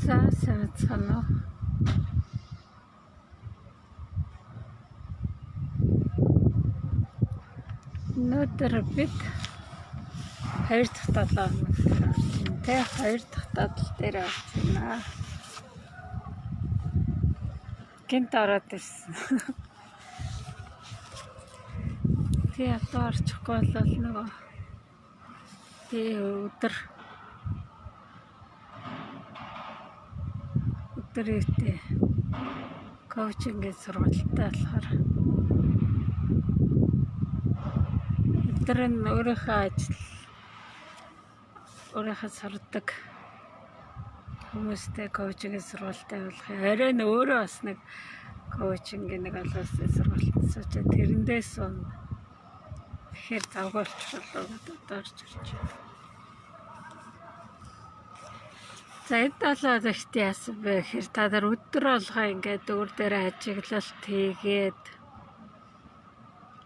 Sana өнөөдөр бид хоёр дахь 7 хоног дээр орж байна те. Хоёр дахь дадал дээр орж байна. Гинт ороод ирсэн. Тий одоо орчихгүй бол нөгөө тий өдөр үетэй коучингийн сургалттай болохоор өдөр нь өөрийнхөө ажил өөрийнхөө сурдаг хүмүүстэй коучингийн сургалттай болох. Арай нь өөрөө бас нэг коучингийн нэг олонсын сургалт суучаад тэрэндээс тэгэхээр завгуулч болоо одоо орж ирж байна. За энэ 7 цагт яасан бэ гэхээр та нар өдөр болгоо ингээд өөр дээрээ ажиглалт хийгээд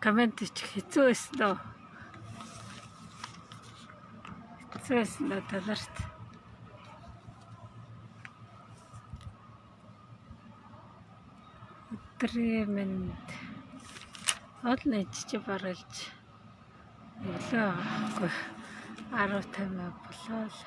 коммент хийх хэцүү байсан дөө. Хэцүү байсан дөө та нарт. Өдрийн мэнд олон ичж баралж өглөө авахгүй 10:50 болоо л.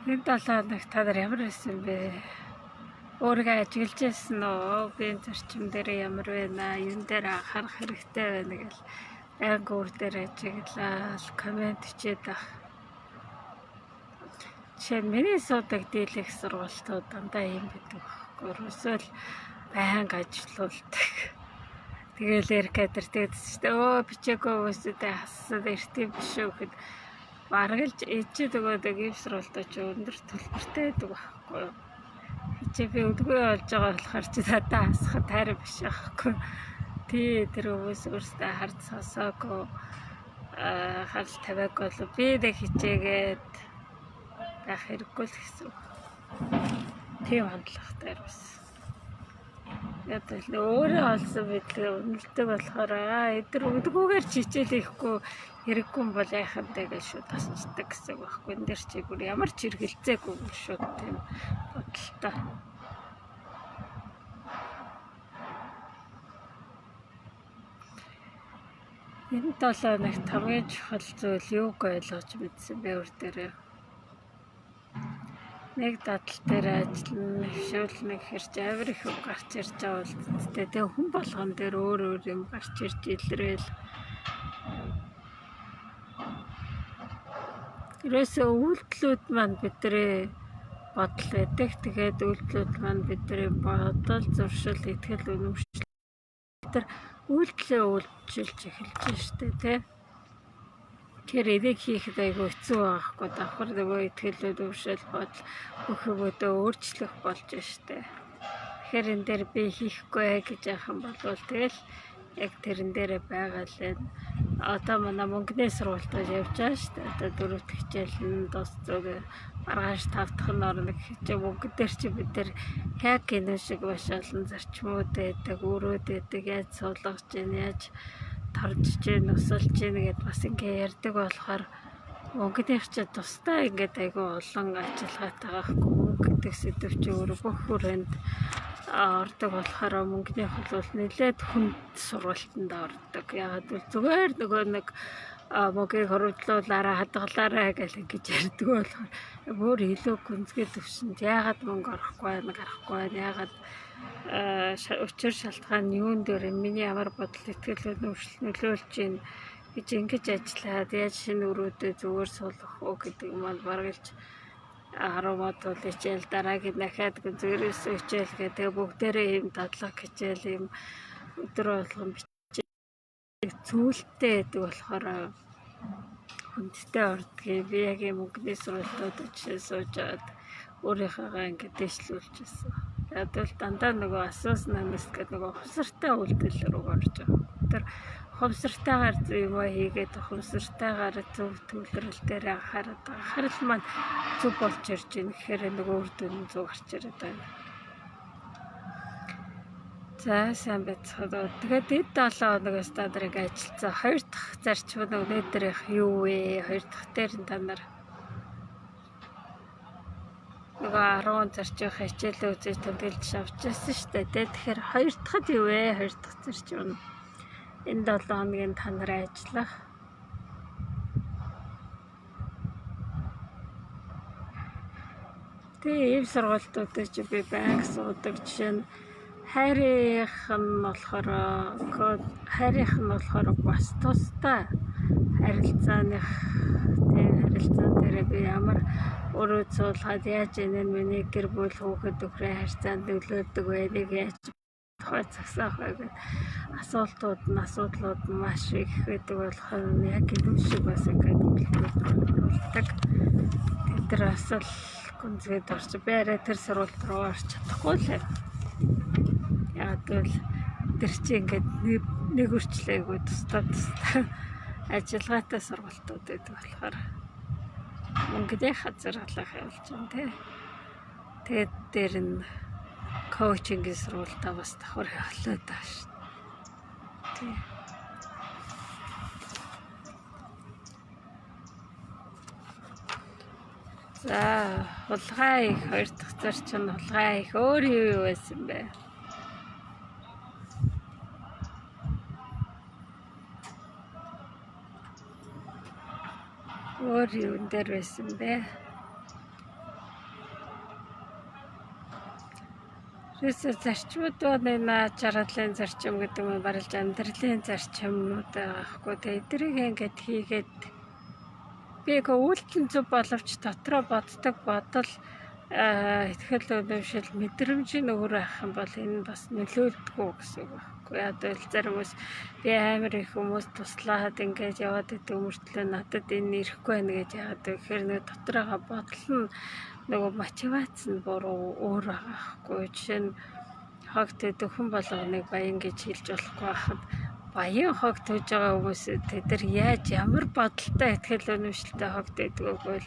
Энэ 7 хоног та нар ямар байсан бэ? Өөрийгөө ажиглаж байсан уу? Би энэ зарчим дээр ямар байна? Юун дээр анхаарах хэрэгтэй байна гэл байнга өөр дээр ажиглал, коммент хийгээд ах. Жишээ нь миний суудаг дийлэх сургалтууд дандаа юм байдаг. Өөрөөсөө л байнга ажилуулдаг. Тэгээл эркэдэр тэгдэжтэй өө бичээгүй хүмүүстэй хассад эртний биш үү гэхэд бараг л ээжид өгөөд гипс сургалтаа чи өндөр төлбөртэй байдаг байхгүй юу? Чи би өдгөө олж байгаа болохоор чи надад хасахад тайран биш байхгүй. Тий тэр хүмүүс өөрсдөө хард сонсоогүй харж тавиагүй бол би дэ хичээгээд байх хэрэггүй л гэсэн. Тийм хандлагатай байсан. Яг л өөрөө олсон мэдлэгээ үнэлдэг болохоор эдгээр өдгөөгээр чичээл хийхгүй хэрэггүй юм бол яхандаа гэж шууд тасчдаг гэсэн байхгүй. Энд дэр чи бүр ямар ч хэрэгэлцээгүй шууд тийм бодолтой. Энэ 7 хоногт хамгийн чухал зүйл юуг ойлгож мэдсэн бэ өөр дээрээ? Нэг дадал дээр ажиллана, хөвшүүлнэ хэрч авир их гарч ирж байгаа бол тэ хүн болгон дээр өөр өөр юм гарч ирж илрээл. Ерөөсөө үйлдэлүүд маань бидний бодол байдаг. Тэгээд үйлдэлүүд маань бидний бодол, зуршил, итгэл, үнэмшил тэр үйлдэлээ үйлчилж эхэлж штэ тий. Тэр энийг хийхэд айгүй хэцүү байхгүй давхар нөгөө итгэлүүд өвшил бодол бүх юмудаа өөрчлөх болж штэ. Тэгэхээр энэ дээр би хийхгүй гэж яхан болвол тэгэл яг тэрэн дээрээ байгаа л энэ одоо манай мөнгөний сургалтад явж байгаа штэ. Одоо 4 дахь хичээл нь дуусцгаа маргааш 5 дахь нь орно гэхээ мөнгө дээр чи бид нар яг энэ шиг маш олон зарчмууд байдаг, өрөөд байдаг, яаж суулгаж гин, яаж тарж гин, усалж гин гэдээ бас ингээ ярьдаг болохоор мөнгөний ч тусдаа ингээд айгүй олон ажиллагаатай байхгүй. Мөнгө гэдэг сэдв чи өөрөө бүх хүрээнд ордог болохоор мөнгөний бол нэлээд хүнд сургалтанд ордог. Ягаад гэвэл зүгээр нөгөө нэг мөгийг хөрвүүлээрээ хадгалаарай гэж ингэж ярьдаг болохоор өөр илүү гүнзгий төвшөнд ягаад мөнгө орохгүй байна, ягаад учир шалтгаан юун дээр миний ямар бодол итгэл нөлөөлж гин гэж ингэж ажиллаад яаж шинэ өрөөдөө зүгээр суулгах уу гэдэг юм бол баргалж 10 мод бол хичээл дараагийн дахиад зүгээрээс хичээл гэдэг бүгдээрээ юм дадлаг хичээл юм өдөр болгон зүйлтэй гэдэг болохоор хүндтэй ордгийг би яг юм мөнгөний сургалтууд жишээ суужаад өөрийнхөө ингээд дэвшлүүлж байсан. Яг л дандаа нөгөө асуусан намс гэдэг нөгөө хувцартай үйлдэл рүү орж байгаа. Тэр ухамсартайгаар юм хийгээд ухамсартайгаар зөв төвлөрөл дээр анхаарал маань зөв болж ирж байна гэхээр нөгөө үр дүн зөв гарч ирээд байна. За сайн байцгаана. Тэгээд эд 7 хоногоос та нарыг ажиллацсан 2 дахь зарчим нь өнөөдрийнх юу вэ? 2 дахь дээр та нар нөгөө 10 зарчим хичээлээ үзэж тэмдэглэж авчихсан шүү дээ. Тэгэхээр 2 дахьд юу вэ? 2 дахь зарчим нь энэ 7 хоногийн та нараа ажиллах тэгээ ийм сургалтуудыг чи би байнга суудаг. Жишээ нь хайрынх нь болохоор бас тусдаа харилцаан дээр би ямар өөрөө цуулгаад яаж энэ миний гэр бүл хүүхэд өхрөө харьцаанд нөлөөлдөг байныг яаж тухай цагсаах вэ гэдэг асуудлууд маш их байдаг болох нь яг энэ шиг бас ингээд үлддэг. Тэр асал гүнзгийд орч бээрээ тэр сурвалж руу орч чадахгүй л юм. Яг л тэр чинь ингээд нэг үрчлээгүй тусдаа ажиллагаатай сургалтууд байдаг болохоор мөнгөний хазар алах явуулж байна те. Тэгээд дээр нь коучингийн сургалтаа бас давхар явуулаад байгаа шүү дээ. За хулгай их 2 дахь зарчим нь хулгай их өөр юу байсан бэ? Өөр юун дээр байсан бэ? Ерөөсөө зарчмууд байна. Жаргалын зарчим гэдэг нь барилж амьдралын зарчимнууд аахгүй. Тэгээ эдрийг ингээд хийгээд би үйлдэл зөв боловч дотроо боддог бодол ихтгэл өнөмшил мэдрэмжийн өөр ах юм бол энэ бас нөлөөлдөггүй гэсэн үг байхгүй. Яг л зарим хүмүүс би амар их хүмүүс туслаад ингээд яваад идэг мөртлөө надад энэ ирэхгүй байна гэж яагаад вэ гэхээр нэг дотроогоо бодол нь нөгөө мотивац нь буруу өөр байгаа байхгүй. Жишээ нь хогт дөхөн болгоныг баян гэж хэлж болохгүй байхад баян хогт хийж байгаа хүмүүс тэд яаж ямар бодолтой ихтгэл өнөмшлтэй хогт байдаг вэ?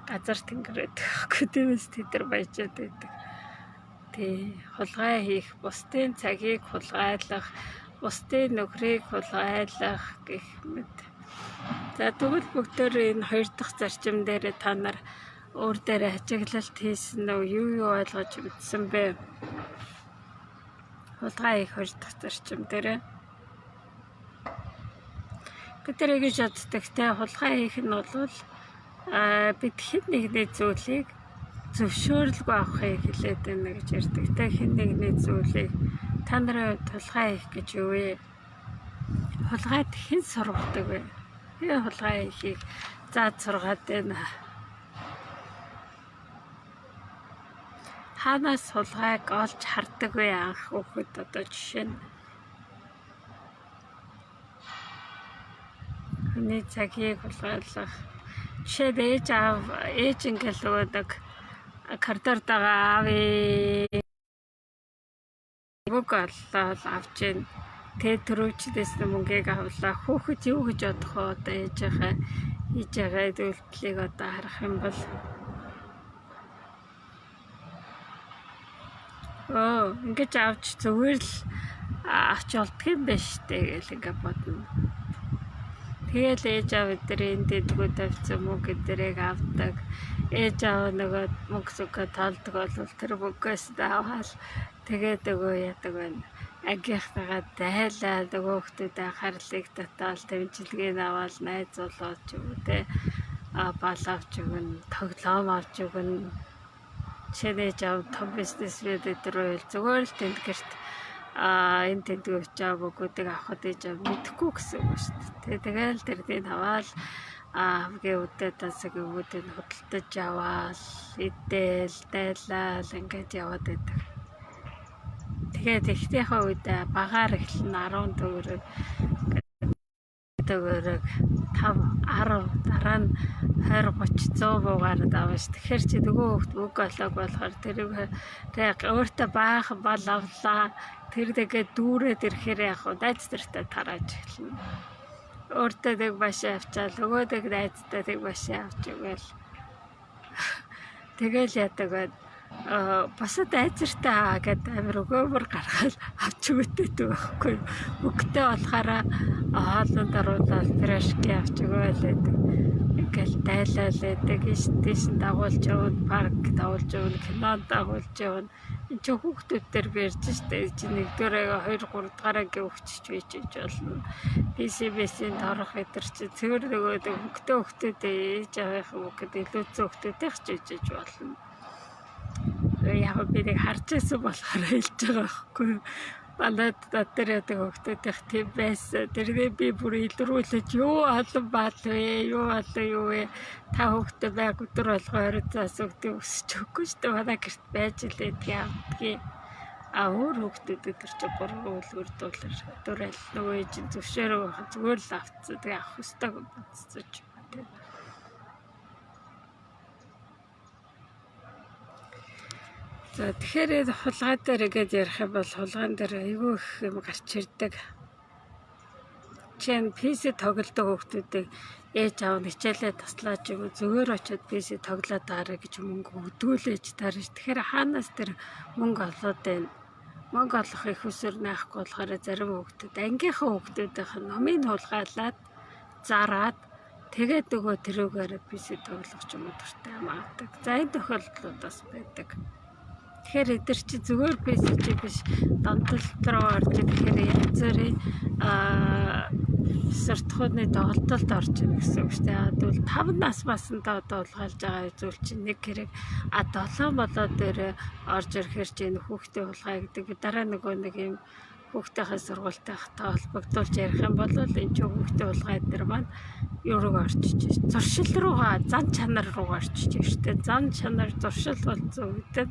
Газар тэнгэрээд байхгүй тиймээс тэд баяжаад байдаг. Тий, хулгай хийх, бусдын цагийг хулгайлах, бусдын нөхрийг хулгайлах гэх мэт. За тэгвэл бүгдээр энэ 2 дахь зарчим дээр та нар өөр дээр ажиглалт хийсэн үү? Юу ойлгож мэдсэн бэ? Хулгай их 2 дахь зарчим дээр бид гэж боддог те, хулгай хийх нь бол бид хэн нэгний зүйлийг зөвшөөрөлгүй авахыг хэлээд байна гэж ярьдаг те. Хэн нэгний зүйлийг та нарын хулгай хийх гэж юу вэ? Хулгайд хэн сургадаг вэ? Би хулгай хийхийг заад сургаад байна. Ханаас хулгайг олж хардаг вэ анх хүүхэд? Одоо жишээ нь хүний цагийг хулгайлах. Жишээ нь ээж ингээл нөгөө нэг коридортойгоо аавь мөнгө олоод авч ийн. Тэгээ төрөвчлээс мөнгийг авлаа. Хүүхэд юу гэж бодох вэ? Одоо ээжийнхээ хийж байгаа үйлдэлийг одоо харах юм бол ингэж авч зүгээр л авч болдго юм байна штэ гэл ингээ бодно. Тэгэл ээж аав эдгээр энэ дэдгүү тавьсан мөнгө эдгээрийг авдаг. Ээж аав нөгөө мөнгө зүгээ тоолдог бол тэр мөнгөөс аваад тэгээд нөгөө яадаг байна. Агийнхтайгаа дайлаад нөгөө хүмүүстэй анхаарлыг татаал тэмцэлгийг аваад найз болоод ч юм уу те бал авч өгнө, тоглоом авч өгнө. Чиний жав том бизнесмен өдрөө зүгээр л тэнд гэрт энэ тэндгүй очаа бүгүүдийг авахд ээж мэдэхгүй гэсэн үг шүү дээ. Тэгэл тэрнийг аваад хамгийн үдээ тасаг өгөөдөө худалдаж аваад идэл дайлал ингэж яваад байдаг. Тэгээд ихнийхээ үед багаар эхлэн 10 төгрөг төгөөрөг 5 10 дараа нь 20 30 100 буугаар авна ш. Тэгэхээр чи нөгөө хүүхд үг олоог болохоор тэрийг өөртөө баахан бол авлаа. Тэр тэгээд дүүрээд ирэхээр яг найз нартай тарааж эхэлнэ. Өөртөө тэг башаа авчаал нөгөөдөг найзтай тэг башаа авч игээл тэгэл яадаг байд босод айзартай гэдэг амир өгөөмөр гаргаад авч өгөөтэй байхгүй. Өгтэй болохоороо хоолнд оруулаад фрешки авч өгөөлээд ингээл дайлал байдаг. Ийш дагуулж явна, парк дагуулж явна, кино дагуулж явна. Энд чинь хүүхдүүдээр бэрж штэ. Чи нэгдүгээр 2 3 дугаараа гівчж байж болно. BCBS-ийн торох өдр чи цэвэр нөгөөд хүүхдүүд ээж аваахын хүүхэд илүү зөөхтэй хчиж болно. Яг би нэг харж байсан болохоор хэлж байгаа байхгүй. Манайд дотор яадаг хүүхдүүдийнх тийм байсан. Тэргээ би бүр илрүүлж юу олон баал вэ? Юу олон юу вэ? Та хүүхдээ байг өдөр болго оройцоос өгдөг өсөж өгөхгүй шүү дээ. Манай гэрт байж лээд явдгийг. Өөр хүүхдүүд өдөр чи 3 үлгэр дуулар дөрөл нөгөө ээж зөвшөөрөө байхад зүгээр л авцсан. Тэгээ авах хөстэйг бодцож байна. За тэгэхээр хулгай дээр гээд ярих юм бол хулгайн дээр айгүй их юм гарч ирдэг. Чин PC тоглодог хүүхдүүдийг ээж аав нь хичээлээ таслаач юм зөвөр очиод PC тоглоод дараа гэж мөнгө өгдүүлээж тарж. Тэгэхээр хаанаас тэр мөнгө олоод байна? Мөнгө олох их усэр наахгүй болохоор зарим хүүхдүүд ангийнхаа хүүхдүүдийнх нь номын хулгайлаад зараад тэгээд нөгөө тэрүүгээр PC тоглох ч юм уу дуртай амаадаг. За энэ тохиолдлууд бас байдаг. Тэгэхээр эдгээр чи зүгээр PC чи биш донтол руу орж ирэхээр янз бүрийн сертхууны тоглолтод орж ийн гэсэн үг шүү дээ. Тэгвэл 5 нас баснаа одоо улгаалж байгаа зүйл чинь нэг хэрэг 7 болоо дээр орж ирэхээр чи энэ хүүхдээ улгаа гэдэг дараа нөгөө нэг юм хүүхдийнхээ сургуультай холбогдуулж ярих юм бол энэ ч хүүхдээ улгаа эдгээр маань юу руу орчиж байна. Зуршил руугаа зан чанар руу орчиж байна шүү дээ. Зан чанар зуршил болсон үедээ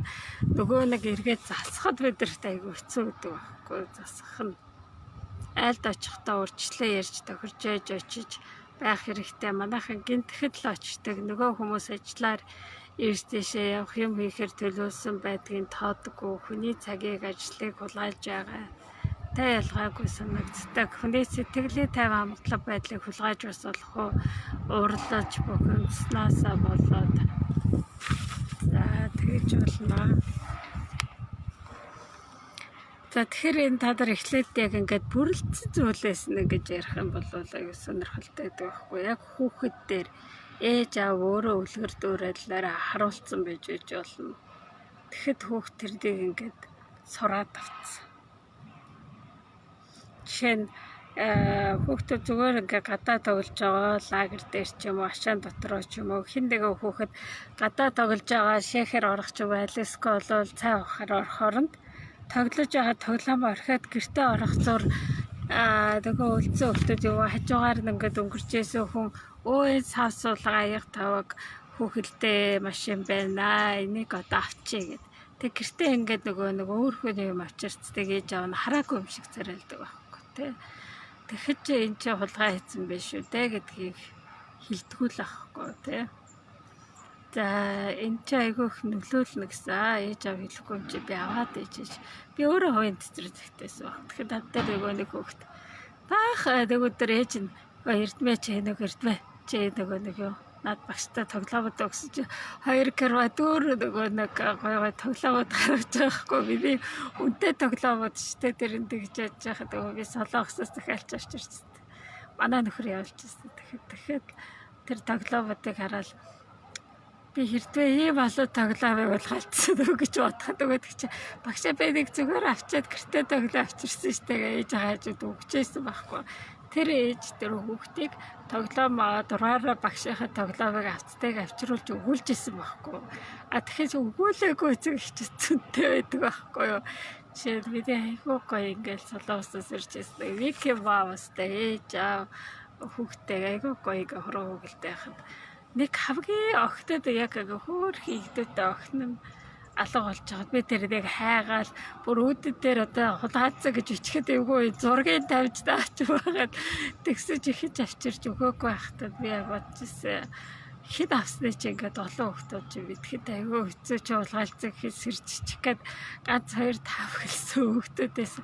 нөгөө нэг эргээд засахад бидэрт айгүй хэцүү гэдэг байхгүй засах нь айлд очихдоо урьдчилан ярьж тохирж ээж очиж байх хэрэгтэй. Манайхан гинтгэл л очдог. Нөгөө хүмүүс ажиллаар эрс дэшээ явах юм хийхээр төлөөсөн байдгийг тоодгүй. Хүний цагийг ажлыг хулгайлж байгаа. Та ялгаагүй санагддаг. Хүний сэтгэлийн тайван амгалан байдлыг хулгайж бас болох уу? Уурлаж бухимдснаасаа болоод. За тэгэж болно. За тэгэхээр энэ та нар эхлээд яг ингээд бүрлдсэн зүйлээс ингэж ярих юм бол аюу сонирхолтой байдаг байхгүй. Яг хүүхэд дээр ээж аав өөрөө үлгэр дуурайлаараа харуулсан байж болно. Тэгэхэд хүүхд тэрнийг ингээд сураад авцсан. Жишээ нь хүүхдүүд зүгээр ингээд гадаа тоглож байгаа лагер дээр ч юм уу ашаан дотроо ч юм уу хин нэгэн хүүхэд гадаа тоглож байгаа шэхэр орох ч байлско болол цай ухаар орох оронд тоглож байгаа тоглоом орхиод гэртээ орох зур нөгөө үлдсэн хүүхдүүд юу хажуугаар нь ингээд өнгөрч ийсэн хүн өө саасуулга аяг таваг хүүхэлдээ машин байна энийг одоо авчий гэд. Тэг гэртээ ингээд нөгөө нэг өөр хүн юм авчирц тэгээж аав нь хараагүй юм шиг царайлдаг байхгүй тий. Тэгэхэд чи энэ чи хулгай хийсэн байх шүү дээ гэдгийг хилдгүүл ахгүй тий. За энэ чи айгүйх нөлөөлнө гэсэн ээж аав хэлэхгүй юм чи би аваад ээжэж би өөрөө хувийн цэцэрлэгтэйсэн баг. Тэгэхэд над дээр нэг хүүхэд баах нөгөөдөр ээж нь эрдмээ чи эрдмээ чи нөгөө нэг юу над багштай тоглоомод өгсөж 2 квадратур нөгөө нэг гой тоглоомод гаргаж байгаа хгүй би үнтэй тоглоомод штэ тэр энэ гэж яаж яхад би солонгосоос захиалж авчирч манай нөхөр явуулчихсан. Тэгэхэд тэр тоглоомодыг хараад би хэрвээ ийм болоо тоглоомыг бол халтсан дөө гэж бодоход өгöd чи багшаа би нэг зүгээр авчиад гэртээ тоглоо авчирсан штэ гэж хаажууд өгчээсэн байхгүй. Тэр ээж тэр хүүхдийг тоглоом дураараа багшийнхаа тоглоомыг авцтайг авчруулж өгүүлж исэн байхгүй. Тэгэхээр өгүүлээгүй зэрэг хичээцэнтэй байдаг байхгүй юу. Жишээд бид айгүй гоё ингээл солонгосоос ирж ирсэн. Вики баавстай ээж аав хүүхдтэй айгүй гоё хороо хөглтэй хахад нэг хамгийн огтод яг хөөр хийгдэлтэй охин нь алга болж байгаад би тэрнийг хайгаал бүр үүдэн дээр одоо хулгаацаа гэж өчгöd эвгүй зургийг тавьж таач байгаад тэгсэж ихэж авчирч өгөөгүй байхдаа би яг бодчихсон. Хэд авсны чи ингээд олон хүмүүс чи битгэд айгүй хэцүү чи улгаалцаг хэд сэржчих гээд ганц 2 5 хэлсэн хүмүүсээс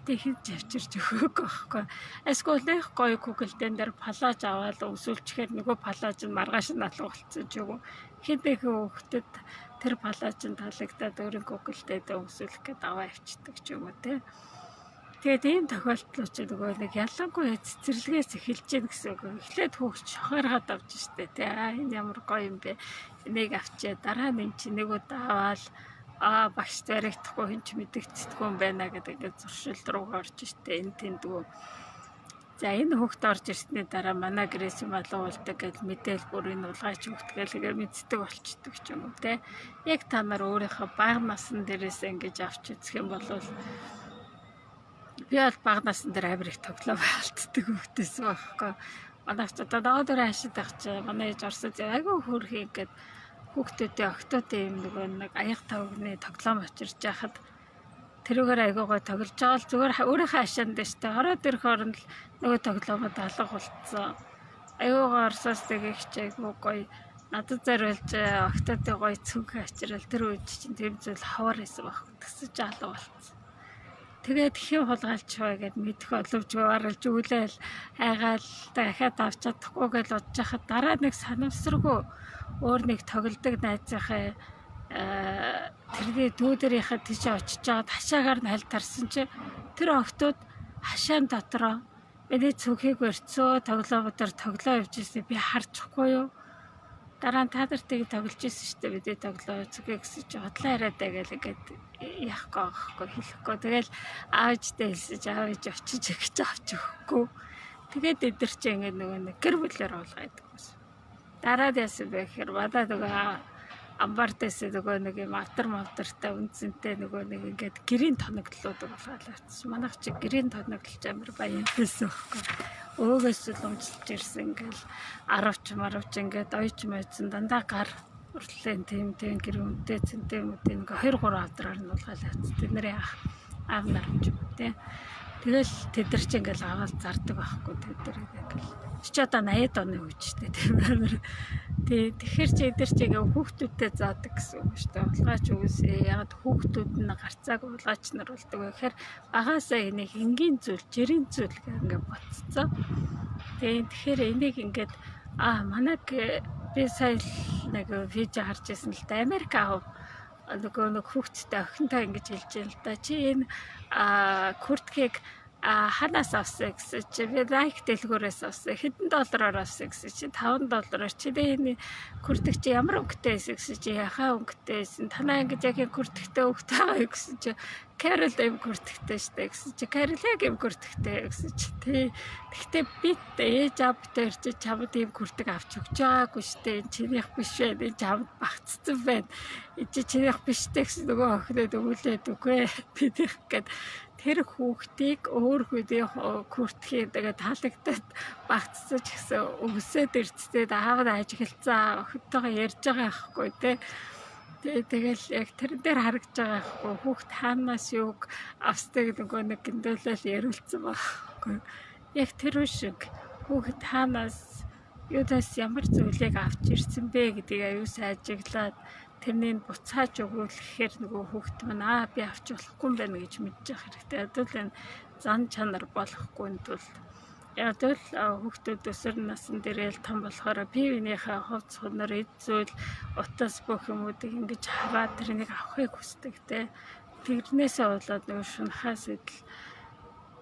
тэгэж авчирч өгөөгүй байхгүй. Эсвэл нэг гоё Google-дэн дээр палаж аваад өмсүүлчихээр нөгөө палаж нь маргааш нь алга болцсон ч юм уу. Хэд их хүмүүсд тэр палаж нь таалагдаад өөрийн Google-дээ өмсүүлэх гээд аваа авчдаг ч юм уу те. Тэгээд ийм тохиолдлууд чи нөгөө нэг ялангуяа цэцэрлэгээс эхэлж гин гэсэн үг. Эхлээд хүүхд шохооргаад авч штэ те. Энэ ямар гоё юм бэ. Энийг авчаа дараа нь чи нэг удаа аваад багш баригдахгүй хин ч мэдэгддэггүй юм байна гэдэг ингээд зуршил руу орж штэ. Энэ тэндгүү. За энэ хүүхд орж ирсний дараа манай гэрээс юм алгуулдаг гэж мэдээл бүр энэ улгаач хүүхд гэлгээ мэддэг болчдөг ч юм уу те. Яг та нар өөрийнхөө бага насн дээрээс ингэж авч үзэх юм бол би бол бага насн дээр амир их тоглоом алддаг хүүхдээс байхгүй. Манайч одоо доод хашид байх чи манай ээж орсод айгүй хөөрхий ингээд хүүхдүүдээ октоодын юм нөгөө нэг аяг тавгны тоглоом очирч яхад тэрүүгээр айгүй гой тоглож байгаа л зүгээр өөрийнхөө хашаанд дэжтэй ороод ирэх оронд л нөгөө тоглоомод алга болцсон. Айгуугаа орсоос тэгээ хичээгүй гой надад зориулж октоодын гой цүнх ачирал тэр үед чинь тэм зүйл ховор байсан байх. Тэсэж алга болцсон. Тэгээд хэв хулгайлч бай гэд мэдэх оловч гаралж өглөөл хайгаал дахиад авч чадахгүй гэж бодож хахад дараа нэг санамсаргүй өөр нэг тоглодог найзынхаа тэрний дүүдэрийнхээ тийш очиж жаад хашаагаар нь аль тарсан чи тэр октод хашаан дотроо миний цүнхийг өрцөө тоглоомодоор тоглоо явж ирсэн би харчихгүй юу. Дараа нь та нар тийг тоглож ирсэн шүү дээ бидний тоглоо цүгээ гэсэн чи хотлоо яриадаа гэл ингээд яахгүй байхгүй хэлэхгүй. Тэгэл аавчтай хэлсэж аавч очиж өгч авч өгөхгүй. Тэгээд эдэр чи ингээд нөгөө нэг гэр бүлээр уулгаад байсан. Дараад яасан бэ гэхээр бадаа нөгөө амбартаас нөгөө нэг юм автар мавтартай үнцэнтэй нөгөө нэг ингээд гэрийн тоноглолууд болгоод авчихсан. Манайх чи гэрийн тоноглолч амир баян байсан байхгүй. Өөгөөс л өмжилж ирсэн ингээл 10 марвч ингээд ойч мойцсон дандаа гар урлын тийм гэр үнтэй цэнтэй мөдөө ингээ 2 3 авдраар нь уулгаад авчихсан. Тэдний аав нар юм тий. Тэгэл тэдэр чи ингээл аваад зардаг байхгүй тэдэр ингээл чи одоо 80 оны үеч штэ тийм амар. Тэгэхээр чи эдэр чи ингээ хүүхдүүдтэй заадаг гэсэн үг штэ. Улгаач үгүйсээ яг хүүхдүүд нь гарцааг улгаач нар болдог. Тэгэхээр багаасаа энийг энгийн зүйл, жирийн зүйл ингээ ботцсон. Тэгэхээр энийг ингээд манайг би сая нэг видео харж ирсэн л да. Америк аав нөгөө нэг хүүхдтэй охинтой ингэж хэлж байна л да. Чи энэ курткийг ханаас авсан гэсэн чи би лайк дэлгүүрээс авсан хэдэн доллараар авсан гэсэн чи $5 чи энэ куртэг чи ямар өнгөтэй байсан гэсэн чи яхаа өнгөтэй байсан танаа ингэж яг куртэгтэй өнгөтэй байгаа гэсэн чи Carol эм куртэгтэй штэ гэсэн чи Carol яг эм куртэгтэй гэсэн чи тий. Гэхдээ би ээж аавтай ирж чамд эм куртэг авч өгч байгаагүй штэ энэ чинийх биш байна энэ чамд багцсан байна энэ чинийх биштэй гэсэн нөгөө охинод өгүүлээд үгүй бидих гэд тэр хүүхдийг өөр хүдийн куртгийг тэгээ таалагдаад багцсаж гэсэн өвсөд ирцээд аав нь ажиглцсан охинтойгоо ярьж байгаа байхгүй те. Тэгэл яг тэр дээр харагдж байгаа байхгүй хүүхд хаанаас юуг австыг нөгөө нэг гиндүүлэл яриулсан байхгүй. Яг тэр шиг хүүхд хаанаас юудаас ямар зүйлийг авч ирсэн бэ гэдгийг аюулсаа ажиглаад тэрний буцааж өгүүлэхээр нөгөө хүүхд маань би авч болохгүй юм байна гэж мэдчих хэрэгтэй. Ядвал энэ зан чанар болохгүй тул ядвал хүүхдүүд өсвөр насны дээрэл том болохоор биеийнхээ хувцс хонор эд зүйл утас бүх юмуудыг ингэж хараад тэрнийг авахыг хүсдэг те. Тэрнээсээ болоод нөгөө шунхаас идэл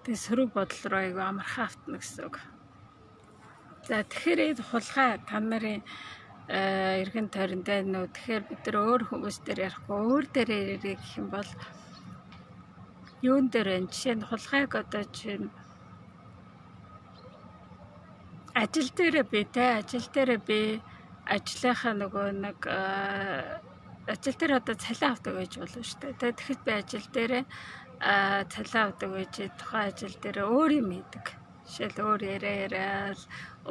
тэг сөрөг бодол руу айгу амархан автна гэсэн үг. За тэгэхээр энэ хулгай та нарын эргэн тойрондоо нөө тэгэхээр бид нар өөр хүмүүс дээр ярихгүй өөр дээр ярих гэх юм бол юун дээр энэ жишээ нь хулгайг одоо чинь ажил дээр би ажлынхаа нөгөө нэг ажил дээр одоо цалин авдаг байж болно шүү дээ. Тэгэхэд би ажил дээр цалин авдаг байж тухайн ажил дээр өөр юм хийдэг. Жишээл өөр яриад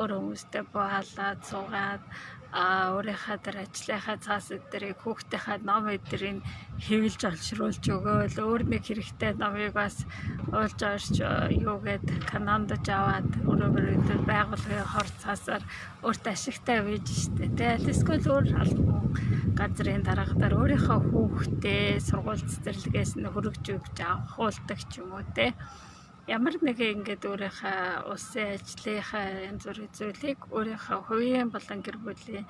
өөрөө хүмүүстэй баалаад суугаад өөрийнхөө тэр ажлынхаа цаас өдрийг хүүхдийнхээ ном өдрийг хэвлж олшруулж өгөөл өөр нэг хэрэгтэй номыг бас уулж орч юугээд канондож аваад өөрөө байгууллагын хор цаасаар өөрт ашигтай байж штэ тэгэл эсвэл өөр албан газрын дараагаар өөрийнхөө хүүхдээ сургууль цэцэрлэгээс нь хөргөж өгч авахулдаг ч юм уу те ямар нэгэн ингээд өөрийнхөө улсын ажлынхаа янз бүрийн зүйлийг өөрийнхөө хувийн болон гэр бүлийн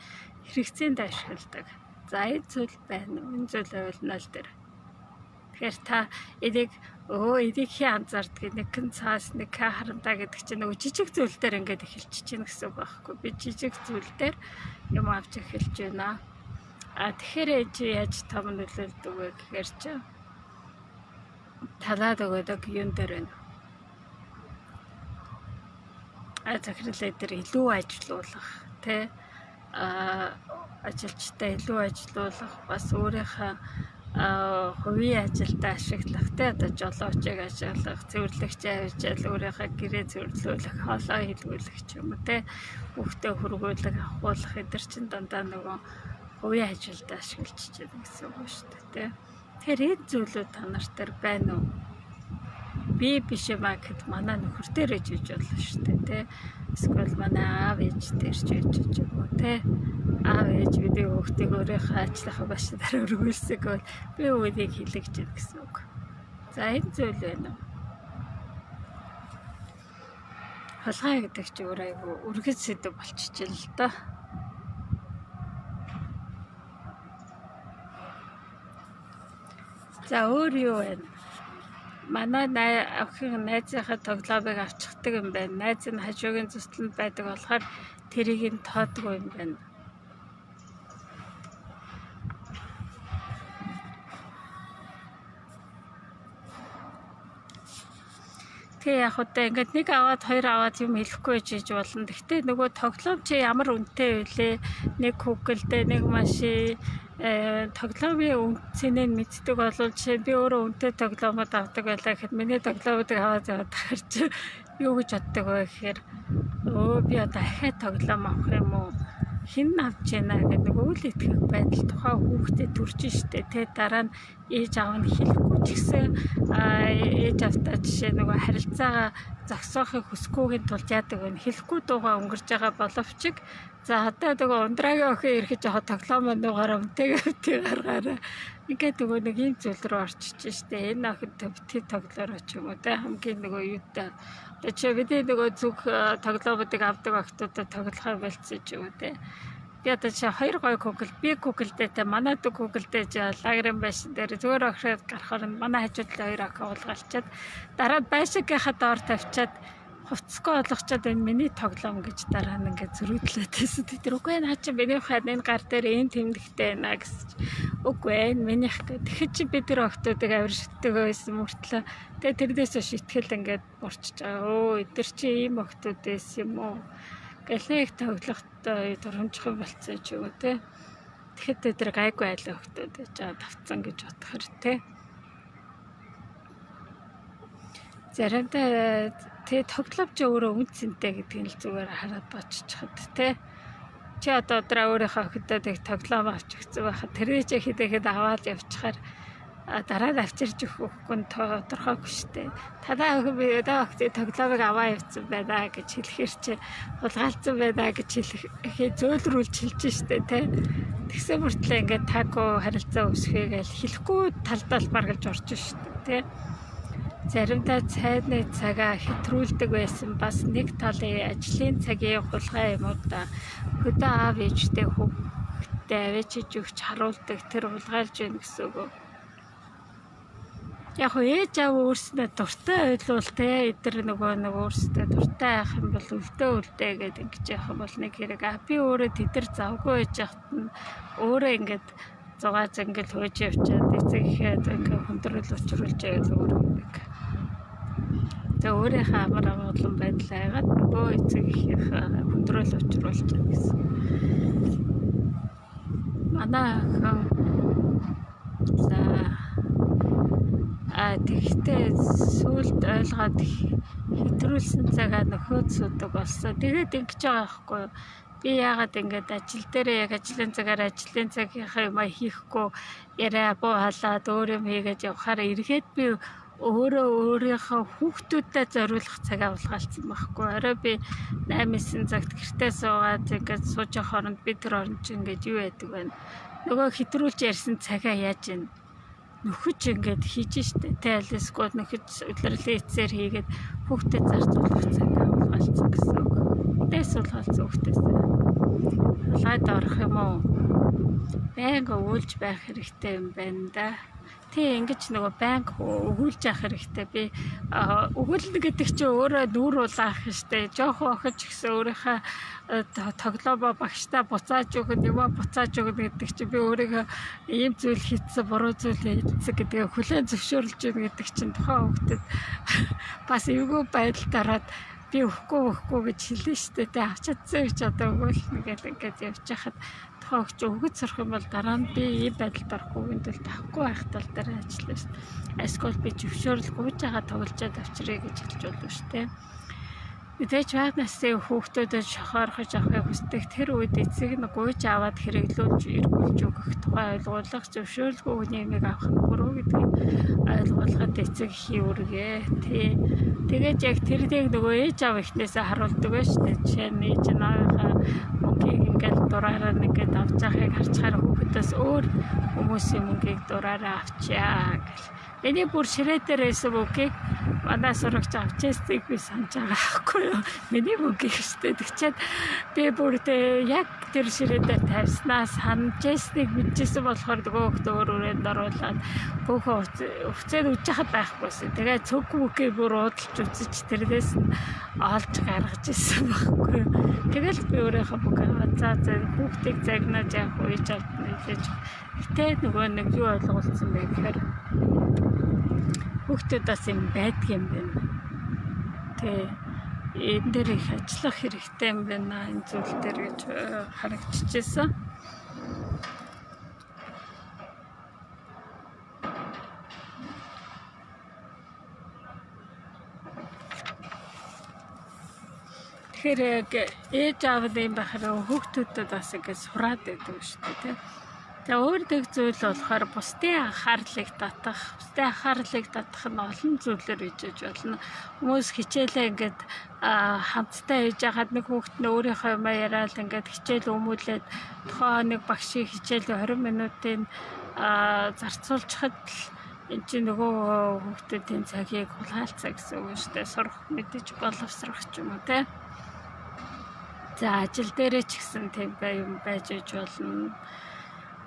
хэрэгцээнд ашигладаг. За энэ зүйл байна. Энэ зүйл байвал 0 дээр. Тэгэхээр та энийг хий анзаардгийг нэгэн цаас нэг харамтаа гэдэг чинь нөгөө жижиг зүйл дээр ингээд эхэлчихэж байна гэсэн үг байхгүй. Би жижиг зүйл дээр юм авч эхэлж байна. Тэгэхээр чи яаж том нөлөөлдөг вэ гэхээр чи талаад өгöd юм дээр байна. Захирлаа дээр илүү ажиллуулах тий ажилчтай илүү ажиллуулах бас өөрийнхөө хувийн ажилдаа ашиглах тий одоо жолоочийг ашиглах цэвэрлэгчээ авчаал өөрийнхөө гэрээ цэвэрлүүлэх хоолоо хийлгүүлэх ч юм уу тий хүүхдээ хөргүүлэх авахуулах эдгээр чинь дандаа нөгөө хувийн ажилдаа ашиглаж байгаа гэсэн үг шүү дээ тий тэгэхээр энэ зүйлүүд та нар дээр байна уу би биш юм аа гэхэд манай нөхөр дээр ээж болж болно шүү дээ тий эсвэл манай аав ээж дээр ч ээж гэж юм уу тий аав ээж бидний хүүхдийг өөрийнхөө ажлынхаа башдаар өргүүлсэг бол би үүнийг хэлэгч гэсэн үг за энэ зүйл байна уу хулгай гэдэг чи өөр айгу үргэлж сэдв болчихж л доо за өөр юу байна манай охин найзынхаа тоглоомыг авчихдаг юм байна. Найз нь хажуугийн зүстэнд байдаг болохоор тэрийг нь тоодгүй юм байна. Тэгээ яг удаа ингээд нэг аваад хоёр аваад юм хэлэхгүй жиж болно. Гэхдээ нөгөө тоглоом чи ямар үнэтэй вэ? Нэг Google-д нэг машин тоглоомын үнцнийг мэддэг болвол жишээ би өөрөө үнэтэй тоглоомод авдаг байлаа гэхэд миний тоглоомуудыг аваад яваад харж юу гэж боддог вэ гэхээр би одоо ахаа тоглоом авах юм уу хин авч яана гэдэг нэг үйл итгэх байдал тухайн хүүхдэд төрж штэ тэ дараа нь ээж аав нь хэлэхгүй ч гэсэн ээж автаа жишээ нөгөө харилцаагаа зогсоохыг хүсэхгүйгийн тулд яадаг вэ хэлэхгүй дуугаа өнгөрж байгаа боловч за одоо нөгөө ундрагийн охин ирэхэд жоо тоглоом нуугаараа үнтэйгээ гаргаараа ингээд нөгөө нэг юм зүйл рүү орчиж штэ энэ охин төвтэй тоглоороо ч юм уу тэ хамгийн нөгөө юутай одоо чи бидний нөгөө зүг тоглоомуудыг авдаг охтуудад тоглохоо болцсон ч юм уу тэ би одоо чи хоёр гой Google би Google дээр манай дүү Google дээр лагерын байшин дээр зүгээр охроод гарахаар манай хажууд л хоёр охин уулгалчаад дараа байшингийнхаа доор тавьчаад хувцсгүй болгочоод энэ миний тоглоом гэж дараа нь ингээд зөрүүдлээд байсан. Тэр үгүй наа чи миний хаад энэ гар дээр энэ тэмдэгтэй байна гэсэн. Үгүй энэ минийх гэх. Тэгэхэд чи бид тэр октодыг авиршдаг байсан мөртлөө. Тэгээ тэрнээс шитгэл ингээд бурчиж байгаа. Эдгэр чи ийм октод байсан юм уу? Галиг тоглохтой дурамжхан болцсон ч юм уу те. Тэгэхэд тэр гайгүй айлын октод гэж тавцсан гэж бодохор те. Заримдаа тэгээ тоглоом чи өөрөө үнцэнтэй гэдгийг л зүгээр хараад боччиход те чи одоо өөрийнхөө охидод их тоглоом авч өгсөн байхад тэрээ чи хэд аваад явчихаар дараа нь авчирч өгөхгүй нь тодорхойгүй штэ танаа охин би одоо охид тоглоомыг аваа явцсан байна гэж хэлэхэр чи хулгаалцсан байна гэж хэлэхэд зөөлрүүлж хэлж штэ те тэгсэн мөртлөө ингээд тако харилцаа өсгөе гэж хэлэхгүй талдаа л баргалж орж штэ те заримдаа цайны цагаа хэтрүүлдэг байсан бас нэг талын ажлын цагийн хулгай юм уу да хөдөө аав ээжтэй хүүхдээ авчиж өгч харуулдаг тэр хулгайлж байна гэсэн үг. Яг ээж аав өөрснөө дуртай ойлвол те эдгээр нөгөө өөрсдөө дуртай авах юм бол үлдээ гэдэг ингэж явах юм бол нэг хэрэг би өөрөө тэдэр завгүй байж яхад нь өөрөө ингээд зугаа зангил хөөж явчаад эцэг ихэд ингээд хүндрэл учруулж байгаад өөрөө нэг тэ өөрийнхөө амар амгалан байдлаа ягаад нөгөө эцэг ихийнхээ хүндрэл учруулж байгаа гэсэн. Манай охин за Тэгэхдээ сүүлд ойлгоод хэтрүүлсэн цагаа нөхөд сүдэг болсон. Тэгээд ингэж байгаа байхгүй юу? Би яагаад ингэж ажил дээр яг ажлын цагаар ажлын цагийнхаа юм хийхгүй яриа буу халаад өөр юм хийгээд явхаар эргээд би өөрийнхөө хүүхдүүдэд зориулах цаг авалгаалсан байхгүй. Орой би 8-9 цагт гэртээ суугаад ингэж сууж явах хооронд би тэр оронд чи ингэж юу яадаг байна. Нөгөө хэтрүүлж ярьсан цагаа яаж ийн нөхөж ингээд хийж штэ. Тэ алискууд нөхөж удирлын эцээр хийгээд хүүхдэд зарцуулах цаг авалгаалсан гэсэн үг. Дэс суулгаалсан хүүхдээсээ. Халаад орох юм уу? Байнга өгүүлж байх хэрэгтэй юм байна да. Тий ингэж нөгөө байнга өгүүлж явах хэрэгтэй. Би өгүүлнэ гэдэг чинь өөрөө нүүр улаах штэ. Жохон охиж гэсэн өөрийнхөө тоглоомоо багштай буцааж өгөх, юмаа буцааж өгнө гэдэг чинь би өөрийгөө ийм зүйл хийсэн, буруу зүйл хийсэн гэдгээ хүлээн зөвшөөрүүлж өгнө гэдэг чинь тухайн хүүхдэд бас эвгүй байдал дараад би өгөхгүй гэж хэлнэ штэ. Тэ авч чадсан гэж одоо өгөөлнө гэдэг ингээд явж хахад тухайн хүүхд өгöd сурах юм бол дараа нь би ийм байдалд орохгүй юм бол тахгүй байх тал дээр ажиллана штэ. Эсвэл би зөвшөөрөл гуйж байгаа тоглолцоод авчирээ гэж хэлж болно штэ. Мэдээж бага насны хүүхдүүдэд шохоорхож авахыг хүсдэг. Тэр үед эцэг нь гуйж аваад хэрэглүүлж эргүүлж өгөх тухай ойлгуулах, зөвшөөрөлгүй үнийг авах нь буруу гэдгийг ойлгуулахад эцэг хийвэргээ. Тэгээд яг тэрнийг нөгөө ээж аав ихнээсээ харуулдаг байж тээ. Жишээ нь ээж наахаа мөнгийг ингээл дураараа ингээд авч яахыг харчаар хүүхдээс өөр хүмүүсийн мөнгийг дураараа авчаа гэл. Эний бүр ширээ дээр байсан мөнгийг манай сурагч авчээсыг би санаж байгаа байхгүй юу. Миний мөнгийг өстэй тэгчээд би бүр яг тэр ширээ дээр тавьснаас санажээснийг мэдчихсэн болохоор нөгөө хөлт өөр өрөөнд оруулаад бүхэн уцаад үж хахад байхгүйсэн. Тэгээд цөг мөнгийг бүр уудалж үзэж тэрнээс олж гаргаж ирсэн байхгүй юу. Тэгэл би өөрийнхөө мөнгийг за хүүхдийг загнаж явах үеж авдна гэж. Гэтэ нөгөө нэг юу ойлгуулсан бэ гэхээр хүүхдүүдээс юм байдаг юм байна. Энэ дээр их ажиллах хэрэгтэй юм байна. Энэ зүйл дээр гэж харагдчихсан. Тэгэхээр яг ээж аав юм бахараа хүүхдүүдэд бас ингэ сураад байдаг шүү дээ. За өөр нэг зүйл болохоор бусдын анхаарлыг татах. Бусдын анхаарлыг татах нь олон зүйлээр ижиж болно. Хүмүүс хичээлээ ингээд хамтдаа хийж яхад нэг хүүхэд нь өөрийнхөө юм яриад ингээд хичээл өмүүлээд тухайн нэг багшийн хичээлээ 20 минутын зарцуулчихад энэ чинь нөгөө хүүхдүүдийн цагийг хулгайлцаа гэсэн үг шүү дээ. Сурах мэдээж боловсрох ч юм уу те. За ажил дээрээ ч гэсэн тийм юм байж иж болно.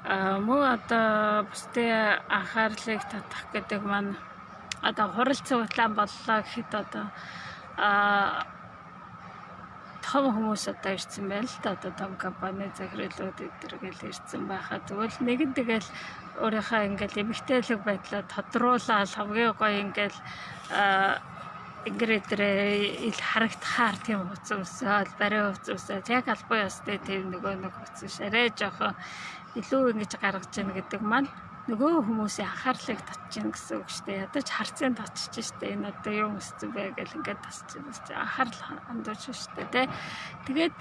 Мөн одоо бусдын анхаарлыг татах гэдэг маань одоо хурал цуглаан боллоо гэхэд одоо том хүмүүс одоо ирсэн байл л да. Одоо том компани захирлууд эдгэргээл ирсэн байхаа тэгвэл нэгэн тэгэл өөрийнхөө ингээл эмэгтэйлэг байдлаа тодруулаад хамгийн гоё ингээл ингрэдрээ ил харагдахаар тийм хуц өсөөл барай хуц өсөөл яг албан ёстой тийм нөгөө нэг хуц шарэ жоохон илүү ингэж гаргаж яана гэдэг маань нөгөө хүмүүсийн анхаарлыг татчихна гэсэн үг шүү дээ. Ядаж харцын татчих шүү дээ. Энэ одоо юу өссөн бэ гэл ингээд тасчихсан. Анхаарал хандуулж шүү дээ. Тэгээд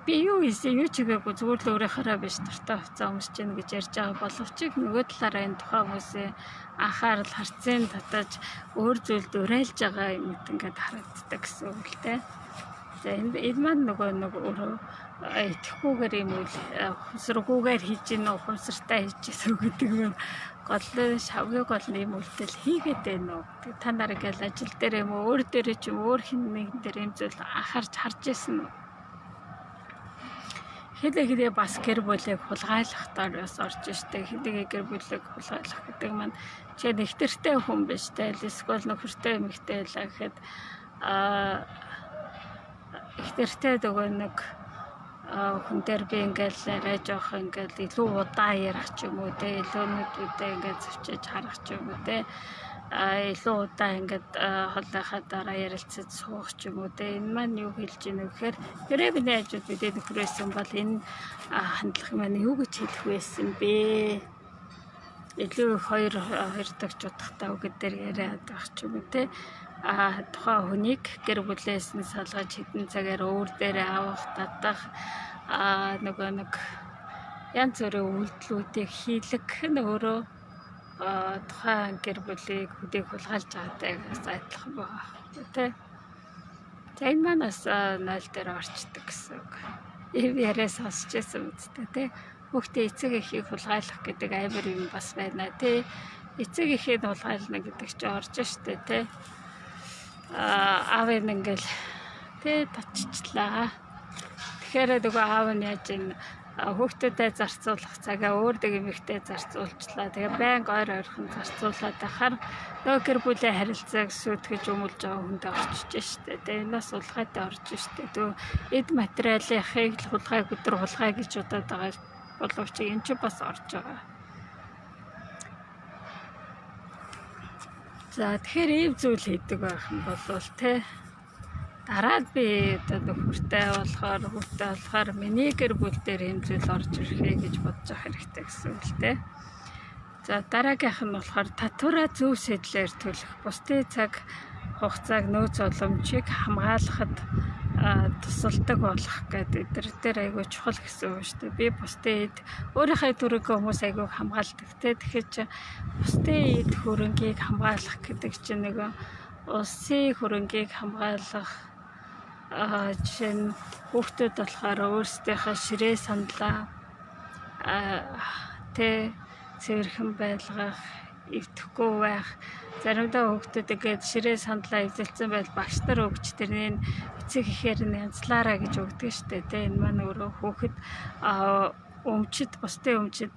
би юу хийсэн юу ч хийгээгүй зүгээр л өөрийнхөө биш дуртай хувцас өмсч гин гэж ярьж байгаа боловч нөгөө талаараа энэ тухайн хүмүүсийн анхаарал харцын татаж өөр зүйлд уриалж байгаа юм ингээд харагддаг гэсэн үг л дээ. За энэ маань нөгөө өөрөө итгэхгүйгээр юм уу ухамсаргүйгээр хийж гин ухамсартай хийж гэсэн гэдэг нь гол шавгийг гол юм үйлдэл хийгээд байна уу. Та нарыг л ажил дээр юм уу өөр дээрээ ч юм өөр хин нэгэн дээр юм зүйл анхаарч харж байсан уу. Хэдэ бас гэр бүлийг хулгайлах дор бас орж штэ. Хэдэ гэр бүлийг хулгайлах гэдэг маань чи нэгтэртэй хүн биш те. Эсвэл нөхөртэй эмэгтэй байлаа гэхэд ихтэртэй нөгөө нэг хүн дээр би ингээл арай жоох ингээл илүү удаа ярих ч юм уу те илүү нүдүүдээ ингээд зөвчиж харах ч юм уу те илүү удаа ингээд холлохоо дараа ярилцаж суух ч юм уу те энэ маань юу хэлж ийнө гэхээр гэрээ биний ажууд бидний нөхрөөсөн бол энэ хандлага маань юу гэж хэлэх байсан бэ? илүү их хоёр дагч удахтай үгэд дээр яриад байх ч юм уу те. Тухайн хүнийг гэр бүлээс нь салгаж хэдэн цагаар өөр дээрээ авах, татах нөгөө нэг янз бүрийн үйлдэлүүдийг хийлгэх нь өөрөө тухайн гэр бүлийг хөдийг хулгайлж байгаагаас адилхан байгаа тий. За энэ манаас 0 дээр орчдөг гэсэн үг. Ийм яриа сонсч байсан үстэй тий. Хүүхдээ эцэг эхийг хулгайлах гэдэг амар юм бас байна тий. Эцэг эхийг хулгайлна гэдэг чинь орж штэ тий. Аав нь ингээл тий татчихлаа. Тэгэхээр нөгөө аав нь яаж ин хүүхдүүдэд зарцуулах цагаа өөр нэг эмэгтэй зарцуулчлаа. Тэгээ байнга ойрхон зарцуулаад байхаар нөгөө гэр бүлийн харилцааг сүйтгэж өмөлж байгаа хүнд орчиж штэ. Тэгээ энэс улгайтай орж штэ. Тэгээ эд материалынхыг л хулгайг өдр хулгай гэж удаад байгаа боловч энэ ч бас орж байгаа. За тэгэхээр ийм зүйл хийдэг байх юм бол те дараад би одоо нөхөртэй болохоор миний гэр бүл дээр ийм зүйл орж ирэхээ гэж бодож авах хэрэгтэй гэсэн үг л те. За дараагийнх нь болохоор татвараа зөв сэтлэр төлөх, бусдын цаг хугацааг нөөц боломжийг хамгаалахад тусалдаг болох гэдэг эдгээр дээр айгүй чухал гэсэн үг шүү дээ. Би бусдын эд өөрийнхөө төрөнгөө хүмүүс айгүй хамгаалдаг те. Тэгэхээр чи бусдын эд хөрөнгийг хамгаалах гэдэг чинь нэг улсын хөрөнгийг хамгаалах жишээ нь хүүхдүүд болохоор өөрсдийнхөө ширээ саналаа тэ цэвэрхэн байлгах, эвдэхгүй байх. Заримдаа хүүхдүүд ингээд ширээ саналаа эзэлсэн байл багш нар өгч тэрнийг эцэг ихээр нь янзлаараа гэж өгдөг штэ тэ. Энэ маань өөрөө хүүхэд өмчөд бусдын өмчөд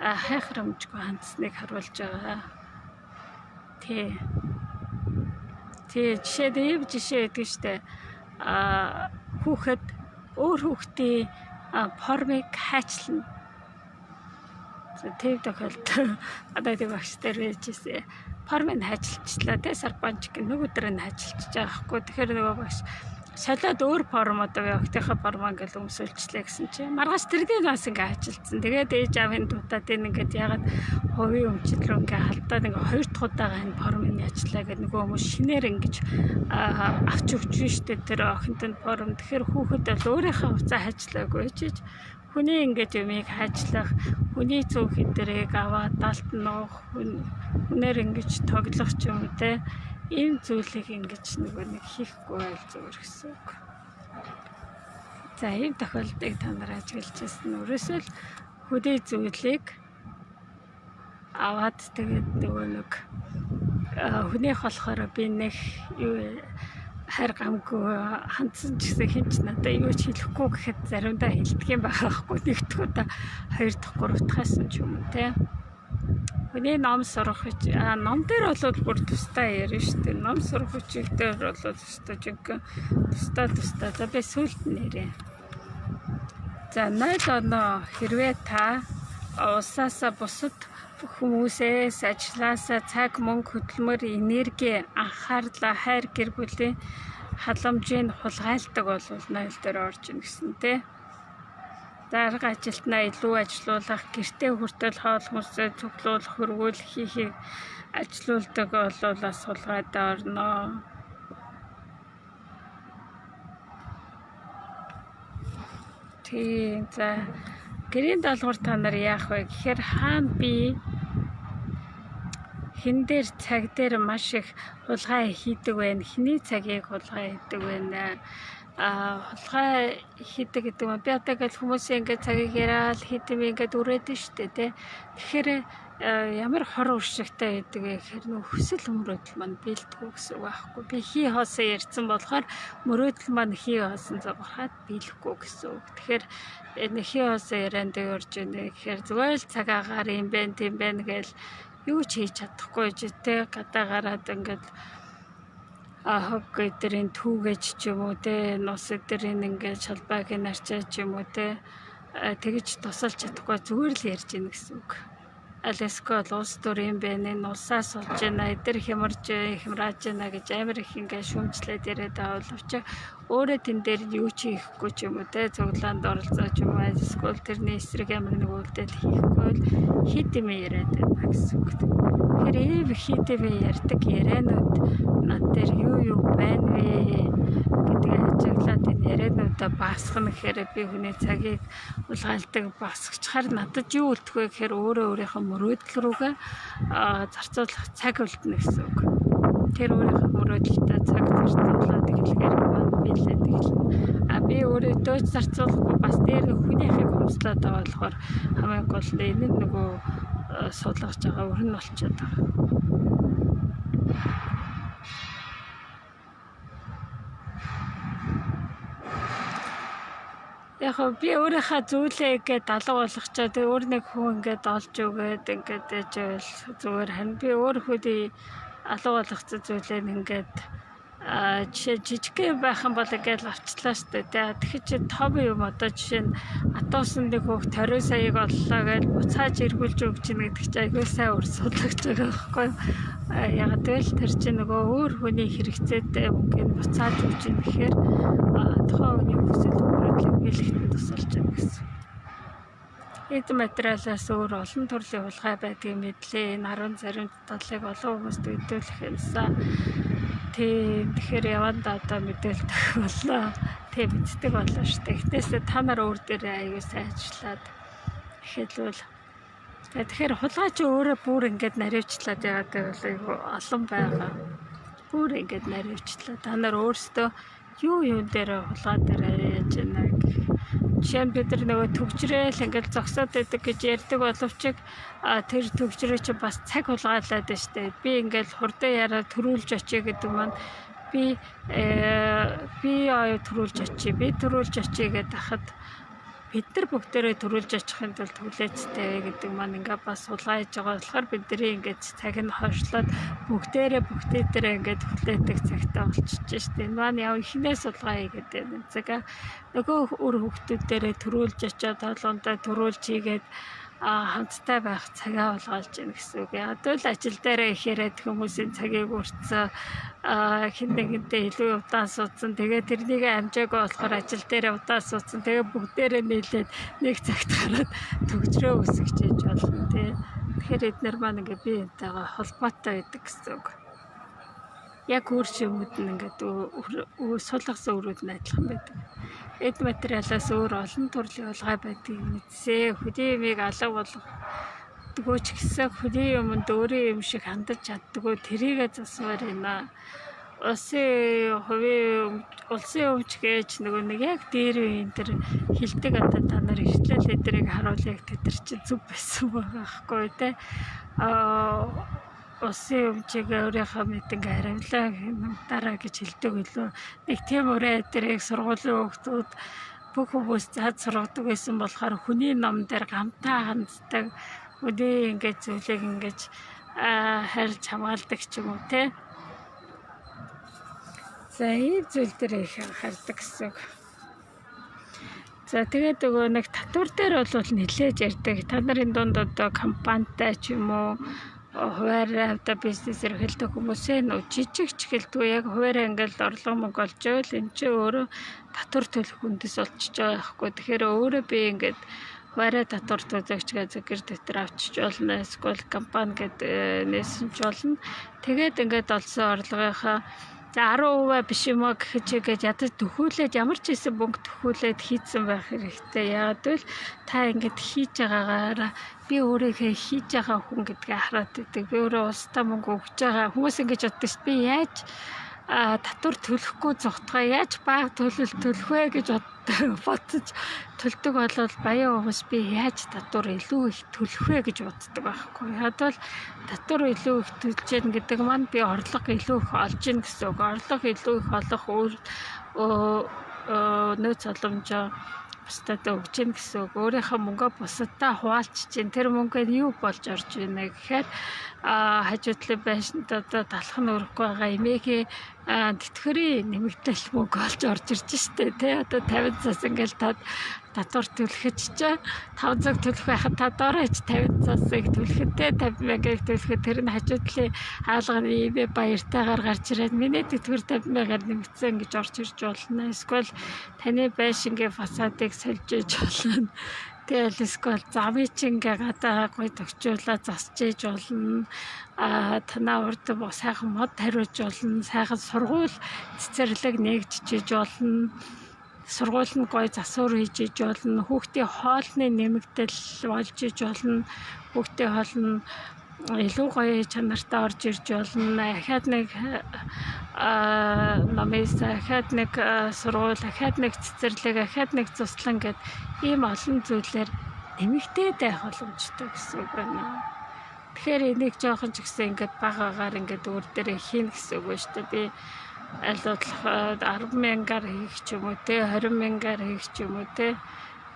хайхар өмчгүй хандсныг харуулж байгаа. Тэ жишээд ийм жишээ өгдөг штэ. Хүүхэд өөр хүүхдийн формыг хайчлана. Тэв тохиолдолд одоо тийм багш нар байжсэн. Формыг хайчилчлаа те сарбанч гэх нэг өдөр нь хайчилж байгаа хгүй. Тэгэхээр нөгөө багш солиод өөр форм одоо октийнхаа формоо ингээл өмсөлчлээ гэсэн чинь маргааш тэрний нас ингээ хайчилсан. Тэгээд ээж аавын дутаад энэ ингээд ягаад хувийн өмчил рүү ингээ халдаад ингээ хоёр дахь удаага энэ формыг яачлаа гэдэг нөгөө хүмүүс шинээр ингэж авч өгч штэ тэр охинтон форм. Тэгэхээр хүүхэд бол өөрийнхөө хувцас хайчлаагүй чиж хүний ингээд юмыг хайчлах, хүний зөв хэдрийг аваад далд нуух, хүнээр ингэж тоглох ч юм те. Ийм зүйлийг ингэж нэг хийхгүй байл зүгээр гэсэн үг. За ийм тохиолдлыг та нар ажиглаж байсан. Өөрөөсөө л хөдөө зүйлийг аваад тэгээд нөгөө нэг хүнийх болохоор би нэг юу хайр гамгүй хандсан ч гэсэн хинч надад юу ч хэлэхгүй гэхэд заримдаа хэлдэг юм байгаа хгүй. Нэгдэх удаа 2 дахь 3 дахьаас ч юм уу те. Хүний ном сурах ном дээр бол бүр тустай ярина шүү дээ. Ном сурах хүчил дээр бол тустай жинхэнэ тустай. За би сүлд нэрээ. За 0 оноо хэрвээ та улсаасаа бусад хүмүүсээс ажилласаа цаг мөнгө хөдөлмөр энерги анхаарлаа хайр гэр бүлийн халамжийг хулгайлдаг бол 0 дээр орж ийн гэсэн те. Дарга ажилтнаа илүү ажилуулах, гэртээ хүртэл хоол хүнсээ цуглуулах, хөрвүүлэх хийхийг ажилуулдаг бол бас хулгайд орно. Тийм за гэрийн даалгавар та нар яах вэ гэхээр хаана би хэн дээр цаг дээр маш их хулгай хийдэг байна. Хний цагийг хулгай хийдэг байна. Хулгай хийдэг гэдэг нь би одоо ингээл хүмүүсийн ингээд цагийг яриад хийдэм ингээд үрээдэн штэ тэ. Тэгэхээр ямар хор уршигтай байдаг вэ гэхээр нөх хүсэл мөрөөдөл маань биелдэггүй гэсэн үг байхгүй. Би хий хоосоо ярьсан болохоор мөрөөдөл маань хий хоосон зогхоод биелэхгүй гэсэн үг. Тэгэхээр энэ хий хоосоо ярианд орж ийнэ гэхээр зүгээр л цаг агаар юм бэ тийм бэ гээл юу ч хийж чадахгүй ч тэ гадаа гараад ингээд хог өдрийн түүгэж ч юм уу те нус өдрийн ингээд шалбааг нарчаа ч юм уу те тэгж тусалж чадахгүй зүгээр л ярьж ийн гэсэн үг. Алеско улс төр юм бэ энэ улсаас олж байна эдэр хямарж хямрааж байна гэж амар их ингээд шүүмжлээд яриад байгаа боловч өөрөө тэн дээр юу ч хийхгүй ч юм уу те цуглаанд оролцоо ч юм уу эсвэл тэрний эсрэг ямар нэг үйлдэл хийхгүй л хит юм яриад байна гэсэн үг. Тэгэхээр ийм хит юм ярьдаг ярианууд над дээр юу байна вэ гэдэг ажиглаад энэ яриануудаа баасгах гэхээр би хүний цагийг улгаалдаг баасгачаар надад юу үлдэх вэ гэхээр өөрийнхөө мөрөөдөл рүүгээ зарцуулах цаг үлдэнэ гэсэн үг. Тэр өөрийнхөө мөрөөдөлтэй цаг зарцуулаад эхлэхээр маань билээ тэгэл. Би өөрөөдөө зарцуулахгүй бас дээр хүнийхийг хомслоод байгаа болохоор хамгийн гол нь энэ нөгөө суулгаж байгаа өрн болчиход байгаа. Яг би өөрийнхөө зүйлээ ингээд алга болгочоо тэг өөр нэг хүн ингээд олж өгөөд ингээд яжвал зүгээр харин би өөрийнхөө алга болгоцсон зүйлээ ингээд жишээ жижигхэн байх юм бол ингээд авчлаа штэ тэгэхээр чи том юм одоо жишээ нь атуусан нэг хөөх 20 саяыг оллоо гэж буцааж эргүүлж өгч ийн гэдэг чи айгүй сайн урсгалж байгаа байхгүй яг тэгэл тэр чи нөгөө өөр хүний хэрэгцээтэй мөнгөнд буцааж өгч ийн гэхээр тухайн хүний хүсэл мөрөөдлийг биелэхэд тусалж байна гэсэн. Эд материалаас өөр олон төрлийн хулгай байдгийг мэдлээ. Энэ 10 зарим талыг олон хүмүүст өдөөлөх юмсан. Тэгэхээр явандаа одоо мэдээлдэг боллоо. Мэддэг боллоо шүү дээ. Гэтээсээ та нар өөр дээрээ аягүй сайн ажиллаад эхэлвэл тэгэхээр хулгай чи өөрөө бүр ингээд наривчлаад яагаад гэвэл олон байгаа. Бүр ингээд наривчлаа. Та нар өөрсдөө юу дээр хулгай дээр яаж яана гэх. Жишээ нь бид нар нөгөө төгжрэл ингээд зогсоод байдаг гэж ярьдаг боловч тэр төгжрээ чи бас цаг хулгайлаад байна штэ. Би ингээд хурдан яраа төрүүлж очие гэдэг маань би төрүүлж очие. Би төрүүлж очие гэдэг хахад бид нар бүгдээрээ төрүүлж очихын тулд хүлээцтэй гэдэг маань ингээд бас хулгайж байгаа болохоор бидний ингээд цаг нь хойшлоод бүгдээрээ ингээд хүлээдэг цагтаа болчихж штэ. Энэ маань яв ихнээс хулгай гэдэг юм. Цагаа нөгөө өөр хүүхдүүдээрээ төрүүлж очиод тоолондоо төрүүлж хийгээд хамттай байх цагаа олгоолж гин гэсэн үг. Яг л ажил дээрээ ихээр хүмүүсийн цагийг үрцэн хэн нэгэнтэй илүү удаан суудсан. Тэгээ тэрнийг амжаагүй болохоор ажил дээрээ удаан суудсан. Тэгээ бүгдээрээ нийлээд нэг цагт гараад төгжрөө үсгэж яж болно тий. Тэгэхээр эднэр маань ингээ бие энтэйгээ холбоотой байдаг гэсэн үг. Яг өөр шимүүд нь ингээд суулгасан өрөөд нь адилхан байдаг. Эд материалаас өөр олон төрлийн хулгай байдгийг мэдсээ. Хөдөө юмыг алга болгодгоо ч гэсэн хөдөө юмд өөрийн юм шиг хандаж чаддгоо тэрийгэ засвар байна. Улсын өмч гэж нэг яг дээр үеийн тэр хилдэг одоо та нар ихтлэл эдрийг харуулъя гэдэг тэр чинь зүв байсан байгаа байхгүй тий. Улсын өмчийг өөрийнхөө митинг хариулаа дараа гэж хэлдэг үлээ. Нэг тийм өрөө эдрийг сургуулийн хүүхдүүд бүх хүмүүс зад сургадаг байсан болохоор хүний ном дээр гамтаа ханддаг. Өдөө ингээд зүйлийг ингээд харилж хамгаалдаг ч юм уу тий. За ийм зүйл дээр их анхаардаг гэсэн үг. За тэгээд нөгөө нэг татвар дээр бол нэлээд ярьдаг. Та нарын дунд одоо компанитай ч юм уу хуваарь авто бизнес эрхэлдэг хүмүүсээ нөө жижиг ч гэлтгүй яг хуваарь ингээл орлого мөнгө олж байвал энэ чинь өөрөө татвар төлөх үндэс болчихж байгаа байхгүй. Тэгэхээр өөрөө би ингээд хуваарь татвар төлөгч гэж зэгэр дотор авчиж болно. Эсвэл компани гэдэг нээсэн ч болно. Тэгээд ингээд олсон орлогынхаа за 10% биш юм аа гэж ядаж төхүүлээд ямар ч хэсэг мөнгө төхүүлээд хийцэн байх хэрэгтэй. Яагаад гэвэл та ингэж хийж байгаагаараа би өөрийгөө хийж байгаа хүн гэдгээ хараад идэг. Би өөрөө улстай мөнгө өгч байгаа хүмүүс ингэж боддог ш. Би яаж татвар төлөхгүй зогтгоо яаж бага төлөх вэ гэж бодож төлдөг болвол баян хүмүүс би яаж татвар илүү их төлөх вэ гэж боддог байхгүй. Яг бол татвар илүү их төлж яах гэдэг маань би орлого илүү их олж ийн гэсэн үг. Орлого илүү их олох нөөц боломжоо бусдад өгч ийн гэсэн үг. Өөрийнхөө мөнгөө бусдад хуваалцж ийн. Тэр мөнгөнд юу болж орж ийнэ гэхээр хажуу талын байшинт одоо талах нь өрөхгүй байгаа эмээгийн тэтгэврийн нэмэгдэл мөнгө олж орж ирж штэ тий. Одоо 50 цас ингээл тод татвар төлөхөд ч 500 төлөх байхад та доорооч 50 цасыг төлөхөдтэй 50 мянгаыг төлөхөд тэр нь хажуу талын хаалганы ивэ баяртайгаар гарч ирээд миний тэтгэр 50 мянгаар нэмэгдсэн гэж орж ирж болно. Эсвэл таны байшингийн фасадыг сольж иж болно. Тэгэл эсвэл замыг чи ингээ гадаа гоё төгчүүлээ засч иж болно. Танаа урд сайхан мод тариуж болно. Сайхан сургууль цэцэрлэг нэгжиж иж болно. Сургууль нь гоё засвар хийж иж болно. Хүүхдийн хоолны нэмэгдэл болж иж болно. Хүүхдийн хоол нь илүү гоё чанартай орж ирж болно. Ахаад нэг намээс ахаад нэг сургууль, ахаад нэг цэцэрлэг, ахаад нэг цуслан гэд ийм олон зүйлээр нэмэгдээд байх боломжтой гэсэн үг байна. Тэгэхээр энийг жоохон ч гэсэн ингээд багаагаар ингээд өөр дээрээ хийн гэсэн үг шүү дээ. Би аль болох 10 мянгаар хийх ч юм уу те 20 мянгаар хийх ч юм уу те.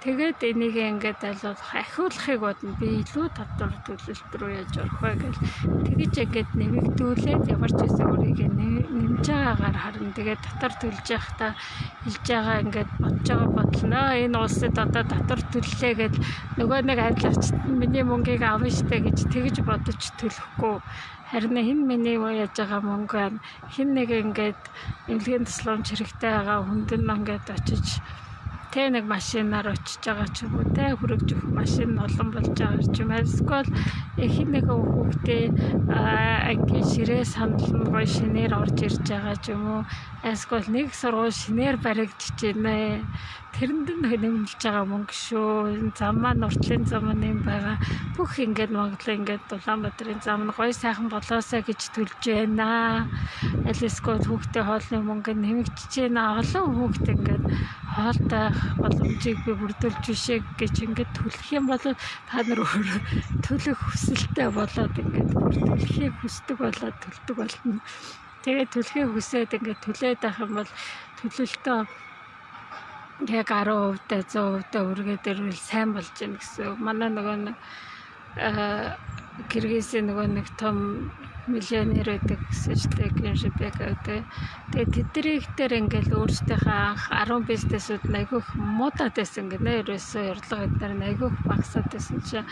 Тэгээд энийг ингээд аль болох ахиулахыг бодно. Би илүү татвар төлөлт рүү яаж орох вэ гэж тэгэж ингээд нэмэгдүүлээд ямар ч гэсэн өөрийгөө нэмж байгаагаар харна. Тэгээд татвар төлж явахдаа хэлж байгаа ингээд бодож байгаа бодлоо. Энэ улсад одоо татвар төллээ гэж нөгөө нэг ажиллагч миний мөнгийг авна штэ гэж тэгэж бодож төлөхгүй. Харин хэн миний яаж байгаа мөнгө хэн нэг ингээд эмнэлгийн тусламж хэрэгтэй байгаа хүндэн ингээд очиж тэ нэг машинаар очиж байгаа ч юм уу тэ хүрэж өгөх машин олон болж байгаа ч юм эсвэл хэн нэг хүүхдээ ангийн ширээ сандал нь гоё шинээр орж ирж байгаа ч юм уу эсвэл нэг сургууль шинээр баригдаж байна. Тэрэнд нь нэмэлж байгаа мөнгө шүү. Зам маань уртлын зам нэм байгаа. Бүх ингээд Монголын ингээд Улаанбаатарын зам нь гоё сайхан болоосаа гэж төлж байна. Аль эсвэл хүүхдээ хоолны мөнгө нэмэгдэж байна. Олон хүүхд ингээд хоолтой боломжийг би бүрдүүлж бишээ гэж ингээд төлөх юм бол та нар өөрөө төлөх хүсэлтэй болоод ингээд бүрдүүлэхийг хүсдэг болоод төлдөг болно. Тэгээд төлөхийг хүсээд ингээд төлөөд байх юм бол төлөлтөө яг 10% 100% үргээд ирвэл сайн болж байна гэсэн. Манай нөгөө Киргизийн нөгөө нэг том миллионер байдаг гэсэн чинь Геншбек гэдэг. Тэгээд тэдний дээр ингээл өөрсдийнхээ анх 10 бизнесүүд айгүйх муудаад байсан гэнэ. Ерөөсөө урдлага эднэр айгүйх багасаад байсан чинь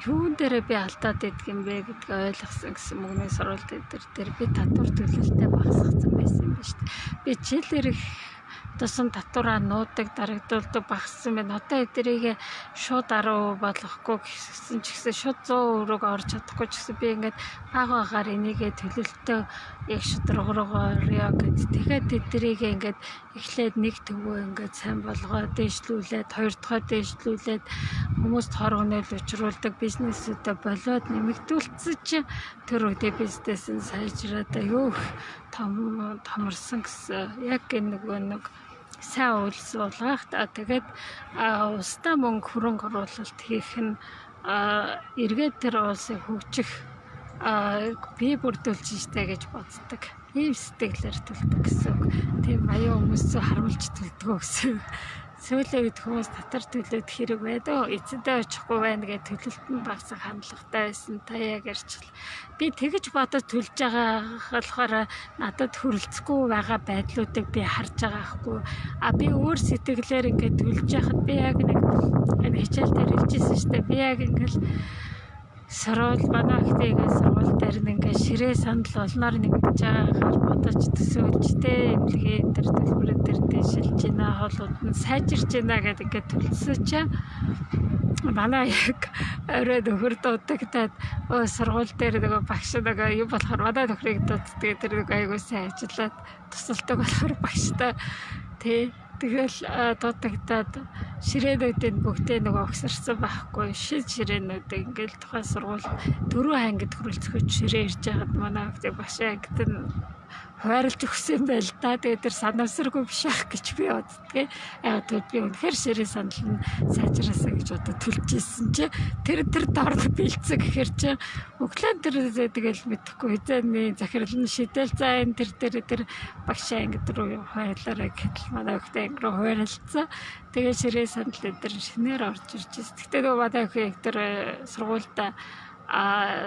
юун дээрээ би алдаад идэх юм бэ гэдгийг ойлгосон гэсэн мөнгөний сурвалж дээр би татвар төлөлтөй багасгацсан байсан юм ба шүү дээ. Би жилээр их тусан татвараа нуудаг дарагдуулдаг багассан байна. Одоо эдгэрийг шууд 10% болгохгүй гэсэн ч гэсэн шууд 100% орж чадахгүй ч гэсэн би ингээд багаагаар энийгээ төлөлтөө яг шудрагруугаар яа гэд тэгэхээр эдгэрийг ингээд эхлээд нэг төвөө ингээд сайн болгоод дээшлүүлээд хоёр дахь дээшлүүлээд хүмүүст хор хөнөөл учруулдаг бизнесүүдэд болоод нэмэгдүүлсэн чинь тэр үедээ бизнес нь сайжраад аюух томорсон гэсэн яг нөгөө нэг сайн үйлс болгох тэгээд устдаа мөнгө хөрөнгө оруулалт хийх нь эргээд тэр улсыг хөгжих бие бүрдүүлж штэ гэж боддог. Ийм сэтгэлээр төлдөг гэсэн үг. Тийм аюу хүмүүсээ харуулж төлдөг гэсэн. Сүүлийн үед хүмүүс татвар төлөөд хэрэг байдаа эцэдээ очихгүй байна гэж төлөлтөнд багсах хандлагатай байсан. Та яг ярьчихл. Би тэгэж бодож төлж байгаа болохоор надад хөрөлцөхгүй байгаа байдлуудыг би харж байгаа хгүй. Би өөр сэтгэлээр ингээд төлж яхад би яг нэг хичээл дээр хэлжсэн шүү дээ. Би яг ингээд сурвал манай ихтэйгээ сурвал дээр ингээ ширээ сандал олноор нэмэгдэж байгаагаар бодож төсөөлж тэ эмнэлгийн дээр төлбөрөөр дээр дэшилж байна хоолууд нь сайжирч байна гэдэг ингээ төлсөн чинь манай яг орой нөхөр дуудагтаад сургууль дээр нөгөө багш нөгөө юу болохоор манай нөхрийг дууддаг тэр нөгөө айгуу сайн ажиллаад тусалдаг болохоор багштай тэ тэгэл дуудагтаад ширээнүүдийн бүгдээ нөгөө огсорсон байхгүй шин ширээнүүд ингээл тухайн сургууль 4 ангид хөрөлцөхөж ширээ ирж байгаад манай багш ангид нь хойрлж өгсөн байл да. Тэгээд тэр санамсаргүй биш ах гэж би боддгийн. Яг би үнэхээр ширээ сандал нь сайжраасаа гэж одоо төлжсэн чи тэр дорд бэлцэг гэхэр чи өглөө тэр тэгэл мэдэхгүй хэзээний захирал нь шидэл за энэ тэр багш ангид руу хойрлаарай гэтэл манай хөхтэй анги руу хойрлцсан. Тэгээд ширээ сандал дээр шинээр орж ирж байна. Тэгтээ нөгөө манай хөх тэр сургуультай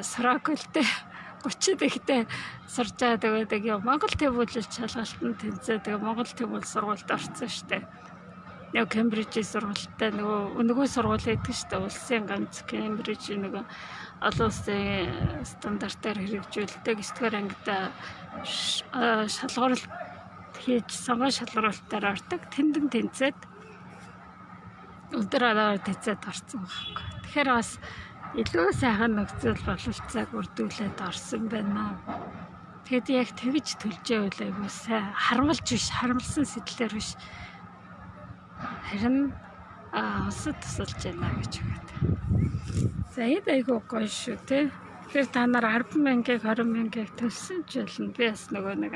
сроколтэй 30 ихтэй сурчаа тэгээд Монгол төвлөлт шалгалтанд тэнцээ. Тэгээд Монгол төвлөл сургуульд орсон штэ. Нэг Кембрижийн сургуультай нөгөө сургууль гэдэг шүү дээ. Улсын ганц Кембрижийн нөгөө олон улсын стандартаар хэрэгжүүлдэг 9-р ангид шалгуулалт хийж сонгон шалгуулалтаар ордог. Тэнд тэнцээд өдөр аваад тэнцээд орсон байхгүй. Тэгэхээр бас илүү сайхан нөхцөл бололцоог бүрдүүлээд орсон байна. Тэгэд яг тэгж төлжээвэл айгуу сайн харамлж биш, харамлсан сэтлэр биш. Харин улсад тусалж байна гэж байна. За эд айгуу гоё шүү те. Тэгэхээр та нар 10,000-ыг 20,000-ыг төлсөн ч болно. Би бас нөгөө нэг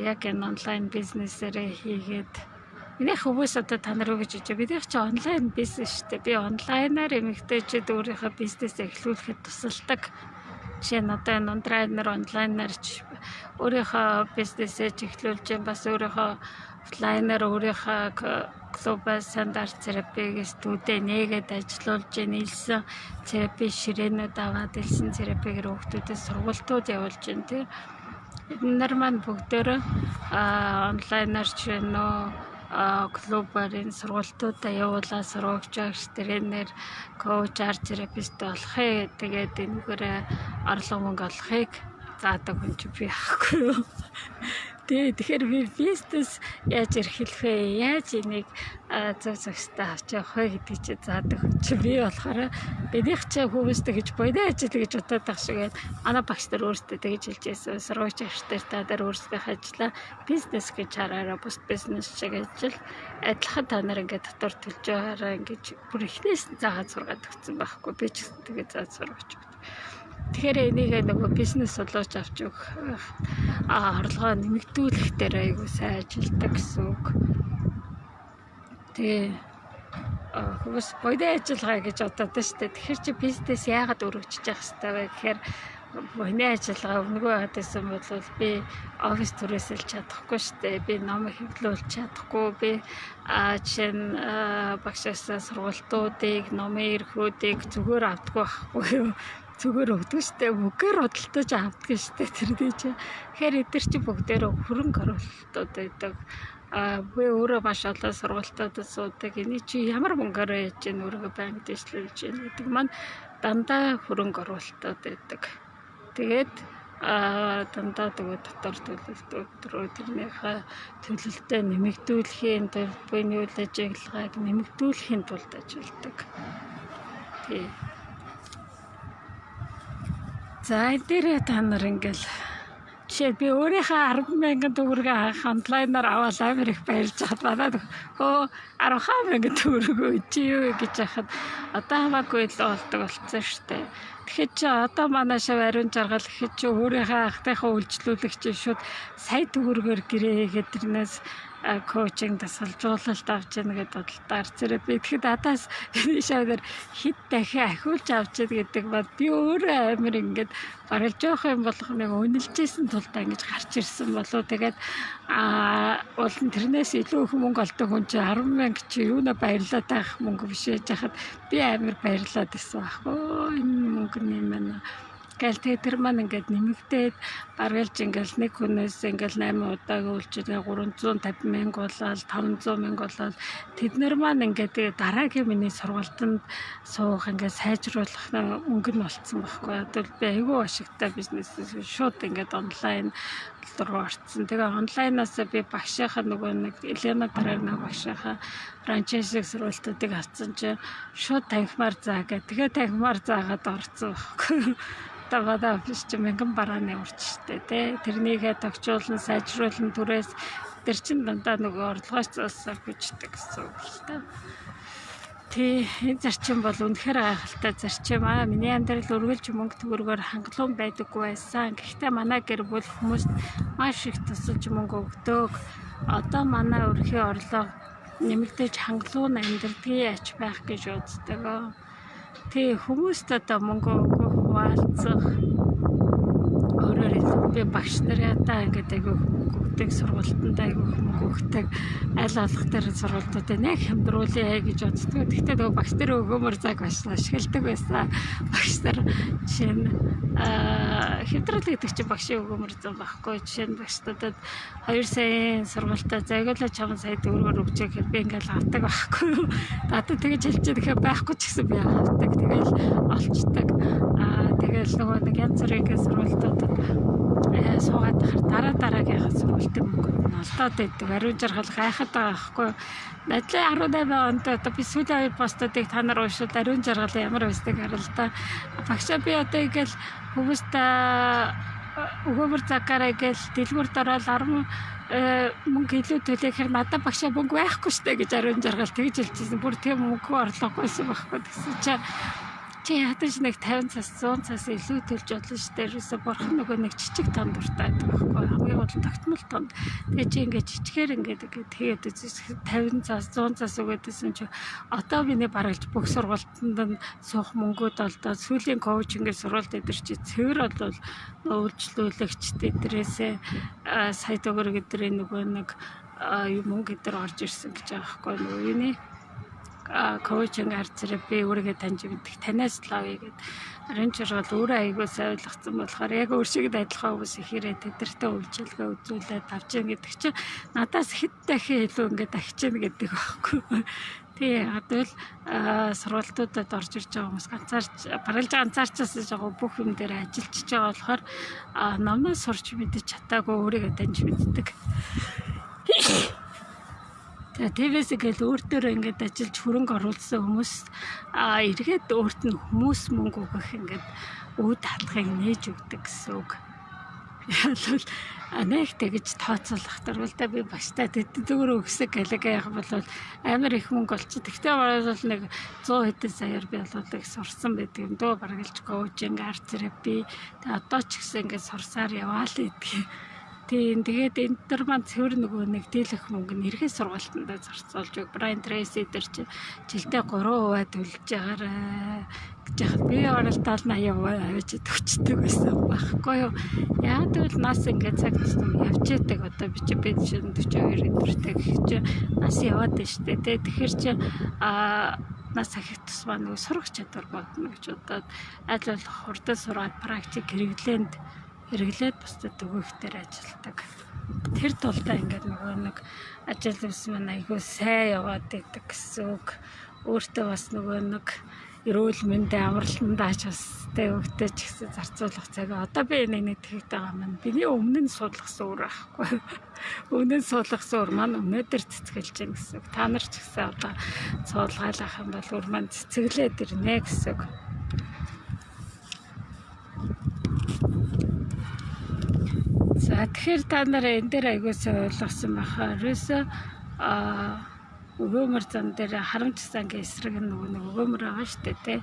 яг энэ онлайн бизнесээрээ хийгээд миний хөвөөс одоо та нар өгч ижээ. Бид их ч онлайн бизнес шүү дээ. Би онлайнаар эмэгтэйчүүд өөрийнхөө бизнес эхлүүлэхэд тусалдаг. Жишээ нь одоо энэ ундрайнер онлайнаар өөрийнхөө бизнесээ эхлүүлж бас өөрийнхөө офлайнаар өөрийнхөө глобал стандарт терапиг студид нэгээд ажиллуулж нийлсэн терапи ширээнүүд аваад илсэн терапигээр хүүхдүүдэд сургалтууд явуулж байна тийм. Эдгээр маань бүгдөө онлайнаар ч глобалын сургалтуудаа явуулаад сургагч, тренер, коуч, арт терапист болохыг тэгээд энэгээр орлого мөнгө олохыг заадаг хүн чи би ахгүй юу. Тэгэхээр би бизнес яаж эрхлэх вэ? Яаж энийг зөв зөвхөстэй авч явах вэ гэдэг чи заадаг хүн чи би болохоор бидийнх чи хүмүүстэй гэж бодит ажил гэж бодоод байх шиг байна. Манай багш нар өөрсдөө тэгж хэлж байсан. Сургууч агчтай та нар өөрсдийнх ажиллаа бизнес гэж хараараа бус бизнес шиг ажил адилхан та нар ингээд дотор төлж байгаараа ингэж бүр эхнээс нь заагаад сургаад өгсөн байхгүй. Би ч гэсэн тэгээ заад сургаж байна. Тэгэхээр энийг нөгөө бизнес болооч авч өгөх орлогоо нэмэгдүүлэх дээр айгүй сайн ажилдаг гэсэн үг. Тэгээ хүмүүс бодит ажиллагаа гэж бодоод шүү дээ. Тэгэхээр чи бизнес яагаад өргөжж явах хэрэгтэй вэ гэхээр бодит ажиллагаа өнгөө байгаад байсан бол би офис түрээсэл чадахгүй шүү дээ. Би ном хэвлүүлж чадахгүй. Би жишээ нь багшаасаа сургалтуудыг, номын эрхүүдийг зүгээр авдаггүй байхгүй юу? Зүгээр өгдөг штэ бүгээр худалдаж авдаг штэ тэр дий чи. Тэгэхээр эдгээр чи бүгдээрээ хөрөнгө оруулалтууд байдаг. Би өөрөө маш олон сургалтуудад суудаг. Эний чи ямар мөнгөөр яаж ийн өөрийгөө банк дэвшлүүлж ийн гэдэг маань дандаа хөрөнгө оруулалтууд байдаг. Тэгээд дандаа тэгээ дотор төлөлтүүд рүү тэрнийхээ төлөлтөө нэмэгдүүлэхийн тулд буйны үйл ажиллагааг нэмэгдүүлэхийн тулд ажилладаг. Тий. За эдгээр та нар ингээл жишээ би өөрийнхөө 10,000 төгрөг онлайнаар аваад амар их баярлж хаад надад 15,000 төгрөг өгч юу гэж яхад одоо хамаагүй л болдог болцсон штэ. Тэгэхээр чи одоо манайшаа ариун жаргал гэхэд чи өөрийнхөө ахтайхаа үйлчлүүлэгч шууд сая төгрөгөөр гэрээгээд тэрнээс коучинг тасалжуулалт авч яана гэдэг бодлоор терапи тэгэхэд адаас энэ шавдар хит дахин ахиулж авч яа гэдэг бод би өөрөө амар ингээд барилж явах юм болох нэг үнэлжсэн тулдаа ингэж гарч ирсэн болоо тэгээд улан тэрнээс илүү их мөнгө олдог хүн чи 10,000 чи юунаа баярлаад байх мөнгө биш ээж хахад би амар баярлаад байсан байхгүй энэ мөнгө нэмэнэ гэл тэгээ тэр маань ингээд нэмэгдээд баргалж ингээл нэг хүнээс ингээл 8 удаагийн үйлчилгээ 350,000 болоод 500,000 болоод тэднэр маань ингээд дараагийн миний сургалтанд суух ингээд сайжруулах мөнгө нь болцсон байхгүй. Одоо би айгүй ашигтай бизнес шууд ингээд онлайн руу орцсон. Тэгээ онлайнаас би багшийнхаа нөгөө нэг Елена Тарана багшийнхаа франчайзинг сургалтуудыг авсан чинь шууд танхимаар заа гэх. Тэгээ танхимаар заагаад орцсон байхгүй. Тавада офис чи мянган барааны урч штэ тий тэрнийгээ тогтжуулан сайжруулан түрээс тэр чин дандаа нөгөө орлогоос зоосоор хүчдэг гэсэн үг л та. Тий энэ зарчим бол үнэхээр гайхалтай зарчим миний амьдрал өргөлж мөнгө төгрөгөөр хангалуун байдаггүй байсан. Гэхдээ манай гэр бүл хүмүүст маш их тусалж мөнгө өгдөг. Одоо манай өрхийн орлого нэмэгдэж хангалуун амьдралын ач байх гэж үздэг. Тий хүмүүст одоо мөнгө өгөх хуваалцах өөрөөр хэлбэл би багш нартай ингээд айгүй сургуулиудыг сургуультанд айгүй мөнгө өгдөг аль болох тэр сургуультуудыг нэг хямдруулъя гэж боддог. Гэхдээ нөгөө багш нар өгөөмөр цаг ашигладаг байсан. Багш нар жишээ нь хямдрал гэдэг чинь багшийн өгөөмөр зам байхгүй. Жишээ нь багшдад 2 саяын сургуультаа загиулаа чамд сая төгрөгөөр өгч гэхээр би ингээл авдаг байхгүй юу. Одоо тэгэж хэлж байгаа байхгүй ч гэсэн би авдаг. Тэгэл олцдог. Тэгэл нөгөө нэг янз бүрийн сургуультуудад суугаад байхаар дараагийнхаа сургуулийн мөнгөнд нь олдоод байдаг. Ариун жаргал гайхаад байгаа байхгүй. Надлын 18 онд одоо би сүүлийн 2 постуудыг та нар уншвал ариун жаргал ямар байсныг хараа л да. Багшаа би одоо ингээл хүмүүст өгөөмөр цагаараа ингээл дэлгүүрт ороод 10 мөнгө илүү төлөөхөр надад багшаа мөнгө байхгүй штэ гэж ариун жаргал тэгж хэлчихсэн. Бүр тийм мөнгө орлогогүйсэн байхгүй гэсэн чи ядаж нэг 50 цас 100 цас илүү төлж болно шүү дээ. Ерөөсө бурхан нөгөө нэг жижиг тонд дуртай байдаг байхгүй. Хамгийн гол тогтмол тонд. Тэгээ чи ингээд жижигээр тэгээд 50 цас 100 цас өгөөдсөн чи одоо миний баргалж бүх сургалтанд нь суух мөнгөд олдоод сүүлийн коучингийн сургалт эдэр чи цэвэр бол үйлчлүүлэгч эдрээсээ сая төгрөг эдрийн нөгөө нэг мөнгө эдэр орж ирсэн гэж байгаа байхгүй. Нөгөө юуны коучинг арцраа би өөрийгөө таньж мэдэх танаас л авъя гэд ариун жаргал өөрөө айгуу ойлгоцсон болохоор яг өөрсгөө адилхан хүмүүс ихээрээ тэдэртээ үйлчилгээ үзүүлээд авч яа гэдэг чинь надаас хэд дахин илүү ингээд ахична гэдэг байхгүй. Тий адвал сургалтуудад орж ирж байгаа хүмүүс баргалж ганцаарчаас жоо бүх юм дээр ажиллаж байгаа болохоор номноос сурч мэдэж чатаагүй өөрийгөө таньж мэддэг. ТВ-с ингээл өөртөө ингээд ажиллаж хөрөнгө оруулсан хүмүүс эргээд өөрт нь хүмүүс мөнгө өгөх ингээд үүд хаалгыг нээж өгдөг гэсэн үг. Ялвал нэг тэгж тооцоолох дөрвөл та би багштай төгрөг өгсөг гэлэг яах бол амар их мөнгө олчих. Тэгтээ бол нэг 100 хэдэн саяар би болоод сурсан байдаг юм дөө баргалж коучинг арт терапи. Тэгээ одоо ч гэсэн ингээд сурсаар яваа л гэдэг. Тэгээд энэ төр маань цэвэр нөгөө нэг дийлэх мөнгө нь эргээ сургалтанд зарцуулж өг. Брайан Трейси дээр жилдээ 3% төлж байгаарай гэж яхад би оролдоод 80% авч төгчдөг байсан байхгүй юу. Яг л нас ингээд цаг тусам явж идэг. Одоо би 42 өдөртэй гэх чинь нас яваад байна шүү дээ. Тэгэхээр чи нас ахих тусмаа нөгөө сурах чадвар бодно гэж бодоод аль болох хурдан сураад практик хэрэглээд бусдад өгөхдөр ажилладаг. Тэр тулдаа ингээд нөгөө нэг ажил үс маань айгүй сайн яваад байдаг гэсэн үг. Өөртөө бас нөгөө нэг эрүүл мэндэ амралтанд аач бастай өгтөж гэсэн зарцуулах цаг. Одоо би нэг тэгт байгаа маань биний өмнө нь суулгасан өөр байхгүй. Өмнө нь суулгасан өөр маань өнөөдөр цэцгэлж гэн гэсэн үг. Та нар ч гэсэн одоо суулгаалах юм бол өөр маань цэцгэлээд ирнэ гэсэн үг. За тэгэхээр та нар энэ дээр айгуусаа ойлгосон баха. Ерөөсөө өгөөмөр зам дээр харамчсан гэ эсрэг нөгөө өгөөмөр байгаа шүү дээ тий.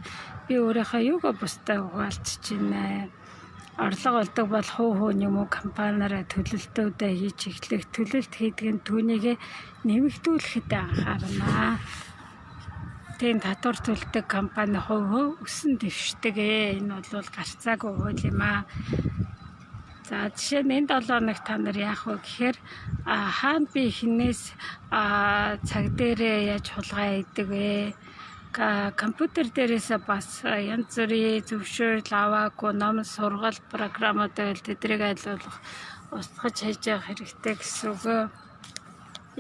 Би өөрийнхөө юугаа бусдаа угаалцж байна. Орлого олдог бол хувийн юм уу компаниараа төлөлтөөдөө хийж эхлэх төлөлт хийдэг нь түүнийг нэмэгдүүлэхэд анхаарна. Тийм татвар төлдөг компани хувь өсөн дэвшдэг. Энэ бол гарцаагүй хууль юм аа. За жишээ нь энэ 7 хоног та нар яах вэ гэхээр хаана би хинээс цаг дээрээ яаж хулгай хийдэг вэ? Компьютер дээрээс бас янз бүрийн зөвшөөрөл аваагүй ном сургал програмууд байл тэдрийг айлуулах устгаж хийж явах хэрэгтэй гэсэн үг.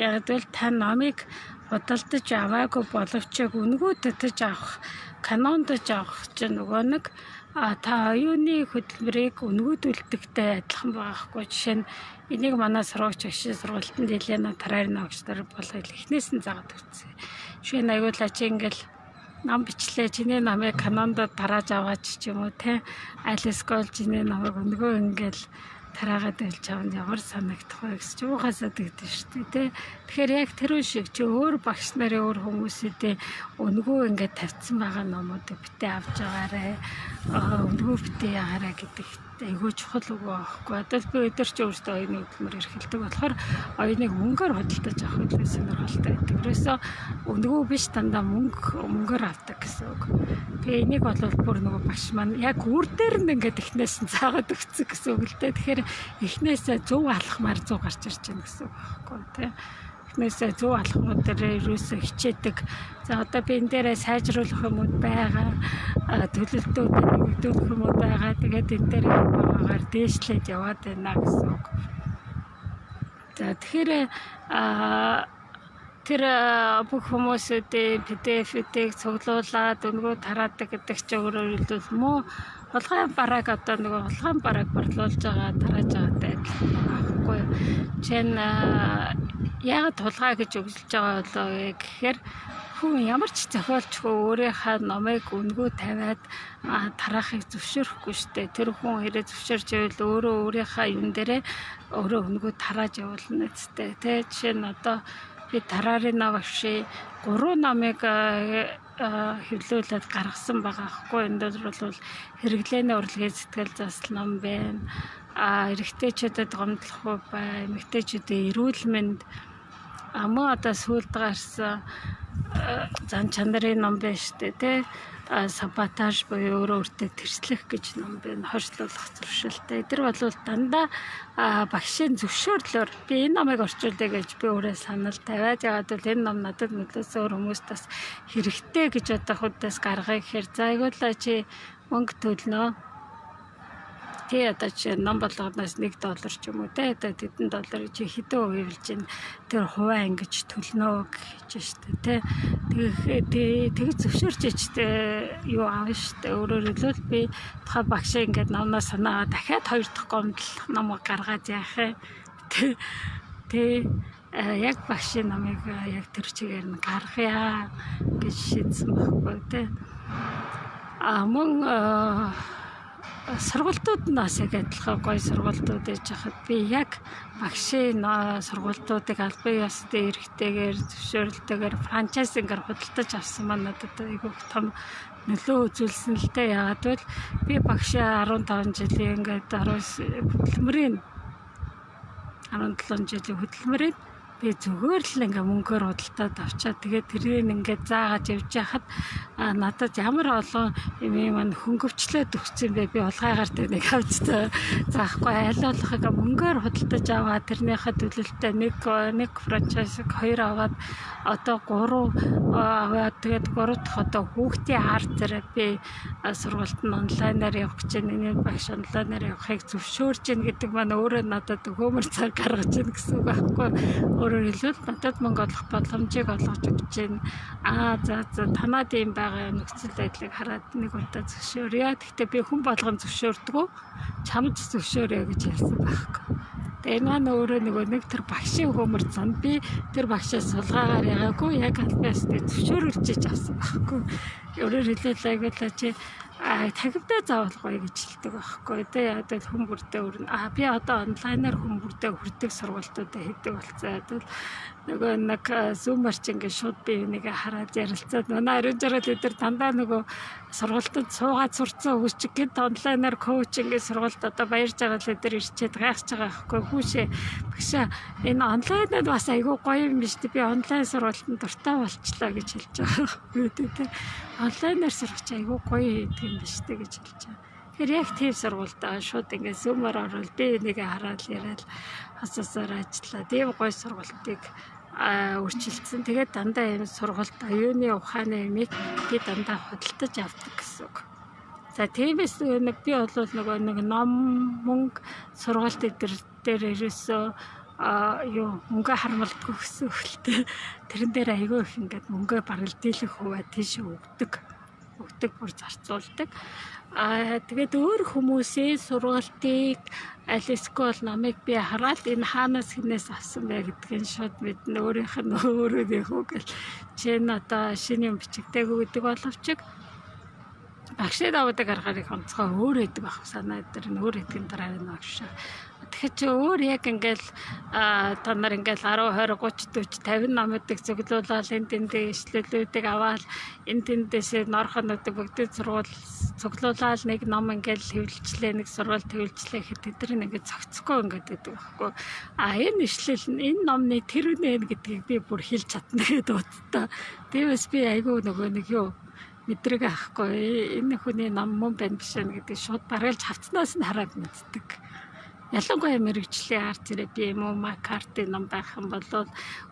Яг л та номыг худалдаж аваагүй боловч үнгүү татаж авах канондож авах чинь нөгөө нэг та оюуны хөтөлбөрийг үнгүүдүүлдэгтэй адилхан байхгүй. Жишээ нь энийг манай сургагч агшин сургалтанд Елена Тарарина огч нар болоо эхнээс нь заагаад өгсөн. Жишээ нь аюулаа чи ингээл ном бичлээ чиний намыг канондод тарааж аваач ч юм уу те алискол чиний намыг өнгөө ингээл тараагаад байлж авах нь ямар санагдах вэ гэж уухасаад гэдэг шүү дээ. Тэгэхээр яг тэр шиг чи өөр багш нарын өөр хүмүүсүүдээ өнгөө ингээд тавьсан байгаа номуудыг битээ авч байгаарэ. Өнгөө битээ ягараа гэдэг айгүй чухал үг байхгүй. Одоо би өдөр чи өөртөө оюуны хөдөлмөр эрхэлдэг болохоор оюуныг мөнгөөр худалдаж авах илүү сонирхолтой байдаг. Ерөөсөө өнгөө биш дандаа мөнгөөр авдаг гэсэн үг. Тэгээ энийг бол бүр нөгөө багш маань яг үр дээр нь ингээд эхнээс нь цаагаад өгцөг гэсэн үг л дээ. Тэгэхээр эхнээсээ зөв алхмаар 100 гарч ирж байна гэсэн үг байхгүй тий. Эхнээсээ зөв алхмууд дээр ерөөсөө хичээдэг. За одоо би энэ дээрээ сайжруулах юмуд байгаа. Төлөлтүүдийг нэмэгдүүлэх юмуд байгаа. Тэгээд энэ дээр байгаагаар дээшлээд яваад байна гэсэн үг. За тэгэхээр тэр бүх хүмүүсүүдийн PDF-ийг цуглуулад өнгөө тараадаг гэдэг чинь өөрөөр хэлбэл муу хулгайн бараг одоо нөгөө хулгайн бараг борлуулж байгаа тарааж байгаатай байхгүй. Чин яг тулгаа гэж өгсөж байгаа болоо гэхээр хүн ямар ч зохиолчгүй өөрийнхөө номыг өнгөө тавиад тараахыг зөвшөөрөхгүй штэ. Тэр хүн хэрэг зөвшөөрч байвал өөрөө өөрийнхөө юм дээрээ өөрөө өнгөө тарааж явуулна гэжтэй. Тэ жишээ нь одоо би Тарарина багшийн 3 номыг хэвлүүлээд гаргасан байгаа хгүй. Энд бол хэрэглээний урлагийн сэтгэл зүйн ном байна. Эрэгтэйчүүдэд гомдлох бай, эмэгтэйчүүдийн эрүүл мэнд мөн одоо сүүлд гарсан зан чанарын ном байна штэ тий. Саботаж буюу өөрөө өөртөө тэрслэх гэж ном байна. Хойшлуулах зуршилтай. Тэр бол дандаа багшийн зөвшөөрлөөр би энэ номыг орчуулъя гэж би өөрөө санал тавиад яагаад бол энэ ном надад нөлөөсөн хүмүүст бас хэрэгтэй гэж одоо худаас гаргая гэхээр за айгуулаа чи мөнгө төлнө. Тий одоо чи ном болгоноос $1 ч юм уу те одоо $1 чи хэдэн хувийг билж ин тэр хуваа ингэж төлнө гэж штэ те. Тэгээд зөвшөөрч ичтэй юу аав штэ. Өөрөөр хэлбэл би тухай багшаа ингээд номноо санаа дахиад 2 дахь гомдлох ном гаргаад яах вэ? Тэ яг багшийн номыг яг тэр чигээр нь гаргая гэж шийдсэн байхгүй те. Мөн сургалтууд нь бас яг адилхан гоё сургалтууд ээж хахад би яг багшийн сургалтуудыг албан ёсны эрхтэйгээр зөвшөөрөлтэйгээр франчайзингээр худалдаж авсан маань надад айгүй том нөлөө үзүүлсэн л дээ. Яагаад гэвэл би багшаа 15 жилийн ингээд 17 жилийн хөдөлмөрийн би зүгээр л ингээ мөнгөөр худалдаад авчаад тэгээд тэрийг ингээ заагаад явж яхад надад ямар олон юм маань хөнгөвчлөөд өгсөн бэ. Би улгайгаар тэнийг авч заахгүй аль болох ингээ мөнгөөр худалдаж аваад тэрнийхээ төлөлтөд нэг франчайзыг 2 аваад одоо 3 аваад тэгээд 3 дахь одоо хүүхдийн арт терапи сургалт нь онлайнаар явах гэж нэг багш онлайнаар явахыг зөвшөөрж гин гэдэг маань өөрөө надад хөмөр цаг гаргаж гин гэсэн үг байхгүй. Өөрөөр хэлбэл надад мөнгө олох боломжийг олгож өгч байна. За танаад юм байгаа нөхцөл байдлыг хараад нэг удаа зөвшөөрье. Гэхдээ би хүн болгон зөвшөөрдөг. Чамд зөвшөөрье гэж хэлсэн байхгүй. Тэгээ энэ маань өөрөө нэг тэр багшийн хөмөр зам би тэр багшаас сулгаагаар ягаагүй яг албаастай зөвшөөрүүлж авсан байхгүй. Өөрөөр хэлбэл айгуулаа чи тагивдаа заавалгүй гэж хэлдэг байхгүй. Тэгээ яа гэвэл хүн бүрдээ өрнө. Би одоо онлайнаар хүн бүрдээ хүрдэг сургалтуудаа хийдэг болцоо. Нөгөө нэг зумар ч ингээд шууд би энийг хараад ярилцаад манай ариун жаргал өдөр дандаа нөгөө сургалтад суугаад сурцсан хүмүүс чинь гинт онлайнаар коуч ингээд сургалт одоо баяр жаргал өдөр ирчээд гайхаж байгаа байхгүй. Хүүшээ багшаа энэ онлайнад бас айгүй гоё юм биш үү? Би онлайн сургалтанд дуртай болчлаа гэж хэлж байгаа. Онлайнаар сурах чинь айгүй гоё гэдэг юм биш үү гэж хэлж байгаа. Тэгэхээр яг тийм сургалтаа шууд ингээд зумаар орвол би энийг хараад яриад хасасаар ажиллаа. Тийм гоё сургалтыг үрчилсэн. Тэгээд дандаа юм сургалт оюуны ухааны юмыг би дандаа худалдаж авдаг гэсэн үг. За тиймээс нэг би бол нөгөө нэг ном мөнгө сургалт дээр ерөөсөө мөнгө харамлдаггүй гэсэн үгтэй. Тэрэн дээр айгүй их ингээд мөнгөө барал дийлэх хуваа тийш өгдөг бүр зарцуулдаг. Тэгээд өөр хүмүүсийн сургалтыг аль эсвэл намайг би хараад энэ хаанаас хинээс авсан бэ гэдгийг шууд мэднэ. Өөрийнх нь өөрөө гэл чинь одоо шинэ юм бичигдээгүй гэдэг боловч багшид авдаг аргаар их онцгой өөр өгдөг байх санаа дээр нь өөр өгдөг дараа нь багш. Тэгэхээр чи өөр яг ингээл та нар ингээл 10 20 30 40 50 номуудыг цуглуулаад энэ тэндээ ишлэлүүдийг аваад энэ тэндээсээ норхонуудыг бүгдийг цуглуулаад нэг ном ингээл хэвлэлчлээ, нэг сургалт хэвлэлчлээ гэхэд тэд нар ингээд цогцохгүй ингээд байдаг байхгүй. Энэ ишлэл энэ номны тэр үнэ гэдгийг би бүр хэлж чадна гэдэг утгатай. Тиймээс би айгүй нөгөө нэг юу мэдрэг авахгүй энэ хүний ном мөн байна биш үү гэдэг шууд баргалж хавцнаас нь хараад мэддэг. Ялангуяа мэрэгжлийн арт терапи юм уу Маккарти ном байх юм бол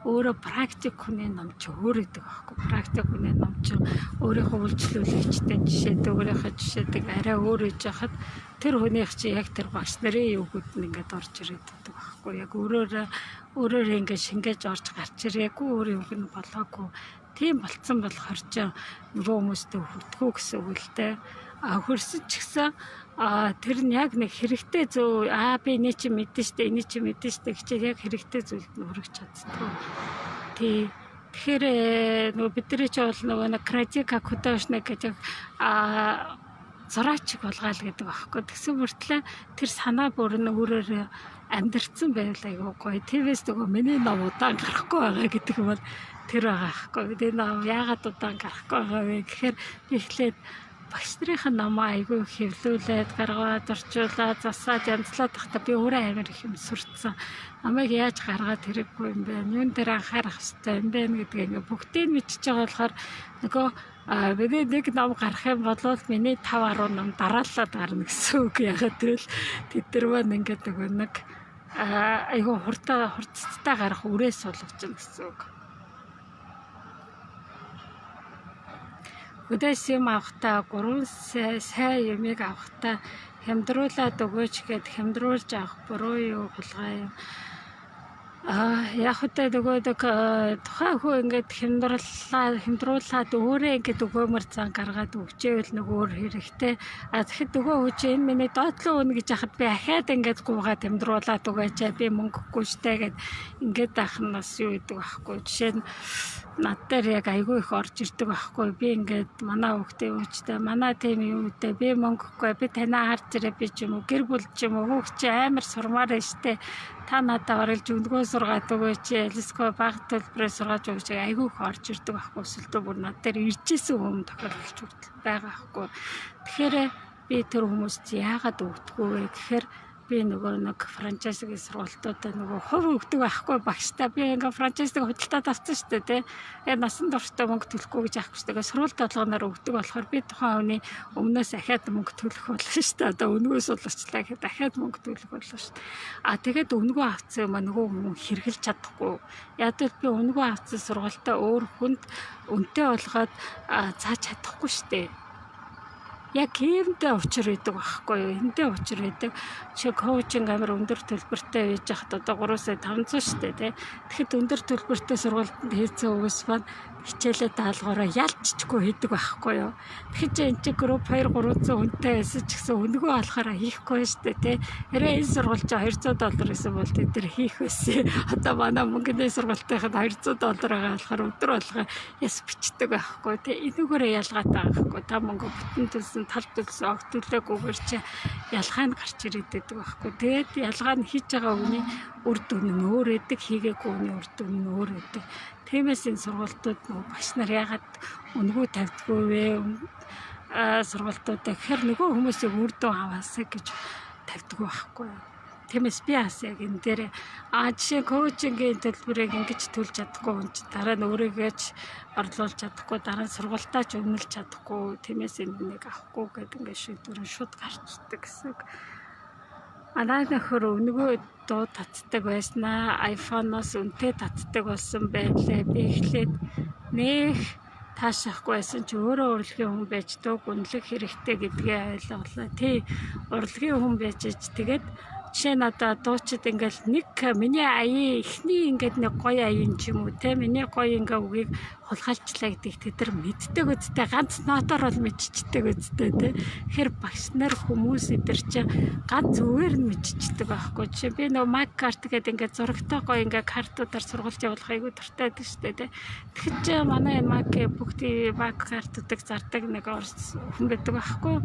өөрөө практик хүний ном ч өөр идэг байхгүй. Практик хүний ном ч өөрийнхөө үйлчлүүлэгчтэй жишээдэг, өөрийнхөө жишээдэг арай өөр иж хахад тэр хүнийх чи яг тэр багш нарын югүүд нь ингээд орж ирээд байдаг байхгүй. Яг өөрөөр ингээд шингээж орж гарч ирээгүй өөр юм нь болоогүй. Тийм болцсон болохоор ч нөгөө хүмүүстэй хүрдэхүү гэсэн үг л дээ. Хөрсөн ч гэсэн тэр нь яг нэг хэрэгтэй зөв би энэ чи мэдэн штэ энэ чи мэдэн штэ гэчээр яг хэрэгтэй зүйлд нь хүрэж чаддаг. Тэгэхээр нөгөө бидний ч бол нөгөө нэг критика художник гэдэг зураачиг болгоал гэдэг байхгүй. Тэгсэн мөртлөө тэр санаа бүр нь өөрөөр амьдрцсан байвал айгүй гоё. Тэвээс нөгөө миний ном удаан гарахгүй байгаа гэдэг нь бол тэр байгаа байхгүй. Тэгээ ном яагаад удаан гарахгүй байгаа вэ гэхээр би эхлээд багш нарын намаа айгүй хэвлүүлээд гаргаад орчуулаад засаад янзлаад тахта би өөрөө амар их юм сурцсан. Намайг яаж гаргаад хэрэггүй юм бэ? Юун дээр анхаарах хэрэгтэй юм бэ гэдгийг ингээ бүгдийг мэдчихэж байгаа болохоор нөгөө бидний нэг ном гарах юм бол миний 5-10 ном дараалаад гарна гэсэн үг. Ягаад гэвэл тэд нар маань ингээд нөгөө нэг айгүй хурцтай гарах үрээс суулгаж гэсэн үг. Өдөөс юм авахтаа 3 сайн юмыг авахтаа хямдруулаад өгөөч гэд хямдруулж авах буруу юу булгаа юм. Яг хөтэ нөгөө тухайн хүн ингээд хямдруулаад өөрөө ингээд өгөөмөр зан гаргаад өгчээвэл нөгөө өөр хэрэгтэй. Тэгэхэд нөгөө хүч энэ миний доотлоо өгнө гэж яхад би ахаад ингээд гуугаад хямдруулаад өгөөч би мөнгөгүй штэ гэд ингээд ах нь бас юу гэдэг байхгүй. Жишээ нь над дээр яг айгүй их орж ирдэг байхгүй. Би ингээд манай хүүхдээ өөчтэй манай тийм юм үдэ би мөнгөгүй би танаа харж ирээ би ч юм уу гэр бүл ч юм уу хүүхд чи амар сурмаар штэ та надад оруулж өндгөө сургаад өгөөч элэсгүй баг төлбөрөөр сургаж өгөөч айгүй их орж ирдэг байхгүй. Өсөлтөө бүр над дээр иржсэн хүмүүс тохиолдолч байгаа байхгүй. Тэгэхээр би тэр хүмүүст яагаад өгдөггүй вэ гэхээр би нөгөө нэг франчайзгийн сургалтуудаа нөгөө хувь өгдөг байхгүй багштай би ингээ франчайзыг худалдаад авсан шүү дээ тий. Насан туршдаа мөнгө төлөхгүй гэж аахгүй шүү дээ. Сургалт толгоноор өгдөг болохоор би тухайн хүний өмнөөс ахаад мөнгө төлөх болно шүү дээ. Одоо өнгөөс уларчлаа гэхэд дахиад мөнгө төлөх болно шүү дээ. Тэгээд өнгөө авцсан юм нөгөө хүн хэрглэж чадахгүй. Яг л би өнгөө авцсан сургалтаа өөр хүнд үнэтэй болгоод зааж чадахгүй шүү дээ. Яг юмдээ учир байдаг байхгүй юу? Эндээ учир байдаг. Чи коучинг амар өндөр төлбөртэй байж хахад одоо 3,500 шүү дээ тий. Тэгэхэд өндөр төлбөртэй сургалтанд хийцэн өгс бан хичээлээ даалгавраа ялччихгүй хийдэг байхгүй юу? Тэгэхээр чи энэ групп 2-300 хүнтэй байсан ч гэсэн өнгөө болохоор хийхгүй шүү дээ тий. Хэрэг энэ сургалт чи $200 гэсэн бол тэд нар хийх байсан. Одоо манай мөнгөний сургалтынхад $200 байгаа болохоор өдөр болгоо яс бичдэг байхгүй тий. Энүүгээрээ ялгаатай байхгүй. Та мөнгө бүтэн төлсөн тал төлсөн огт төлөөгүйгээр чи ялгаа нь гарч ирээд байдаг байхгүй. Тэгээд ялгаа нь хийж байгаа хүний үр дүн нь өөр эдэг хийгээгүй хүний үр дүн нь өөр эдэг. Тиймээс энэ сургалтууд нөгөө багш нар ягаад өнгөө тавьдгүй вэ? Сургалтуудаа гэхээр нөгөө хүмүүсийг үр дүн аваасаа гэж тавьдгүй байхгүй. Тиймээс би бас яг энэ дээр жишээ коучингийн төлбөрийг ингэж төлж чадахгүй хүн чинь дараа нь өөрийгөө ч орлуулж чадахгүй дараа нь сургалтаа ч үнэлж чадахгүй. Тиймээс энэ нэг авахгүй гэдэг ингээд шийдвэр шууд гарчдаг гэсэн. Манай нөхөр өнгөө дуу татдаг байснаа iPhone-оос үнэтэй татдаг болсон байлээ. Би эхлээд нэх таашахгүй байсан чи өөрөө урлагийн хүн байж дууг үнэлэх хэрэгтэй гэдгээ ойлголоо. Тий урлагийн хүн байж тэгээд жишээ нь одоо дуучид ингээл нэг миний аяа ихний ингээд нэг гоё аян ч юм уу те миний гоё ингээ үгийг хулгайлчлаа гэдэг тэд нар мэддэг үстэй ганц нотоор бол мэдчихдэг үстэй те. Тэгэхээр багш нар хүмүүс эдэр чи ганц зүгээр нь мэдчихдэг байхгүй. Жишээ би нөгөө Маккарт гэдэг ингээд зурагтай гоё ингээ картуудаар сургалт явуулах айгүй дуртай байдаг шүү дээ те. Тэгэхээр чи манай бүгд Маккартуудыг зардаг нэг орс хүн байдаг байхгүй.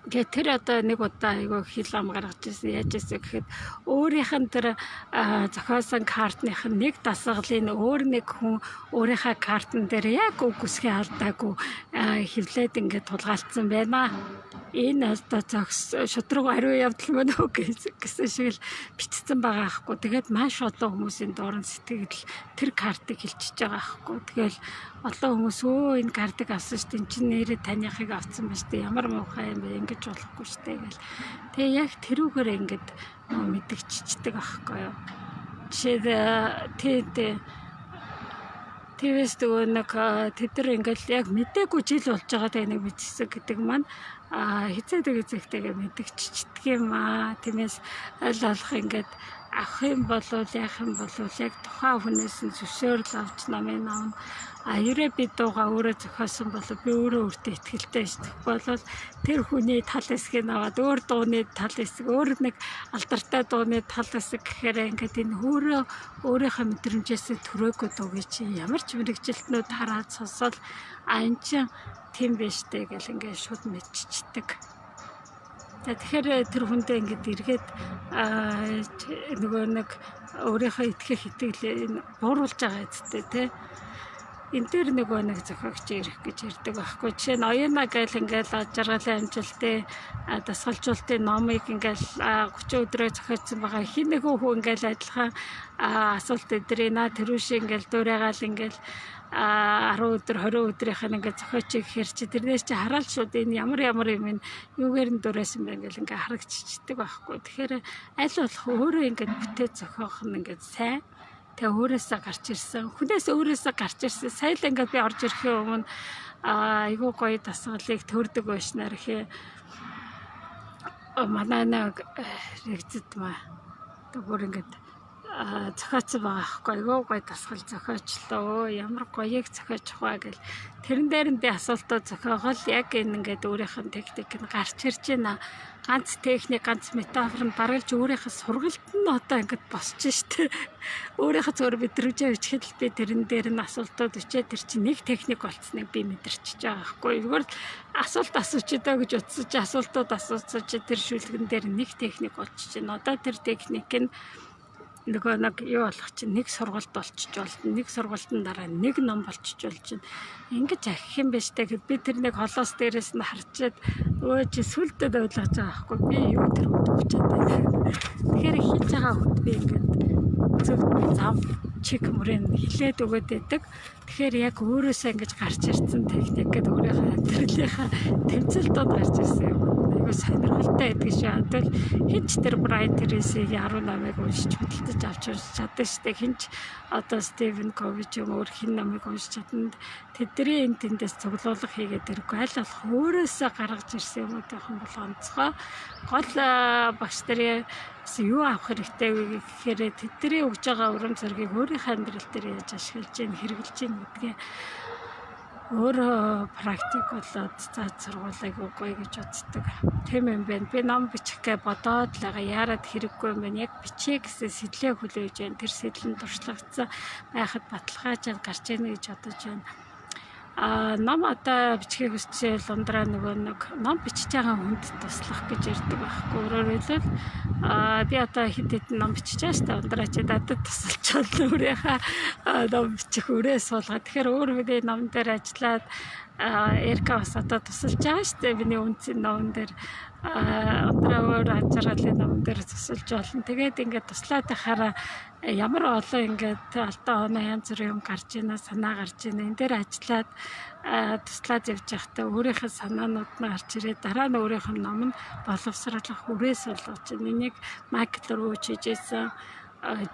Тэгээ тэр одоо нэг удаа айгүй хил ам гаргаж ирсэн яаж ирсэн гэхэд өөрийнх нь тэр зохиосон картных нь нэг дасгалын өөр нэг хүн өөрийнхөө картн дээр яг үг үсгээ алдаагүй хевлээд ингээд тулгаалтсан байна. Энэ одоо шудраг ариун явдал мөн үү гэсэн шиг л бичсэн байгаа аахгүй. Тэгээд маш олон хүмүүсийн дуран сэтгэл тэр картыг хилчиж байгаа аахгүй. Тэгэл олон хүмүүс энэ картыг авсан шүү дээ. Энд чинь нэрээ таныхыг авсан ба шүү дээ. Ямар муухай юм бэ? Ингэж болохгүй шүү дээ гэл. Тэгээ яг тэрүүгээр ингээд мэдгччихдэг аахгүй юу. Жишээ ТВ-с нөгөө нэг тэдэр ингээл яг мэдээгүй жил болж байгаа тэгээ нэг мэдсэн гэдэг маань хизээдэг эзэгтэйгээ мэдгччихдэг юм аа. Тиймээс аль болох ингээд авах юм болов яах юм болов яг тухайн хүнээс нь зөвшөөрөл авч намын аав ерөө би дууга өөрөө зохиосон болов би өөрөө өөртөө ихтэй шүү. Болвол тэр хүний тал хэсгийг аваад өөр дууны тал хэсэг өөр нэг алдартай дууны тал хэсэг гэхээр ингээд энэ өөрийнхөө мэдрэмжээс төрөөгүй дууг чи ямар ч мэрэгжилтнүүд хараад сонсоод энэ чинь тийм биш дээ гэл ингээд шууд мэдчихдэг. Тэгэхээр тэр хүндээ ингээд эргээд нөгөө нэг өөрийнхөө итгэх итгэлээ бууруулж байгаа үстэй тий. Энэ дээр нөгөө нэг зохиогч ирэх гэж ярьдаг байхгүй. Жишээ нь оюуна гээл ингээл жаргалын амжилтын дасгалжуулалтын номыг ингээл 30 өдрөө зохиоцсон байгаа. Хин нэгэн хүн ингээл адилхан асуулт өдрийн тэрүүшээ ингээл дуурайгаал ингээл 10 өдөр 20 өдрийнх нь ингээд зохиочих гэхэр чи тэрнээс чи хараал шууд энэ ямар юм юугээр нь дурайсан бэ ингээл ингээд харагдчихдаг байхгүй. Тэгэхээр аль болох өөрөө ингээд бүтээ зохиох нь ингээд сайн. Тэгээ өөрөөсөө гарч ирсэн. Хүнээс өөрөөсөө гарч ирсэн. Сая л ингээд би орж ирэхийн өмнө айгүй гоё дасгалыг төрдөг байшнаар хээ. Манай нэг рэгзэд маа. Тэг бүр ингээд зохиоцсон байгаа аахгүй. Айгүй гоё дасгал зохиочлоо. Ямар гоёыг зохиочих вэ гэл. Тэрэн дээр нь би асуултаа зохиогол яг энэ ингээд өөрийнх нь техник нь гарч ирж байна. Ганц техник, ганц метафор нь баргалж өөрийнхөө сургалт нь одоо ингээд босч штэ. Өөрийнхөө зөвөр мэдрэмжээ бичгэд би тэрэн дээр нь асуултууд өчөө тэр чинь нэг техник болцсныг би мэдэрчиж байгаа байхгүй. Зүгээр асуулт асууж даа гэж утсаж асуултууд асууж тэр шүлгэн дээр нэг техник болчих чинь. Одоо тэр техник нь нөгөө нэг юу болох чинь нэг сургалт болчих болно. Нэг сургалтын дараа нэг ном болчих болж чинь. Ингэж ахих юм биш тэгээд би тэр нэг холоос дээрээс нь харчаад өө чи сүлдэд ойлгож байгаа байхгүй. Би юу тэр үдвчээд байна. Тэгэхээр хийж байгаа хүнд би ингээд зөв зам чек мөрэн хилээд өгöd байдаг. Тэгэхээр яг өөрөөсөө ингэж гарч ирсэн техник гэдэг өөрийнхөө амьдралынхаа тэмцэлтүүд гарч ирсэн юм. Айгуу сонирхолтой байдаг шүү. Адил хинч тэр Брайан Трейсийг 18-ыг уншиж хөдөлтөж авч чадсан шүү дээ. Хинч одоо Стивен Кович юм өөр хин намыг уншиж чадна. Тэдний энэ тэндээс цуглуулга хийгээд ирэхгүй аль болох өөрөөсөө гаргаж ирсэн юм уу гэх юм бол онцгой гол багш нарын юу авах хэрэгтэй вэ гэхээр тэдний өгж байгаа урам зориг өөрийнхөө амьдрал дээр яаж ашиглаж гин хэрэгжилж гин гэдгээ өөрөө практик болоод цаад сургуулийг үгүй гэж үздэг. Тийм юм байна. Би ном бичихгээ бодоод л байгаа. Яарад хэрэггүй юм бэ? Яг бичээ гэсэн сэтлээ хүлээж байна. Тэр сэтлэн туршлагдсан байхад баталгаажаад гарч ийнэ гэж бодож байна. Ном одоо бичгийг хүсчихвэл ундраа нөгөө нэг ном бичиж байгаа хүнд туслах гэж ярьдаг байхгүй. Өөрөөр хэлбэл би одоо хэд хэдэн ном бичиж байгаа шүү дээ. Ундраа чи надад тусалчвал өөрийнхөө ном бичих өрөө суулгаад. Тэгэхээр өөр хүний ном дээр ажиллаад Эрка бас одоо тусалж байгаа шүү дээ. Миний үнцэн ном дээр ундраа өөр анжааргалын ном дээр тусалж болно. Тэгээд ингээд туслаад байхаараа ямар олон ингээд алдаа оноо янз бүрийн юм гарч ийна, санаа гарч ийна. Энэ дээр ажиллаад туслаад явж байхдаа өөрийнхөө санаанууд нь гарч ирээд дараа нь өөрийнх нь ном нь боловсруулах үрээс болгож байна. Энийг Майкл Руу хийжсэн.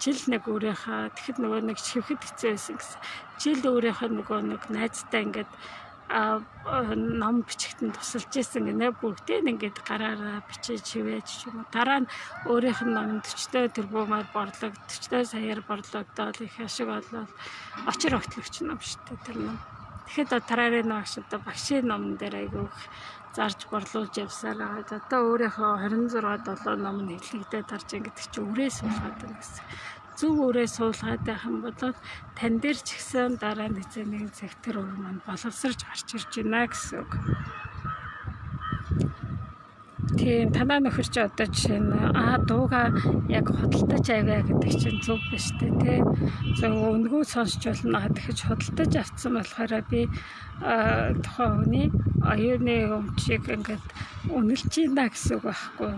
Жил нэг өөрийнхөө тэгэхэд нөгөө нэг шивхэд хэцүү байсан гэсэн. Жил өөрийнхөө нөгөө нэг найзтай ингээд ном бичигтэн тусалж исэн гинэ бүгдээ ингээд гараараа бичиж хивээж юм уу дараа нь өөрийнх нь ном 40 тэрбумаар борлог 40 саяар борлогдоод их ашиг олоод очир огтлогч ном шүү дээ тэр ном. Тэгэхэд тарарын багштай багшийн номн дээр айгүй зарж борлуулж явсаар байгаа. Одоо өөрийнхөө 26 7 ном нь хэллэгдээд тарж ингээд чи үрээс суулгаад байна гэсэн. Зөв өрөө суулгаад байх юм бол тань дээр ч гэсэн дараа нь хэзээ нэгэн цаг тэр өр маань боловсрож гарч ирж байна гэсэн үг. Тийм танаа нөхөр чи одоо жишээ нь дууга яг худалдаж авъя гэдэг чинь зөв биш үү те. Зөв өнгөө сонсч болно гэхэж худалдаж авцсан болохоор би тухайн хүний оюуны өмчийг ингээд үнэлж ийна гэсэн үг байхгүй.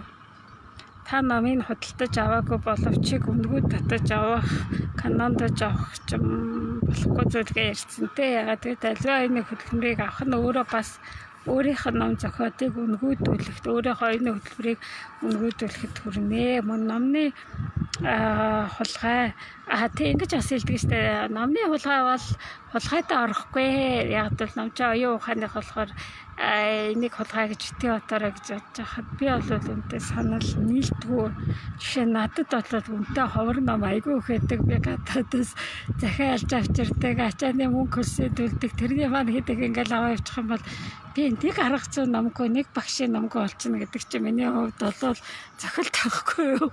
Та намын худалдаж аваагүй боловч өнгөө татаж авах, канондож авах ч болохгүй зүйлгээ ярьсан те. Ягаад гэвэл аливаа оюуны хөдөлмөрийг авах нь өөрөө бас өөрийнх нь ном зохиолыг өнгөөдүүлэхэд өөрийнхөө оюуны хөтөлбөрийг өнгөөдүүлэхэд хүрнэ. Мөн номны хулгай тийм ингэж бас хэлдэг шүү дээ. Номны хулгай бол хулгайдаа орохгүй. Яг л ном чи оюун ухааных болохоор энийг хулгай гэж битгий утаараа гэж бодож байхад би бол үнтэй санал нийлдэггүй. Жишээ надад бол үнтэй ховор ном айгүй ихэдэг. Би гадаадаас захиалж авчирдаг, ачааны мөнгө хөлсөд төлдөг. Тэрний маань хийдэг ингээл аваа явчих юм бол би энийг арга зүй номгүй нэг багшийн номгүй болчихно гэдэг чинь миний хувьд бол зохилт авахгүй юу.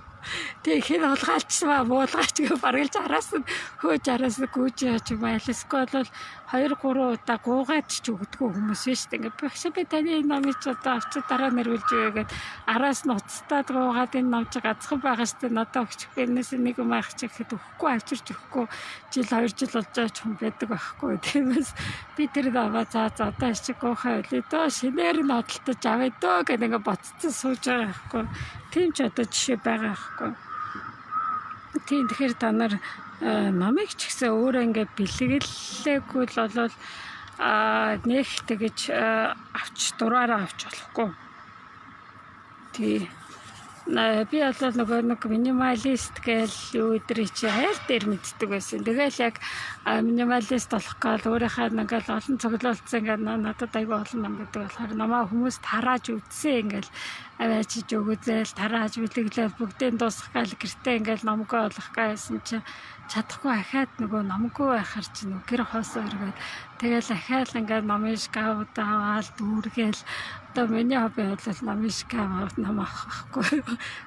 Тэг хин хулгайлчсан буулгаач гэ баргалж араас нь хөөж араас нь гүйж яач юм айлсгүй бол 2-3 удаа гуугаад ч өгдөггүй хүмүүс биш үү. Ингээ багш би таны номыг ч одоо авч дараа нэрвүүлж өгөөгээд араас нь уцтаад гуугаад энэ ном чи гацхан байгаа штэ надад өгчих бинээс нэг юм авах чи гэхэд өгөхгүй авчирч өгөхгүй жил 2 жил болж байгаа ч хүн байдаг байхгүй. Тиймээс би тэр намаа за одоо чи гуухай дөө шинээр нь одолтож авъя дөө гэдэг ингээ боцсон сууж байгаа байхгүй. Тийм ч одоо жишээ байгаа байхгүй. Тийм тэгэхээр та нар намайг ч гэсэн өөрөө ингээ бэлгэлээгүй л болвол нэг тэгэж авч дураараа авч болохгүй. Тий. Би бол нэг минималист гээл юу өдрий чи хайр дээр мэддэг байсан. Тэгэл яг минималист болох гал өөрийнхөө ингээл олон цоглуулсан ингээд надад айгүй олон ном гэдэг болохоор намаа хүмүүс тарааж үтсэн ингээл аваачиж өгөзээл тарааж бэлэглээл бүгдээ дуусгах гал гэртээ ингээл номгүй болох гэсэн чи чадахгүй ахаад нөгөө номгүй байхаар чи нөгөө гэр хоосоо өргөөд тэгэл ахаал ингээд номын шкаф аваад дүүргээл одоо миний хобби бол номын шкаф ном авахгүй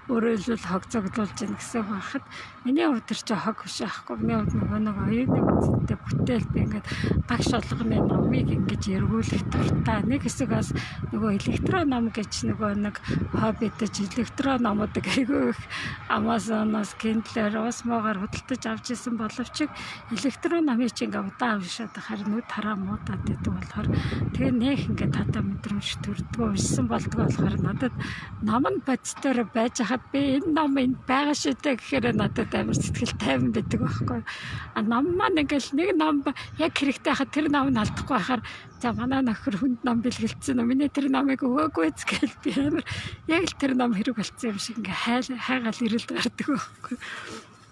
өөрөө л хог цогдуулж ийн гэсэн байхад миний хувьд тэр чи хог биш аахгүй. Миний хувьд нөгөө нэг оюуны үнцэнтэй бүтээл би ингээд багш болгоны номыг ингэж эргүүлэх дуртай. Нэг хэсэг бас нөгөө электрон ном гэж нөгөө нэг хоббидэж электрон номуудыг айгүй их Amazon-оос Kindle-ээр уусмаагаар худалдаж авч исэн боловч электрон номыг чи ингээд удаан уншаад харин нүд хараа муудаад байдаг болохоор тэгээ нэг ингээд татаа мэдрэмж төрдгөө уншсан болдгоо болохоор надад ном нь бодтоор байж хаад би энэ ном энд байгаа шүү дээ гэхээр надад амар сэтгэл тайван байдаг байхгүй. Ном маань ингээл нэг ном яг хэрэгтэй хахад тэр ном нь алдахгүй байхаар за манай нөхөр хүнд ном бэлгэлцсэн. Миний тэр номыг өгөөгүй ч гэл би амар яг л тэр ном хэрэг болцсон юм шиг ингээ хайгаал ирэлт гардаг байхгүй.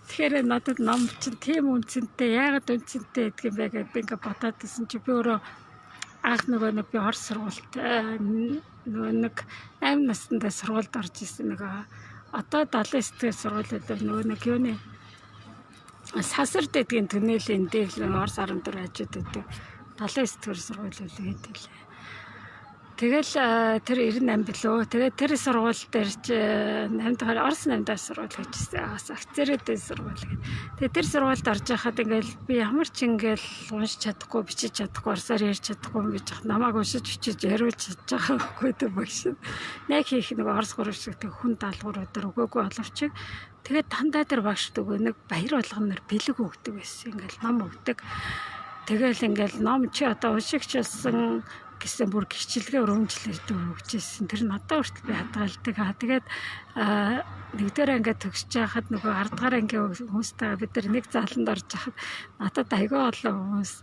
Тэгэхээр надад ном чинь тийм үнцэнтэй яагаад үнцэнтэй гэдэг юм бэ гэж би ингээ бодоод байсан чи би өөрөө анх нөгөө нэг би Орос сургуульд нөгөө нэг 8 наснда сургуульд орж исэн нөгөө одоо 79 сургуулиуд нөгөө нэг юуны сасар дэдгийн түнэлийн дээр л Орос 14 хажууд өгдөг 79 сургуулиуд хийдэг лээ. Тэгэл тэр 98 билүү. Тэгээд тэр сургууль дээр ч 8 дахь Орос 8 дахь сургууль гэжсэн. Офицеруудын сургууль гэдэг. Тэгээд тэр сургуульд орж байхад ингээл би ямар ч ингээл уншиж чадахгүй, бичиж чадахгүй, орсоор ярьж чадахгүй юм гэж намайг уншиж бичиж яриулж чадж байгаа байхгүй дээ багш. Нэг хийх нэг Орос гурвчдаг хүн даалгавруудаар өгөөгүй боловч тэгээд дандаа тэр багш дөгөө нэг баяр болгоноор бэлэг өгдөг байсан. Ингээл ном өгдөг. Тэгэл ингээл ном чи одоо уншигч болсон гэсэн бүр гिचилгээ өрөмжлөлт өгчээсэн. Тэр надад хүртэл би хадгалдаг. Тэгээд нэгдүгээр ангид төгсөж байхад нөгөө 10 дахь ангийн хүмүүстэйгээ бид нар нэг зааланд орж байхад надад айгүй олон хүмүүс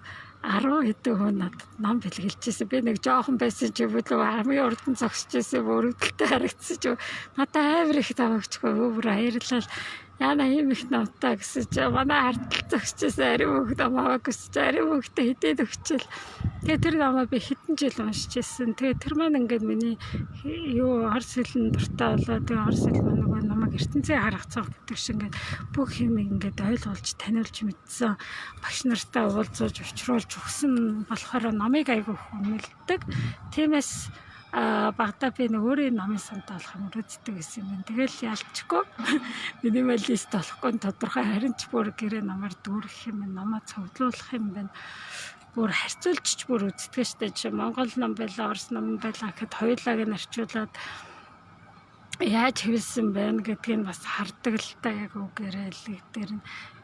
10 хэдэн хүн надад ном бэлгэлжсэн. Би нэг жоохон байсан ч бүлүү хамгийн урд нь зогсчихсэн өрөвдөлтөй харагдсан ч надад амар их тавагчгүй бүр баярлал. Яна ийм их намтаа гэсэн чи манай хартал зогсчихсан ариун хөвгт амаа гэсэн чи ариун хөвгтөө хэдээд өгчээл. Тэгээ тэр намаа би хэдэн жил уншижсэн. Тэгээ тэр маань ингээд миний юу Орос хэлний дуртай болоо. Тэгээ Орос хэл нөгөө намайг ертөнцийн харах цаг гэдэг шиг ингээд бүх юм ингээд ойлгуулж таниулж мэдсэн. Багш нартай уулзуулж учруулж өгсөн болохоор намайг айгүй хүмэлдэг. Тиймээс багтаа би нэг өөрийн номын сантай болох юм үздэг гэсэн юм. Тэгэл ялчгүй минималист болохгүй тодорхой харин ч бүр гэрээ намаар дүүрэх юм, намаа цогцлуулах юм байна. Бүр харьцуулж бүр үздэг штэ чи Монгол ном байла, Орос ном байла гэхэд хоёулааг нь арчуулад яаж хэвлсэн байна гэдгийг бас хардаг л та яг үгээрээ л дээр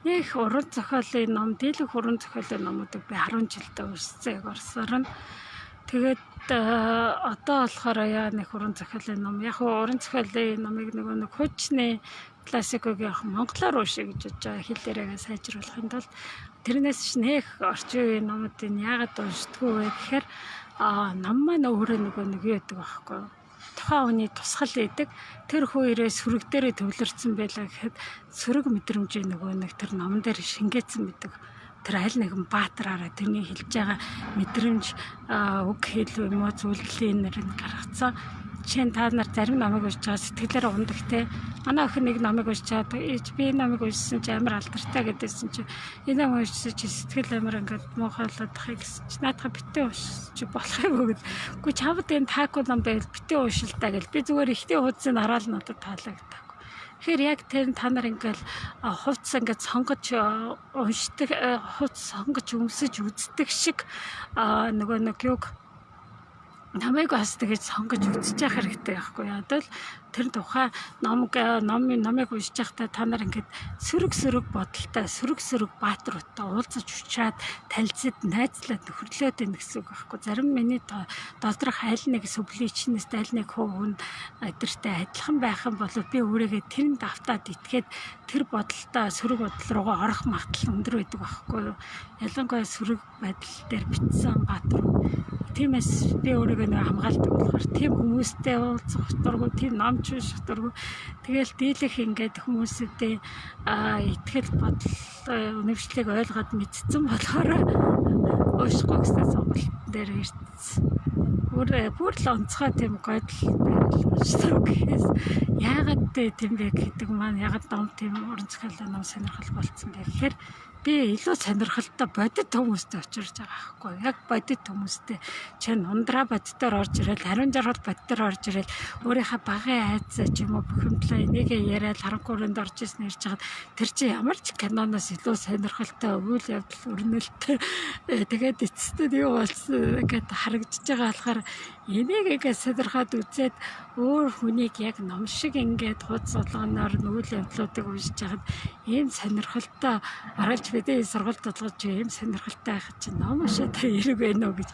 нэг уран зохиолын ном, дийлэх уран зохиолын номуудыг би 10 жилдээ уншсан яг орсоор нь. Тэгээд одоо болохоор яа нэг уран зохиолын ном, яг уран зохиолын номыг нэг хүчний классикыг яг монголоор уншия гэж бодож байгаа, хэл дээрээ сайжруулахын тулд тэрнээс ч нэг орчин үеийн номуудыг яагаад уншдаггүй вэ гэхээр ном маань өөрөө нэг юу гэдэг байхгүй юу? Тухайн хүний тусгал идэг, тэр хүээрээ сүрэг дээрээ төвлөрсөн байлаа гэхэд сүрэг мэдрэмжээ нэг тэр номон дээр шингээсэн мэдэг. Тэр аль нэгэн баатараараа тэрний хэлж байгаа мэдрэмж, үг хэл эмоц үйлдэлийн нэр нь гаргацсан. Жишээ нь та нар зарим номыг уншиж байгаа сэтгэлээр ундаг те. Манай охин нэг номыг уншиж чаад би энэ номыг уншсан чи амар алдартай гэдээсэн чи энэ номыг уншсан чи сэтгэл амар ингээд муухайлаад тахыг гэсэн чи наадах битээ уншиж болох юм уу гэд. Үгүй чамд энэ тако ном байвал битээ уншилтаа гэл. Би зүгээр ихтэй хуудсыг хараад надад таалагддаг. Тэгэхээр яг тэр та нар ингээл хувцс ингээд сонгож уншдаг, хувцс сонгож өмсөж үздэг шиг нэг юг намайг бас тэгэж сонгож үзэж явах хэрэгтэй байхгүй яа. Одоо л тэр тухайн номыг уншиж байхдаа та нар ингээд сөрөг бодолтой, сөрөг баатруудтай уулзаж учраад танилцаад найзлаад нөхөрлөөд байна гэсэн үг байхгүй. Зарим миний доторх аль нэг сүбличнээс аль нэг хүн эдэртэй адилхан байх юм бол би өөрийгөө тэрэнд автаад итгээд тэр бодолтой сөрөг бодол руугаа орох магадлал өндөр байдаг байхгүй юу. Ялангуяа сөрөг байдал дээр битсэн баатрууд. Тиймээс би өөрийгөө нэг хамгаалдаг болохоор тийм хүмүүстэй уулзах дурггүй, тийм ном унших дурггүй. Тэгэл дийлэх ингээд хүмүүсүүдээ итгэл бодол үнэмшлийг ойлгоод мэдсэн болохоор уншихгүй гэсэн сонголт дээр ирсэн. Бүр л онцгой тийм годл байвал уншсан гэхээс яагаад тийм бэ гэдэг маань яагаад ном тийм уран зохиолын ном сонирхол болцсон бэ гэхээр би илүү сонирхолтой бодит хүмүүстэй очирч байгаа байхгүй. Яг бодит хүмүүстэй чинь ундраа бодитоор орж ирэл, харин жаргал бодитоор орж ирэл, өөрийнхөө багын айц ч юм уу бухимдлаа энийг яриад харанхууранд орж ирсэн ярьж хагаад тэр чинь ямар ч киноноос илүү сонирхолтой үйл явдал өрнөлттэй тэгээд эцэстээ юу болсон гэдээ харагдаж байгаа болохоор энийг ингээд сонирхоод үзээд өөр хүнийг яг ном шиг ингээд хуудас болгоноор үйл явдлуудыг уншиж хагаад ийм сонирхолтой аргалж бидний сургалт толгож ийм сонирхолтой байх чинь ном уншаад хэрэг байна уу гэж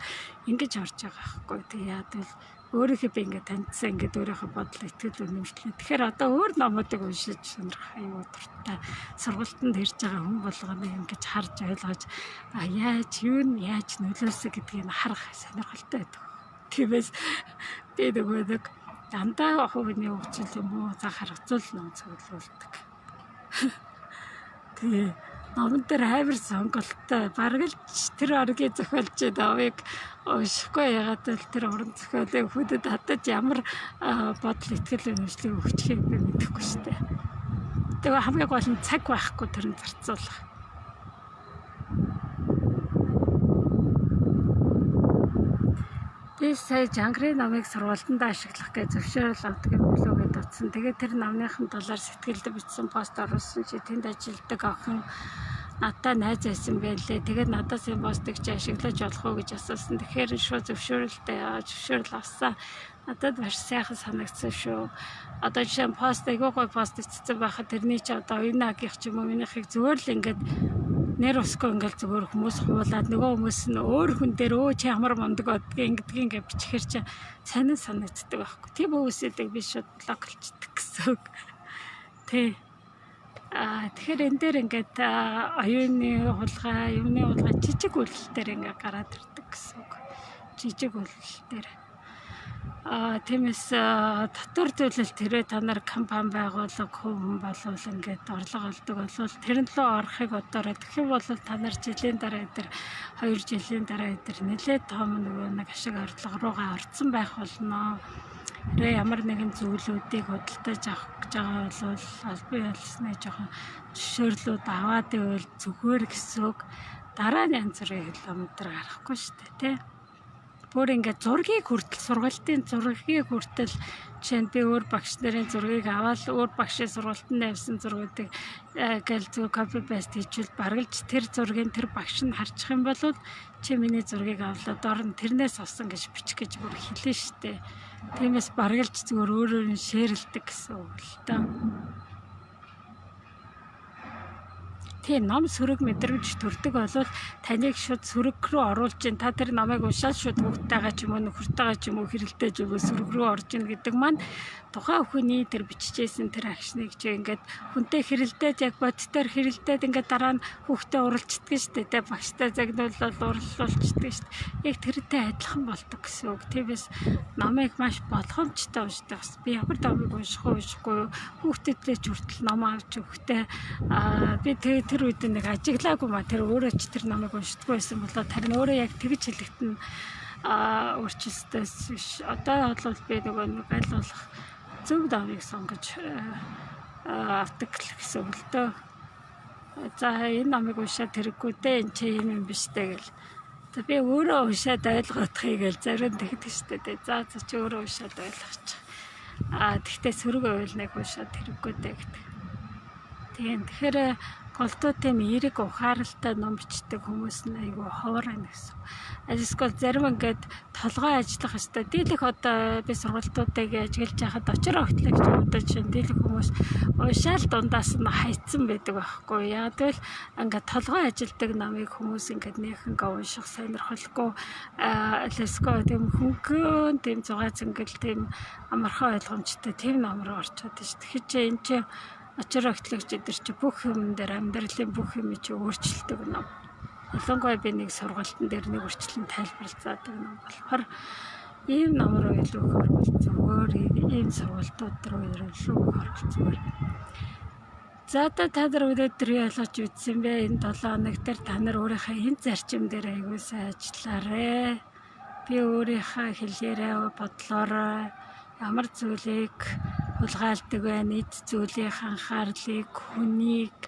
ингэж орж байгаа байхгүй. Тэгээ яадвал өөрийнхөө би ингээд таньдсан ингээд өөрийнхөө бодол итгэл үнэмшлээ. Тэгэхээр одоо өөр номуудыг уншиж сонирхох аюу дуртай. Сургалтанд ирж байгаа хүн болгоно ингэж харж ойлгож яаж нөлөөлсөн гэдгийг харах сонирхолтой байдаг. Тиймээс би нэг дандаа хувийн хөгжил юм уу за харгацуул ном цуглуулдаг. Тэгээ номон дээр хайвар сонголттой бараг л тэр оргийн зохиолч намайг уншихгүй ягаад л тэр уран зохиолын хүдэд хадаж ямар бодол итгэл үнэмшлийг өгчихийг би мэдэхгүй шүү дээ. Тэгээ хамгийн гол нь цаг байхгүй тэрэн зарцуулах. Би сая Жангарын номыг сургалтанд ашиглах гэж зөвшөөрөл авдаг юм болов уу гэж бодсон. Тэгээд тэр номныхан талаар сэтгэлд бичсэн пост оруулсан чи тэнд ажилладаг охин надад найз байсан байлээ. Тэгээд надаас энэ постыг чи ашиглаж болох уу гэж асуусан. Тэгэхээр шууд зөвшөөрөл авсан. Надад маш сайхан санагдсан шүү. Одоо жишээ нь пост айгуугой пост ицсэн байхад тэрний чи одоо оюуны агийнх ч юм уу минийхийг зүгээр л ингээд нэр усгүй ингээл зүгээр хүмүүс хуулаад нөгөө хүмүүс нь өөр хүн дээр чи ямар мундаг бодгийг ингээд бичихэр чи сонин санагддаг байхгүй. Тийм хүмүүсүүдийг би шууд блоклчдаг гэсэн үг. Тэ. Тэгэхээр энэ дээр ингээд оюуны хулгай, юмны хулгай жижиг үйлдэлээр ингээд гараад ирдэг гэсэн үг. Жижиг үйлдэлээр. Тиймээс татвар төлөлт тэрэ та нар компани байгууллага хүн болвол ингээд орлого олдог болвол тэрэн лөө орохыг бодорой. Тэгэх юм бол та нар жилийн дараа эдэр 2 жилийн дараа эдэр нэлээд том нэг ашиг орлого руугаа орцсон байх болно. Ямар нэгэн зүйлүүдийг худалдаж авах гэж байгаа бол албан ёсны жоохон зөвшөөрлүүд аваад ивэл зүгээр гэсэн үг. Дараа нь янз бүрийн хилометр гарахгүй шүү дээ, тий. бүр ингээд зургийг хүртэл сургалтын зургийг хүртэл жишээ нь би өөр багш нарын зургийг аваад өөр багшийн сургалтанд явсан зургуудыг гэл зөв copy paste хийчихвэл бараг л тэр зургийн тэр багш нь харчих юм бол чи миний зургийг авлаа дор нь тэрнээс авсан гэж бичих гэж бүр хэлнэ штэ. Тиймээс бараг л зүгээр өөрөөр нь шеэрлдэг гэсэн үг л та. Тийм ном сөрөг мэдрэмж төрдөг болвол таныг шууд сөрөг рүү оруулж ин та тэр номыг уншаад шууд хүүхдтэйгээ ч юм уу нөхөртэйгээ ч юм уу хэрэлдэж өгөө сөрөг рүү орж ин гэдэг маань тухайн хүний тэр бичижсэн тэр акшныг чи ингээд хүнтэй хэрэлдээд яг бодтоор хэрэлдээд ингээд дараа нь хүүхдээ уралцдаг штэ тэ багштай загнуулаад урлуулчихдаг штэ яг тэртэй адилхан болдог гэсэн үг. Тиймээс номыг маш болгоомжтой уншдаг бас би ямар номыг уншихгүй хүүхдэдээ ч хүртэл ном авч өгөхтэй би тэр үед нэг ажиглаагүй ма тэр өөрөө ч тэр номыг уншдаггүй байсан болоо харин өөрөө яг тэгж хэлэхэд нь өөрчлөлтөөс биш. Одоо бол би нөгөө нэг айлуулах зөв номыг сонгож авдаг гэсэн үг л дөө. За энэ номыг уншаад хэрэггүй дээ энэ чи юм биш дээ гэл. За би өөрөө уншаад ойлгоохыг л зарим тэгдэг штэ дээ. За чи өөрөө уншаад ойлгочих. Тэгтээ сөрөг ойл нэг уншаад хэрэггүй дээ гэдэг. Тийм тэгэхээр голдуу тийм эерэг ухааралтай ном бичдэг хүмүүс нь айгүй ховор байна гэсэн. Ажил зарим ингээд толгой ажиллах ёстой. Дийлэх одоо би сургалтуудыг ажиглаж байхад очроо хөтлөх гэж бодож чинь дийлэх хүмүүс уушаал дундаас нь хайцсан байдаг байхгүй. Яг л ингээд толгой ажилдаг номыг хүмүүс ингээд нөхөнгөө унших сонирхолгүй леско тийм хөнгөн тийм зугаа зингэл тийм амархан ойлгомжтой тийм ном руу орчод шүү. Тэгэхээр чи энэ чи очроо хөтлөгч эдэр чи бүх юм дээр амьдралын бүх юм чи өөрчлөлтөг ном. Ялангуяа би нэг сургалтын дээр нэг өөрчлөлт тайлбарлацаадаг ном болохоор ийм ном руу илүү хөрвөл зүгээр ийм сургалтууд руу илүү хөрвөл зүгээр. За та нар өнөөдөр ялгаж үзсэн бэ? Энэ 7 хоног дээр та нар өөрийнхөө энэ зарчим дээр аягүй сайн ажиллаарэ. Би өөрийнхөө хэлээрээ бодлоороо ямар зүйлийг хулгайлдаг байна, эд зүйлийн анхаарлыг, хүнийг,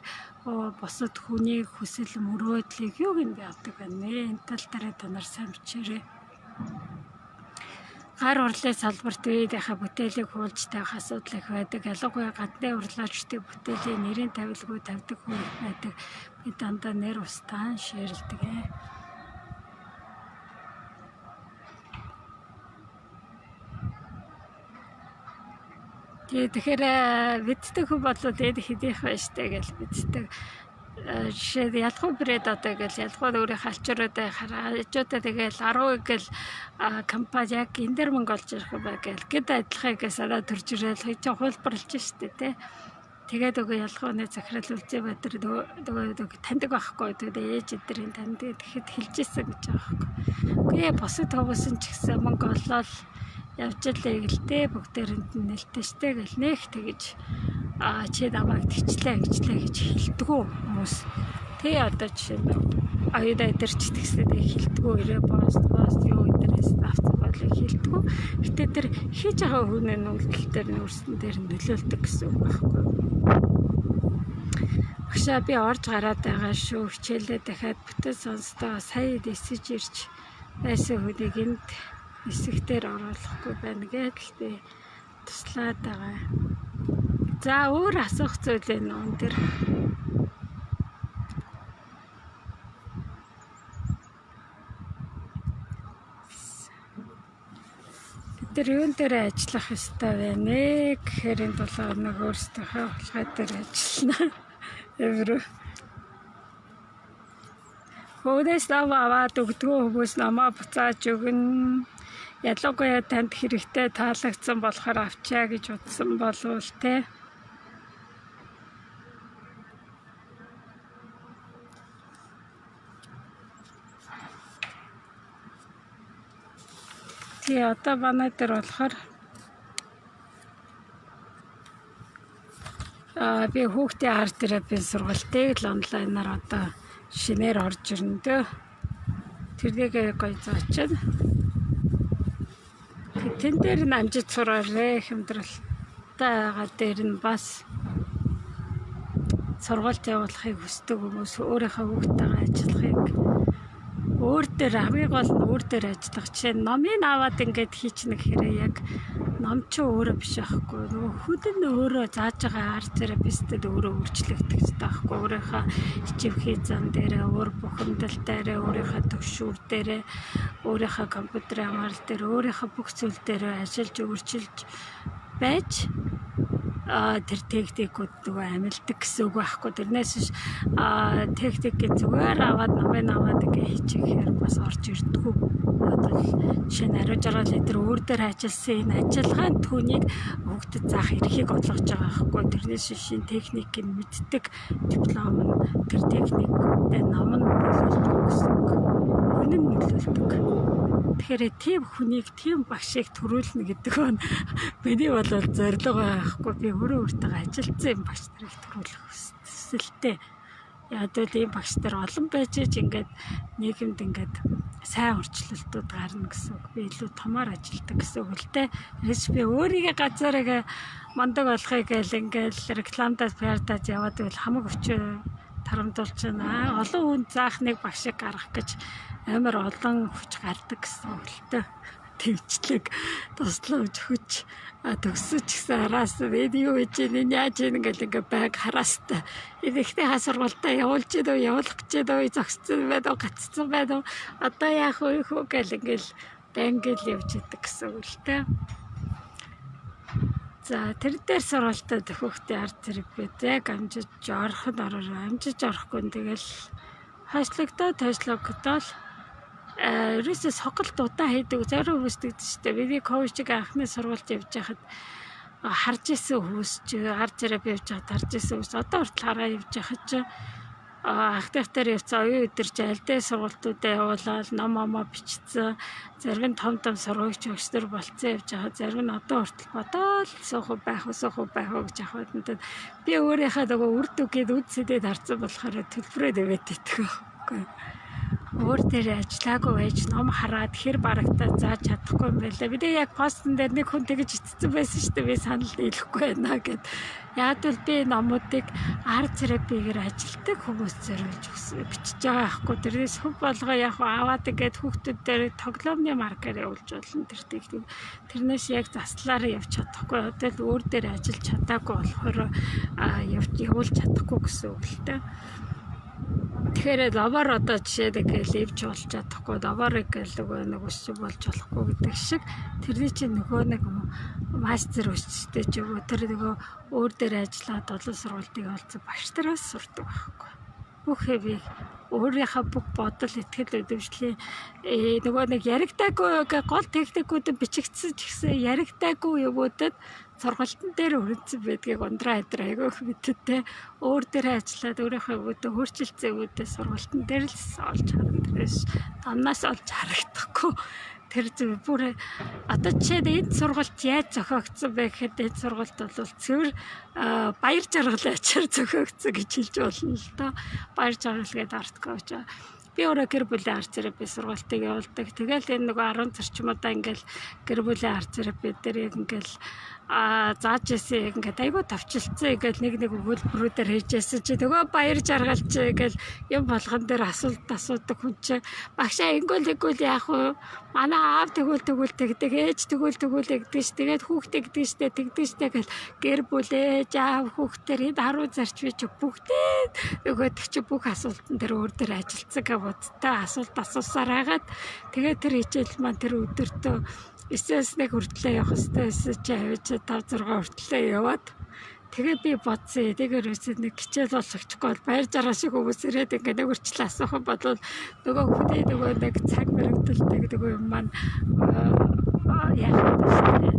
бусад хүнийг хүсэл мөрөөдлийг юуг нь би авдаг байна нэ. Энэ тал дээр та нар сайн бичээрэй. Гар урлын салбарт үеийнхээ бүтээлийг хуулж тавих асуудал их байдаг. Ялангуяа гадны урлагчдын бүтээлийн нэрийн тавилгүй тавьдаг хүн байдаг. Би дандаа нэр устан ширэлдэг. Тэгэхээр биддэг хүн болоод эд хэдийнх байж тээ гэж биддэг. Жишээ ялгуу брэд одоо гэл ялгуу өөрийнхөө алчууруудаа хараажуудаа тэгэл 10 гэл компани яг энэ дэр мөнгө олж ирэх бай гэл гэд адилхыг санаа төрж ирэл хий чи хулбарлаж штэ тэ. Тэгээд өгөө ялгууны захирал үлзээ байтар нөгөө таньдаг байхгүй тэгээ ээж эдрийн таньдаг тэгэхэд хэлжсэн гэж байгаа байхгүй. Үгүй босод ховсон ч гэсэн мөнгө олоод явж илээ гэлтэй бүгдээрэнд нь нэлтэй штэ гэл нэг тэгэж чи намайг тэгчлээ гэж хэлдэггүй хүмүүс. Тэ одоо жишээ нь аюуда эдэрч тэгсэд хэлдэггүй ирээ пост юу эдэрээс авсан болыг хэлдэггүй. Гэтэ тэр хийж байгаа хүний үйлдэл дээр нүүрсэн дээр нөлөөлдөг гэсэн үг байхгүй. Багшаа би орж гараад байгаа шүү. Хичээлээ дахиад бүтэц сонстоо сая дисэж ирж байсан хүнийг энд хэсэгтэр оруулахгүй байна гэдэлтэй туслаад байгаа. За өөр асуух зүйл энэ он дээр. Бид нар юун дээр ажиллах ёстой вэ нэ гэхээр энэ 7 хоног өөрсдийнхөө hulгай дээр ажиллана. Эврэ. Хөөс нам аваад өгдгөө хүмүүс намаа буцааж өгнө. Ялангуяа танд хэрэгтэй таалагдсан болохоор авчаа гэж утсан болвол те. Тий одоо манай дээр болохоор би хүүхдийн арт терапийн сургалтыг л онлайнаар одоо шинээр орж ирнэ дөө. Тэрнийг гоё зоочно. Тэн дээр нь амжиж сураарэ хэмдрэлтэй байгаа дээр нь бас сургалт явуулахыг хүсдэг хүмүүс өөрийнхөө хүүхдтэйгээ ажиллахыг өөр дээр хамгийн гол нь өөр дээр ажиллах. Жишээ нь номыг аваад ингээд хийчихнэ гэхээр яг ном ч өөрөө биш байхгүй. Нөгөө хүдэн өөрөө зааж байгаа арт терапистэд өөрөө өөрчлөгдөх гэдэг байхгүй. Өөрийнхөө хичээвхий зам дээрээ, өөр бухимдал дээрээ, өөрийнхөө төгшүүр дээрээ, өөрийнхөө компьютерийн амрал дээр, өөрийнхөө бүх зүйл дээрээ ажиллаж өөрчилж байж тэр техникүүд нөгөө амилдаг гэсэн үг байхгүй. Тэрнээс биш техникийг зүгээр аваад намын аваад ингээ хийчихээр бас орж ирдэггүй. Одоо жишээ нь хариуж байгаа л тэр өөр дээр ажилласан энэ ажиллагааны түүнийг хөгдөд заах эрхийг олгож байгаа байхгүй. Тэрнээс шин техникийг мэддэг диплом нь тэр техниктэй ном нь нөлөөлдөг гэсэн үг. Үнэн нөлөөлдөг. Тэгэхээр тийм хүнийг тийм багшийг төрүүлнэ гэдэг нь миний бол зорилго байхгүй. Би өөртөө ажилтсан юм багш нарыг төрүүлэх хүсэлтэй. Яг л ийм багш нар олон байж ингээд нийгэмд ингээд сайн өөрчлөлтүүд гарна гэсэн үг. Би илүү томоор ажилтдаг гэсэн үг л дээ. Тэрс би өөрийгөө газараа мандаг болохыг гэл ингээд рекламадад пиардад яваад байвал хамаг өчөө тарамдуулж байна. Олон хүн заах нэг багшийг гаргах гэж амар олон хүч гардаг гэсэн үг л дээ. Төвчлэг тусламж хүч төгсөж гэсэн араас энэ юу гэж энэ яаж ийм ингээ байг хараастай. Энэ ихтэй хасралтай явуулж идөө явуулах гэж идөө зогссон байдаг гацсан байдаг. Одоо яах вэ хөө гэл ингээл бангил явж идэг гэсэн үг л дээ. За тэр дээр сургалтад хүүхдээ арт терапид яг амжиж орохгүй тэгэл хойшлогдоод ерөөсөө соголт удаа хийдэг зарим хүмүүсдэг шүү дээ. Бидний коучиг анхны сургалт явж байхад харж исэн хүмүүс ч арт терапи явж байхад харж исэн хүмүүс одоо хүртэл хараа явж байхад ч ахтахтаар явцсан оюун өдөрч альдээ сургалтуудаа явуулаад ном бичсэн. Зарим нь том сургуугч багш нар болцсон явж байгаа. Зарим нь одоо хүртэл бодоол суух байх уу гэж ахвад надад би өөрийнхөө нөгөө үр дүнгийн үд сэдэд харсан болохоор төлбөрөө нэмээд идэх байхгүй. Өөр дээр ажиллаагүй байж ном хараад хэр барагтаа зааж чадахгүй юм байлаа. Би яг постн дээр нэг хүн тэгж итцсэн байсан шүү дээ. Би санал нийлэхгүй байна гэд. Яг л би номуудыг арт терапигээр ажилтдаг хүмүүс зориулж бичиж байгаа байхгүй. Тэрнээс хөв болгоо яг аваад ингээд хүүхдүүд дээр тоглоомны маркер явуулж болно тэр техник. Тэрнээс яг заслаараа явж чадахгүй. Одоо л өөр дээр ажиллаж чадаагүй болохоор явуулж чадахгүй гэсэн үг л дээ. Тэгэхээр лавар одоо жишээ нэг левж болж чадахгүй, лаварыг нэг өсч болж болохгүй гэдэг шиг тэрний чинь нөгөө нэг мастер өсчтэй ч юм уу тэр нөгөө өөр дээр ажиллаад олон сургалтыг олцсон багш тараас сурдаг байхгүй. Бүх хэвийг өөрийнхөө бүх бодол итгэл өдөвшлийн нөгөө нэг яригдаагүй гол техникүүд бичигдсэн ч гэсэн яригдаагүй юмудад сургалтын дээр өрнөсөн байдгийг ундраа айдар айгүй их мэдтээ өөр дээр ажиллаад өөрийнхөө үүдээ өөрчилсөн үүдээ сургалтын дээр л олж харна. Тэрээс амнаас олж харагдахгүй. Тэр зөв бүр одоо жишээд энэ сургалт яаж зохиогдсон бэ гэхэд энэ сургалт бол цэвэр баяр жаргалын ачаар зохиогдсон гэж хэлж болно л доо. Баяр жаргал гэдэг арт коуч. Би өөрөө гэр бүлийн арт терапи сургалтыг явуулдаг. Тэгэл энэ нөгөө 10 зарчмуудаа ингээл гэр бүлийн арт терапи дээр яг ингээл зааж ирсэн ингээд айгуу тавчилсан ингээд нэг өгүүлбэрүүдээр хийжсэн чи нөгөө баяр жаргалч ингээд юм болгон дээр асуудаг хүн чи багшаа ингүүл яах вэ манай аав тэгвэл тэгдэг ээж тэгвэл тэгдэг ш тэгээд хүүхдээ гэдэг штэ гэл гэр бүлээ жаав хүүхдээр энэ 10 зарчмыг чи бүгдээ нөгөөдөг чи бүх асуултан дээр өөр дээр ажилтсан гэвудтай асуулт асуусаар хагаад тэгээд тэр хичээл маань тэр өдөртөө 9-1 хүртлээ явах хэрэгтэй эсвэл чи авиж 5-6 хүртлээ яваад тэгээ би бодсон. Тэгээр үсэд нэг хичээл болгочихгүй бол баяр жаргал шиг хүмүүс ирээд ингээд нэг үрчлээ асуух юм бол нөгөө хүний нөгөө нэг цаг мөрөгдөлтэй нөгөө юм маань яах вэ?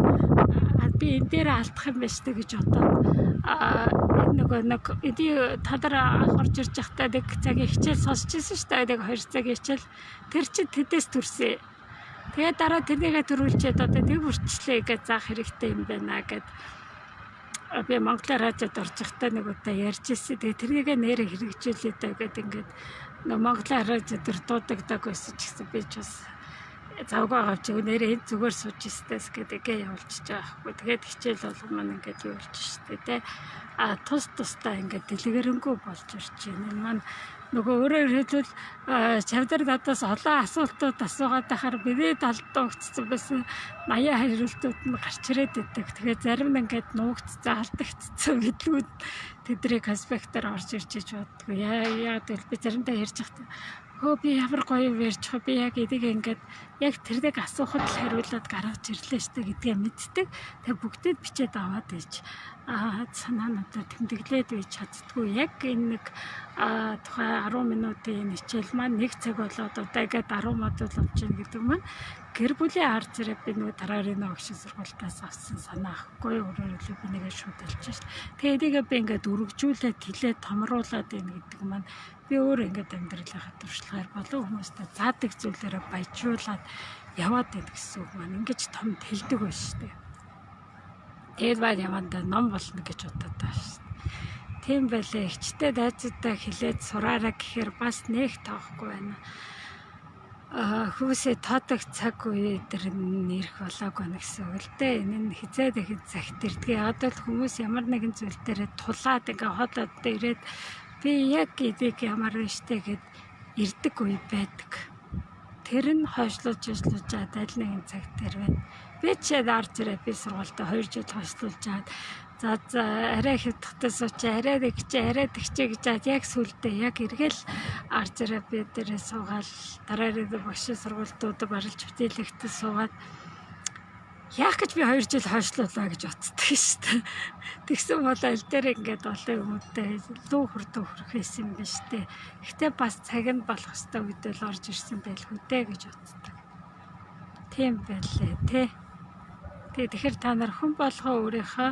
Би энэ дээр алдах юм байна шүү гэж бодоод нөгөө нэг та нар анх орж ирж байхдаа нэг цагийн хичээл сонсч ирсэн шүү дээ. Нэг 2 цагийн хичээл тэр чинь тэдэс төрсөн. Тэгээд дараа тэрнийгээ төрүүлчихэд одоо тэг хүрчлээ гэж заах хэрэгтэй юм байна гэд би Монголын радиод орж байхдаа нэг удаа ярьж ирсэн. Тэгээд тэрнийгээ нэрээ хэрэгжүүлээ даа гэд ингээд Монголын радиод төр дуудагдаг байсан ч гэсэн би ч бас завгаа авч нэрээ энэ зүгээр сууж ирсэнээс гэдгээ явуулчихж байгаа байхгүй. Тэгээд хичээл болгоом маань ингээд явуулж штэ тэ. Тус тустай ингээд дэлгэрэнгүй болж ирж байна. Маань Нөгөө өөрөөр хэлбэл чавдар надаас олон асуултууд асуугаад байхаар бидний талдаа өгцсөн байсан 80 хариултууд нь гарч ирээд байдаг. Тэгэхээр зарим нь ингээд нуугдцсан, алдагдцсан мэдлүүд тэдний аспектээр орж ирж иж боддгоо. Яагаад гэвэл би заримдаа ярьж байхдаа би ямар гоё ярьж байгаа би яг эдийг ингээд яг тэрнийг асуухад л хариулаад гаргаж ирлээ штэ гэдгээ мэддэг. Тэгээ бүгдээд бичээд аваад иж санаануудаа тэмдэглээд бич чаддгүй. Яг энэ нэг тухай 10 минутын хичээл маань 1 цаг болоод удаагээд 10 модуль болж байна гэдэг маань гэр бүлийн ард зэрэг би нөгөө дараагийн огшин сургуультаас авсан санаа ахгүй өөрөөр хэлбэл би нэгээ шүтэлж шээ. Тэгээ эдийгээ би ингээд өргөжүүлээд хилээд томруулаад байна гэдэг маань би өөр ингээд амьдралынхаа туршлагаар болон хүмүүстэй заадаг зүйлээрээ баяжуулаад яваад байна гэсэн үг маань ингэж том тэлдэг байна шүү дээ. Тэгээд бай явандаа ном болно гэж бодоод байгаа шүү. Тийм байлаа ихчтэй дайцуудаа хилээд сураараа гэхээр бас нэг тоохгүй байна. Хүүсээ тоодог цаг үе дээр нэрх болоогүй нэ гэсэн үг л дээ. Энэ нь хизээд ихэд цагт ирдгээ. Одоо л хүмүүс ямар нэгэн зүйл дээр тулаад ингээ хоолоод ирээд би яг эдийг ямар штэ гэд ирдэг үе байдаг. Тэр нь хойшлуулж аль нэгэн цаг дээр байна. Би чад ард зэрэг би сургуультаа 2 жил хойшлуулж чаад за арай хятадтай сууч арай тэгчээ гэж яг сүлдээ яг эргэл ард зэрэг би дээрээ суугаал дараагийн багш сургуультууд барилж бүтээлэгтээ суугаад яах гэж би 2 жил хойшлуулаа гэж боддог шүү дээ. Тэгсэн бол аль дээр ингээд олон хүмүүстээ лүү хүрх байсан юм байна шүү дээ. Гэхдээ бас цаг нь болох хэвээр үедэл орж ирсэн байлгүй дээ гэж боддог. Тийм байлээ тий. Тэгэхээр та нар хүн болгоо өөрийнхөө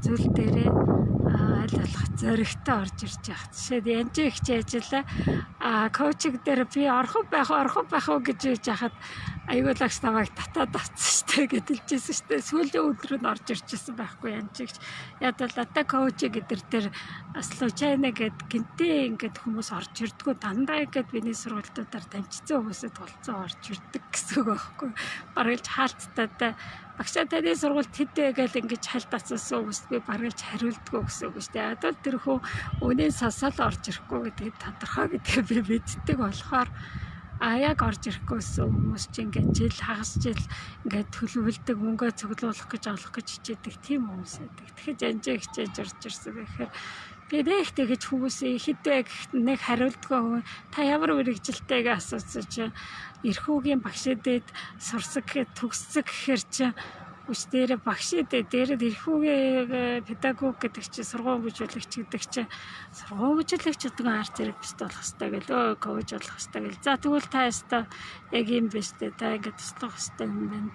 зүйл дээрээ аль болох зоригтой орж ирж явах. Жишээд янж ихч ажиллаа коучинг дээр би орхон байх уу гэж хэлж яхад аюул лагч намайг татаад авчихсан штэ гэдэлжсэн штэ. Сүүлийн өдөр нь орж ирчихсэн байхгүй янж ихч. Яг бол ата коучинг гэдэр дээр случайна гэд гинтээ ингээд хүмүүс орж ирдгүү дандаа ингээд биний сургалтуудаар дамжицсан хүмүүсэд толцоо орж ирдэг гэсэн үг байхгүй. Баргалж хаалттай багшаа таны сургуульд хэдэ гэж ингэж хальт асуусан хүмүүст би баргалж хариулдаггүй гэсэн үг шүү дээ. Яг л тэр хүн үнэн сасаал орж ирэхгүй гэдгийг тодорхой гэдгээ би мэддэг болохоор яг орж ирэхгүй гэсэн хүмүүс чинь ингээд жил хагас жил ингээд төлөвлөдөг мөнгөө цуглуулах гэж олох гэж хичээдэг тийм хүмүүс байдаг. Тэгэхээр хичээж орж ирсэн байхээр би нэг тэгэж хүмүүсийн хэдэ гэхэд нэг хариулдаггүй та ямар мэрэгжилтэйг асуусан чинь эрхүүгийн багшидэд сурсаг төгссөн гэхээр чинь үс дээр багшид дээр эрхүүгийн педагог гэдэг чинь сургууль бүжүүлэгч гэдэг чинь сургууль бүжүүлэгч гэдэг нь арт терапевт болох хэрэгтэй гэлөө коуч болох хэрэгтэй гэл. За тэгвэл та ястаа яг юм биш үү та ингэ туслах хэрэгтэй юм байна.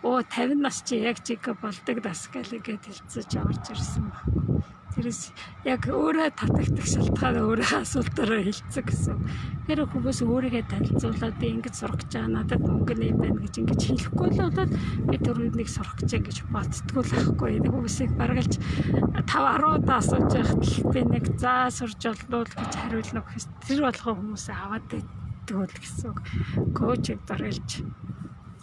50 нас чи яг чиг болдог нас гэлгээд хэлцэж орж ирсэн баг. Тэрс яг өөрөө татагдах шалтгаан өөрөө асуултаараа хэлцэг гэсэн. Тэр хүмүүс өөрийгөө танилцуулаад би ингэж сурах гэж байгаа надад мөнгө нэм байна гэж ингэж хэлэхгүй л болоод би түрүүнийг сурах гэж ингэж боддггүй л ахгүй. Энэ хүмүүсийг баргалж 5-10 удаа асууж байхад би нэг заа сурж олно л гэж хариулна гэхээс тэр болгоо хүмүүсээ аваад иддэг л гэсэн үг. Коучийг баргалж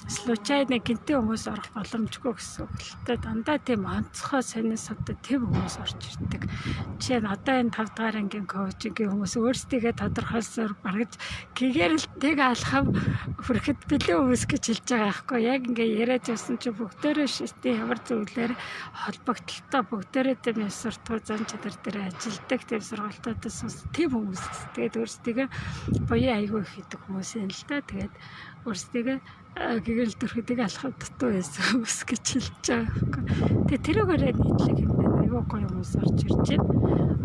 случайна гинтээ хүмүүс орох боломжгүй гэсэн үг л дээ. Дандаа тийм онцгой сонин содод тэв хүмүүс орж ирдэг. Жишээ нь одоо энэ 5 дахь ангийн коучингийн хүмүүс өөрсдийгөө тодорхойлсоор баргаж гэгээр л тэг алхам хүрэхэд бэлэн хүмүүс гэж хэлж байгаа байхгүй. Яг ингээ яриад явсан чи бүгдээрээ шиштэй ямар зүйлээр холбогдлолтой бүгдээрээ тийм суртахуй зан чанар дээр ажилладаг тийм сургалтуудаас тийм хүмүүс. Тэгээд өөрсдийгөө боёо айгүй их хийдэг хүмүүс юм л да. Тэгээд өөрсдийгөө гэгэл төрхөдөг алхам дутуу байсан хүмүүс гэж хэлж байгаа байхгүй. Тэгээ тэрүүгээрээ нийтлэг юм байна. Аюу гоё хүмүүс орж ирж байна.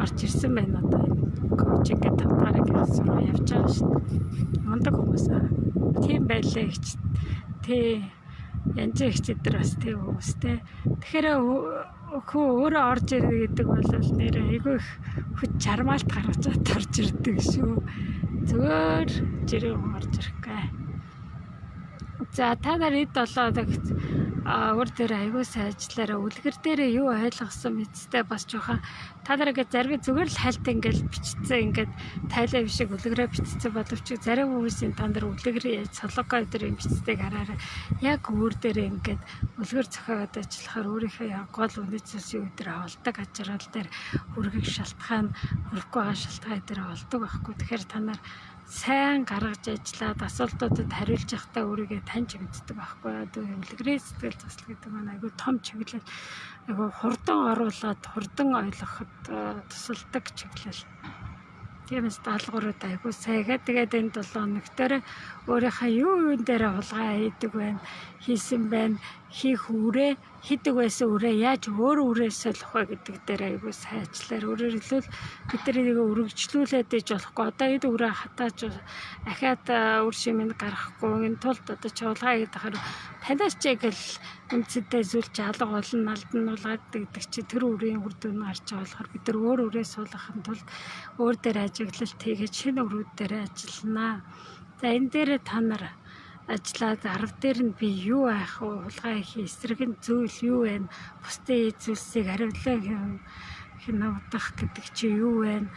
Орж ирсэн байна одоо энэ коучинг гэдэг тавтаараа сураа явж байгаа шүү дээ. Мундаг хүмүүс аа. Тийм байлаа гэж. Тий. Янж ихчдэр бас тийм хүмүүстэй. Тэгэхээр хөө өөрөө орж ирэх гэдэг бол нэр айгүй их хүч чармаалт гаргаж орж ирдэг шүү. Зүгээр жирийн орж ирэхгүй. За та нар эд 7 хоногт өөр дээр аягүй сайн ажиллаараа үлгэр дээрээ юу ойлгосон мэдстэй бас жоохон та нар ингээд зарим зүгээр л хальт ингээд бичсэн ингээд тайлаа бишиг үлгэрээ бичсэн боловч зарим хүмүүсийн та нар үлгэр солонгой дээр бичсдэг хараараа яг өөр дээрээ ингээд үлгэр зохиогоод ажиллахаар өөрийнхөө гол үнэт зүйлсийн өдөр олдог ажрал дээр үргэх шалтгаан өрөхгүй байгаа шалтгаан дээр олдог байхгүй. Тэгэхээр та нар сайн гаргаж ажиллаад асуултуудад хариулж явахдаа өөрийгөө таньж мэддэг байхгүй. Одоо үлгэрээ сэтгэл засал гэдэг нь айгүй том чиглэл, айгүй хурдан оруулаад хурдан ойлгоход тусалдаг чиглэл. Тиймээс даалгаврууд айгүй сайгаа. Тэгээд энэ 7 хоног дээр өөрийнхөө юун дээр хулгай хийдэг байна, хийсэн байна, хийх үрээ, хийдэг байсан үрээ яаж өөр үрээ солих вэ гэдэг дээр айгүй сайн ажиллаар. Өөрөөр хэлбэл бид тэрийг өргөжлүүлээд иж болохгүй. Одоо энэ үрээ хатааж ахаад үр шимэнд гаргахгүй энэ тулд одоо ч хулгай хийдэг хахаар танаас ч яг л үнцэдээ зүйлч алга болно, алдануулгаад гэдэг чи тэр үрийн үр дүн гарч байгаа болохоор бид нар өөр үрээ суулгахын тулд өөр дээр ажиглалт хийгээд шинэ өрүүд дээр ажилланаа. За энэ дээр та нар ажиллаад 10 дээр нь би юу айх вэ? Хулгай хийх эсрэг нь зүйл юу вэ? Бусдын зүйлсийг хариулан хянагдах гэдэг чи юу вэ?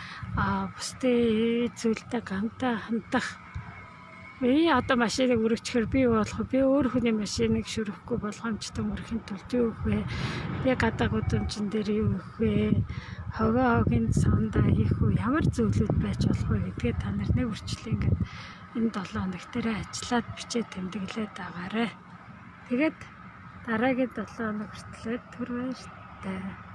Бусдын зүйлтэй гамтаа хандах. Би одоо машиныг өргөчхөр би юу болох вэ? Би өөр хүний машиныг шүрхэхгүй болгоомжтой өрхийн тулд юу их вэ? Би гадаа гудамжин дээр юу их вэ? Хогийн сандаа хийх үү? Ямар зүйлүүд байж болох вэ гэдгээ та нар нэг үрчлээ ингээд энэ 7 хоног дээр ажиллаад бичээд тэмдэглээд байгаарэ. Тэгээд дараагийн 7 хоног хүртэл түр баяр таа.